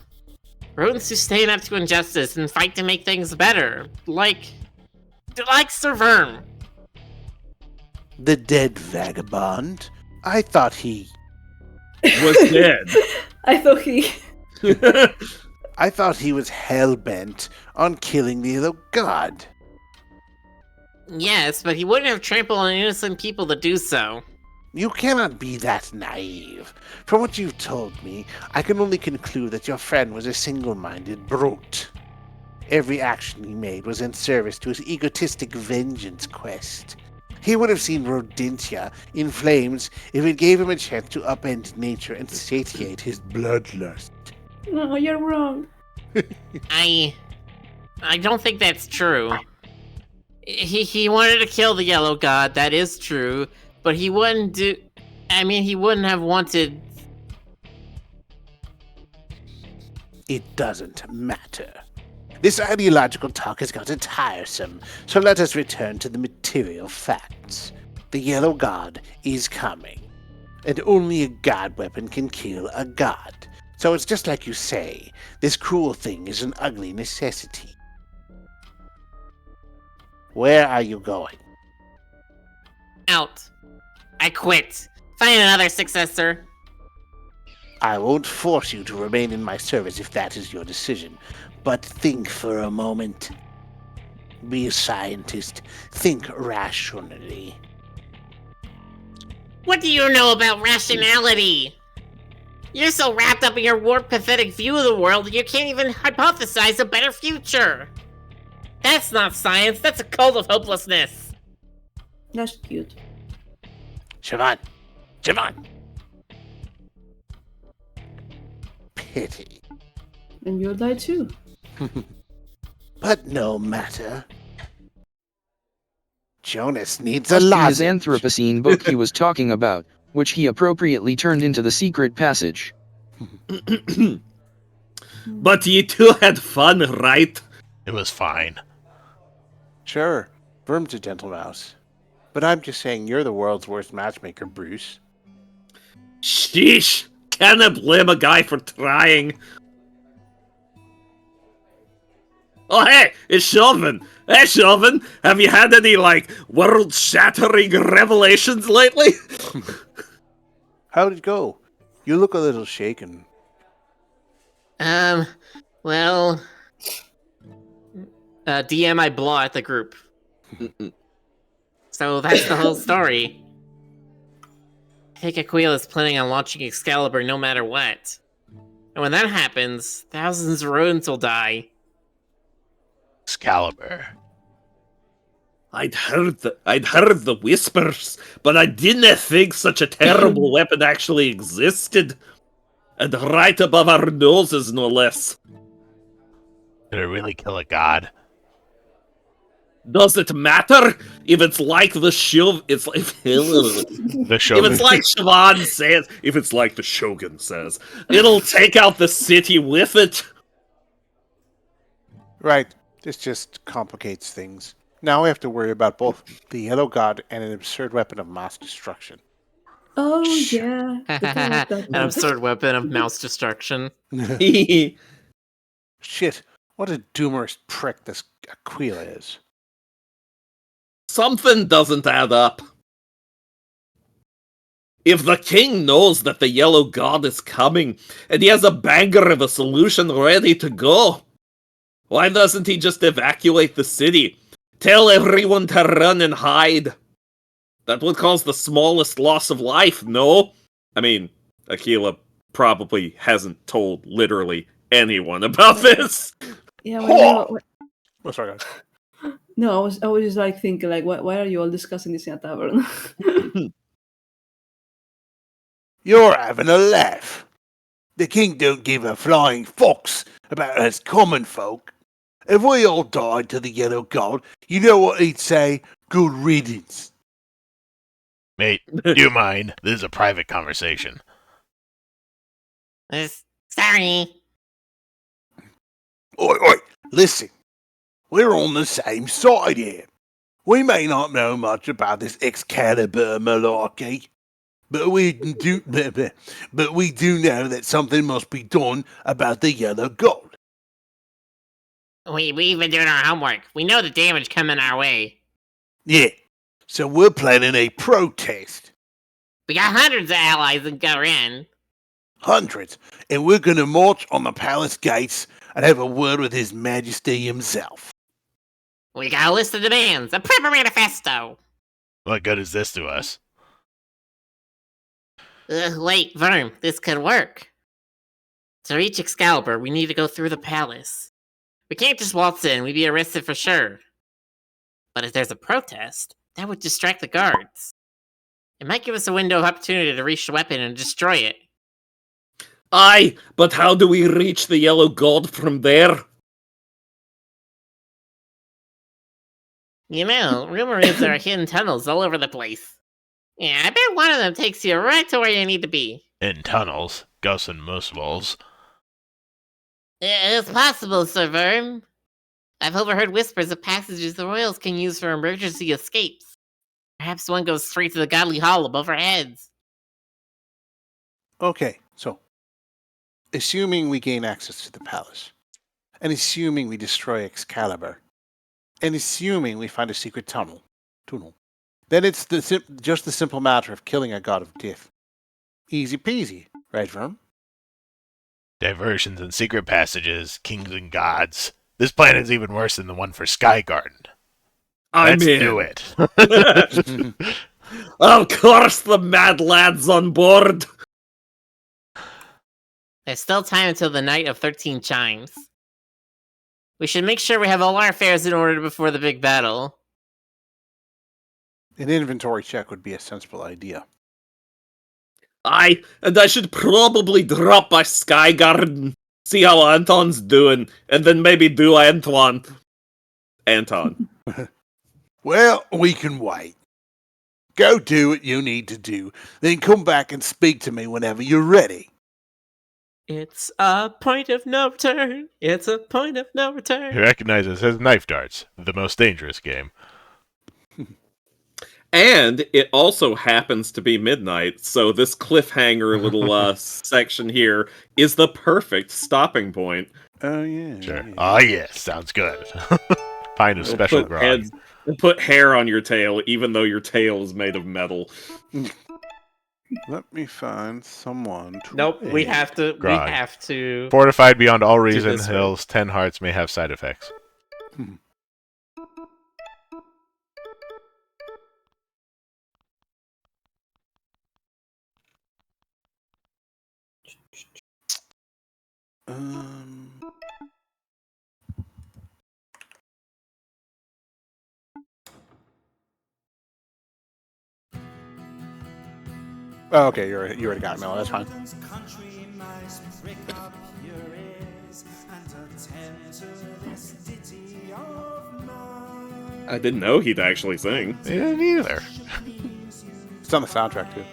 Rodents who stand up to injustice and fight to make things better. Like Sir Verm. The dead vagabond? I thought he... Was dead. I thought he. I thought he was hell-bent on killing the Yellow God. Yes, but he wouldn't have trampled on innocent people to do so. You cannot be that naive. From what you've told me, I can only conclude that your friend was a single-minded brute. Every action he made was in service to his egotistic vengeance quest. He would have seen Rodentia in flames if it gave him a chance to upend nature and satiate his bloodlust. No, you're wrong. I don't think that's true. He wanted to kill the Yellow God, that is true, but he wouldn't do... I mean, he wouldn't have wanted... It doesn't matter. This ideological talk has gotten tiresome, so let us return to the material facts. The Yellow God is coming, and only a god weapon can kill a god. So it's just like you say, this cruel thing is an ugly necessity. Where are you going? Out. I quit. Find another successor. I won't force you to remain in my service if that is your decision, but think for a moment. Be a scientist. Think rationally. What do you know about rationality? You're so wrapped up in your warped, pathetic view of the world, you can't even hypothesize a better future. That's not science, that's a cult of hopelessness. That's cute. Siobhan! Siobhan! Pity. And you'll die too. But no matter. Jonas needs a Must be lot. his Anthropocene book he was talking about, which he appropriately turned into the secret passage. But you two had fun, right? It was fine. Sure, Verm's a gentle mouse. But I'm just saying you're the world's worst matchmaker, Bruce. Sheesh! Can I blame a guy for trying? Oh, hey, it's Chauvin. Hey, Chauvin, have you had any, world-shattering revelations lately? How'd it go? You look a little shaken. Well... DM I blah at the group. So that's the whole story. I think Aquila is planning on launching Excalibur no matter what. And when that happens, thousands of rodents will die. Excalibur. I'd heard the whispers, but I didn't think such a terrible weapon actually existed. And right above our noses, no less. Did it really kill a god? Does it matter if it's like the Shov? It's like The if Shogun. it's like Siobhan says. If it's like the Shogun says, it'll take out the city with it. Right. This just complicates things. Now we have to worry about both the Yellow God and an absurd weapon of mass destruction. Oh yeah. Forgot about that An one. absurd weapon of mouse destruction. Shit, what a doomerous prick this Aquila is. Something doesn't add up. If the king knows that the Yellow God is coming, and he has a banger of a solution ready to go, why doesn't he just evacuate the city? Tell everyone to run and hide. That would cause the smallest loss of life, no? I mean, Aquila probably hasn't told literally anyone about this. Yeah, well, Oh, sorry, guys. no, I was just like thinking like why are you all discussing this in a tavern? You're having a laugh. The king don't give a flying fox about us common folk. If we all died to the Yellow God, you know what he'd say? Good riddance. Mate, do you mind? This is a private conversation. Sorry. Oi, listen. We're on the same side here. We may not know much about this Excalibur malarkey, but we do know that something must be done about the Yellow God. We've been doing our homework. We know the damage coming our way. Yeah, so we're planning a protest. We got hundreds of allies in Garin. Hundreds, and we're gonna march on the palace gates and have a word with His Majesty himself. We got a list of demands, a proper manifesto. What good is this to us? Wait, Verm, this could work. To reach Excalibur, we need to go through the palace. We can't just waltz in, we'd be arrested for sure. But if there's a protest, that would distract the guards. It might give us a window of opportunity to reach the weapon and destroy it. Aye, but how do we reach the Yellow God from there? You know, rumor is there are hidden tunnels all over the place. Yeah, I bet one of them takes you right to where you need to be. In tunnels, Gus and Muswells. It's possible, Sir Verm. I've overheard whispers of passages the royals can use for emergency escapes. Perhaps one goes straight to the godly hall above our heads. Okay, so assuming we gain access to the palace, and assuming we destroy Excalibur, and assuming we find a secret tunnel, then it's just the simple matter of killing a god of death. Easy peasy, right, Vern? Diversions and secret passages, kings and gods. This plan is even worse than the one for Sky Garden. Let's do it. Of course, the mad lad's on board. There's still time until the night of 13 chimes. We should make sure we have all our affairs in order before the big battle. An inventory check would be a sensible idea. Aye, and I should probably drop by Sky Garden, see how Anton's doing, and then maybe do Anton. Well, we can wait. Go do what you need to do, then come back and speak to me whenever you're ready. It's a point of no return. It's a point of no return. He recognizes as knife darts, the most dangerous game. And it also happens to be midnight, so this cliffhanger little section here is the perfect stopping point. Oh, yeah. Sure. Yeah. Oh, yes, sounds good. Pint of special grog. Put hair on your tail, even though your tail is made of metal. Let me find someone to Nope, we aid. have to. Grog. We have to. Fortified beyond all reason, this way. hills, 10 hearts may have side effects. Um, oh, okay, you already got it, Mel. That's fine. I didn't know he'd actually sing. Yeah, neither. It's on the soundtrack, too.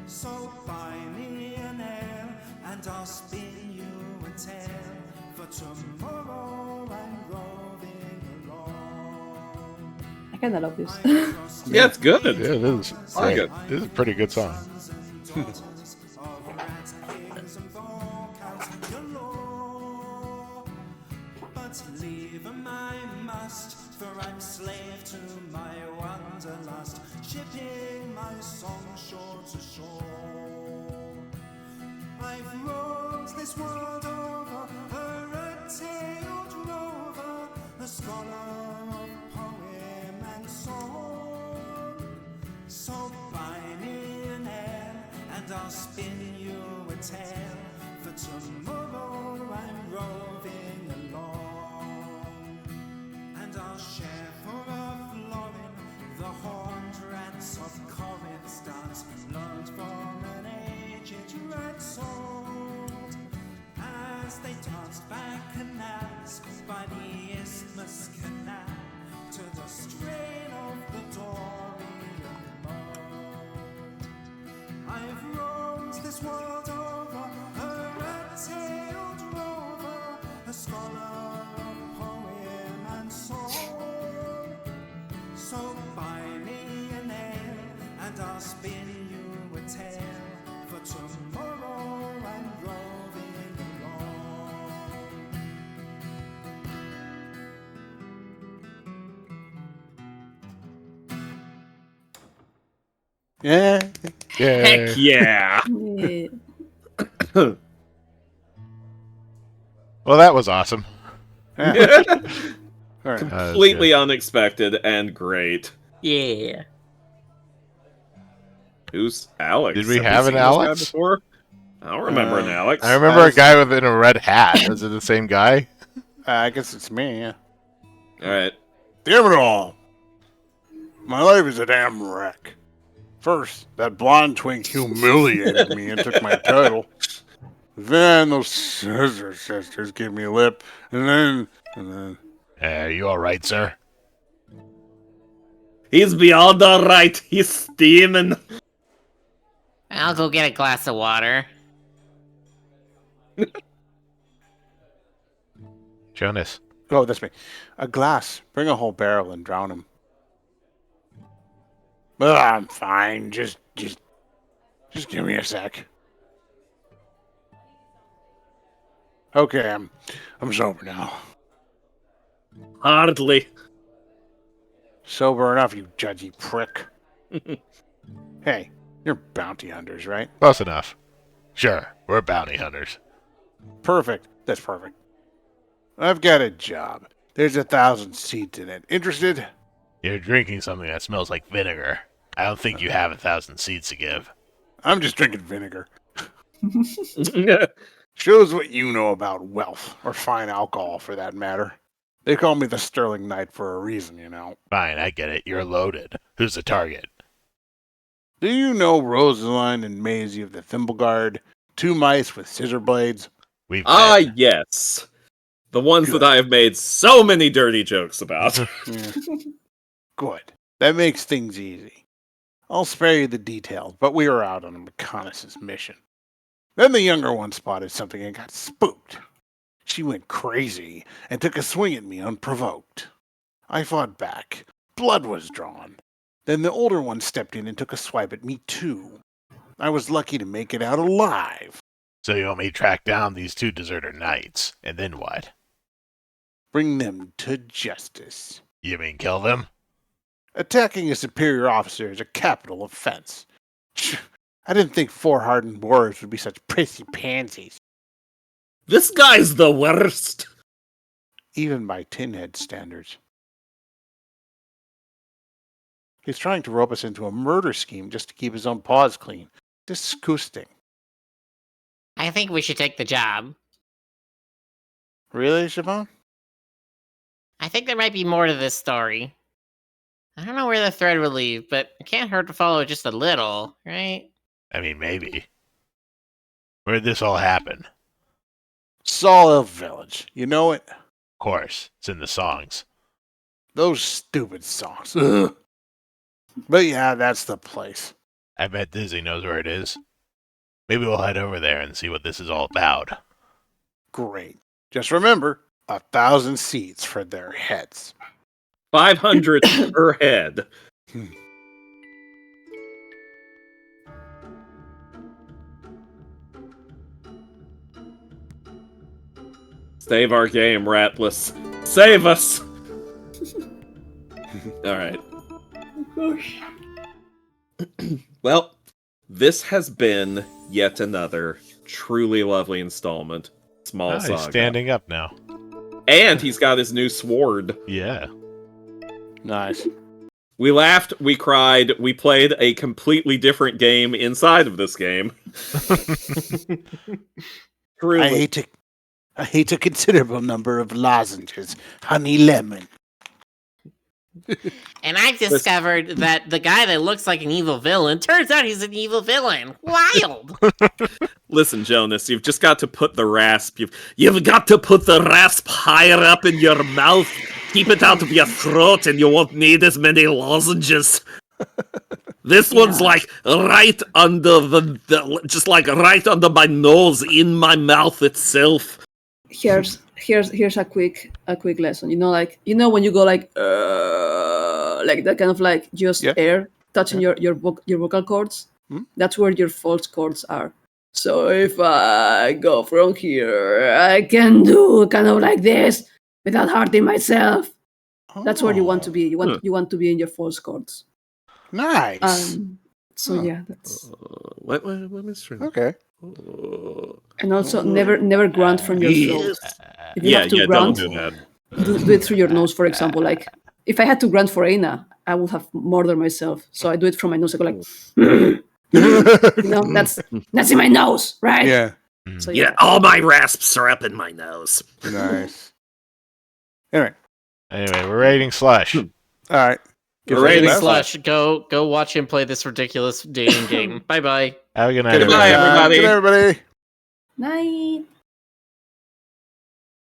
So buy me an ale, and I'll spin you a tale. For tomorrow I'm roving along. I kind of love this. Yeah, it's good. Yeah, this is, I like it. This is a pretty good song. But leave 'em I must, for I'm slave to my wanderlust, shipping my song shore to shore. I've roamed this world over, a red-tailed rover, a scholar of poem and song. So buy me an ale, and I'll spin you a tale, for tomorrow I'm roving along. And I'll share for a florin the horned rats of Corinth's dance, learned from an aged red sword, as they danced back canals by the Isthmus Canal, to the strain of the Dorian mode. I've roamed this world over, a red-tailed rover, a scholar of poem and song. So buy me an ale, and I'll spin you a tale, for tomorrow I'm roving along. Yeah. Yeah. Heck yeah! Yeah. Well, that was awesome. Yeah. All right. Completely unexpected and great. Yeah. Who's Alex? Did we we have an seen this guy Alex? before? I don't remember an Alex. I remember a guy in a red hat. Was it the same guy? I guess it's me, yeah. Alright. Damn it all! My life is a damn wreck. First, that blonde twink humiliated me and took my title. Then those scissor sisters gave me a lip, and then... You alright, sir? He's beyond alright. He's steaming. I'll go get a glass of water. Jonas. Oh, that's me. A glass. Bring a whole barrel and drown him. I'm fine. Just give me a sec. Okay, I'm sober now. Hardly. Sober enough, you judgy prick. Hey, you're bounty hunters, right? Close enough. Sure, we're bounty hunters. Perfect. That's perfect. I've got a job. There's 1,000 seats in it. Interested? You're drinking something that smells like vinegar. I don't think you have 1,000 seeds to give. I'm just drinking vinegar. Shows what you know about wealth, or fine alcohol for that matter. They call me the Sterling Knight for a reason, you know. Fine, I get it. You're loaded. Who's the target? Do you know Rosaline and Maisie of the Thimble Guard? 2 mice with scissor blades? We've Ah, met. yes. The ones Good. that I have made so many dirty jokes about. Yeah. Good. That makes things easy. I'll spare you the details, but we were out on a reconnaissance mission. Then the younger one spotted something and got spooked. She went crazy and took a swing at me unprovoked. I fought back. Blood was drawn. Then the older one stepped in and took a swipe at me too. I was lucky to make it out alive. So you want me to track down these 2 deserter knights, and then what? Bring them to justice. You mean kill them? Attacking a superior officer is a capital offense. I didn't think 4 hardened warriors would be such prissy pansies, This guy's the worst. even by Tinhead standards. He's trying to rope us into a murder scheme just to keep his own paws clean. Disgusting. I think we should take the job. Really, Siobhan? I think there might be more to this story. I don't know where the thread will lead, but it can't hurt to follow it just a little, right? I mean, maybe. Where'd this all happen? Saul Village. You know it? Of course, it's in the songs. Those stupid songs. Ugh. But yeah, that's the place. I bet Dizzy knows where it is. Maybe we'll head over there and see what this is all about. Great. Just remember, 1,000 seats for their heads. 500 per head. Save our game, Ratless. Save us! Alright. Gosh. Well, this has been yet another truly lovely installment. Small Oh, Saga. he's standing up now. And he's got his new sword. Yeah. Nice. We laughed, we cried, we played a completely different game inside of this game. Truly. I hate a considerable number of lozenges. Honey lemon. And I've discovered that the guy that looks like an evil villain, turns out he's an evil villain. Wild! Listen, Jonas, you've just got to put the rasp. You've got to put the rasp higher up in your mouth. Keep it out of your throat, and you won't need as many lozenges. This one's like right under just like right under my nose, in my mouth itself. Here's a quick lesson. Like when you go like that kind of like just air touching your vocal cords. That's where your false cords are. So if I go from here, I can do kind of like this without hurting myself. That's where you want to be. You want to be in your false cords. Nice. So yeah, that's. Let me stream. Okay. And also never grunt from your throat. If you have to grunt, don't do that. do it through your nose, for example. Like if I had to grunt for Aina, I would have murdered myself. So I do it from my nose. I go like, that's in my nose, right? Yeah. So Yeah, all my rasps are up in my nose. Nice. Anyway. Anyway, we're rating Slush. All right. We're rating Slush, go watch him play this ridiculous dating game. Bye bye. Have a good night, Goodbye, everybody. everybody. Good night, everybody. Night.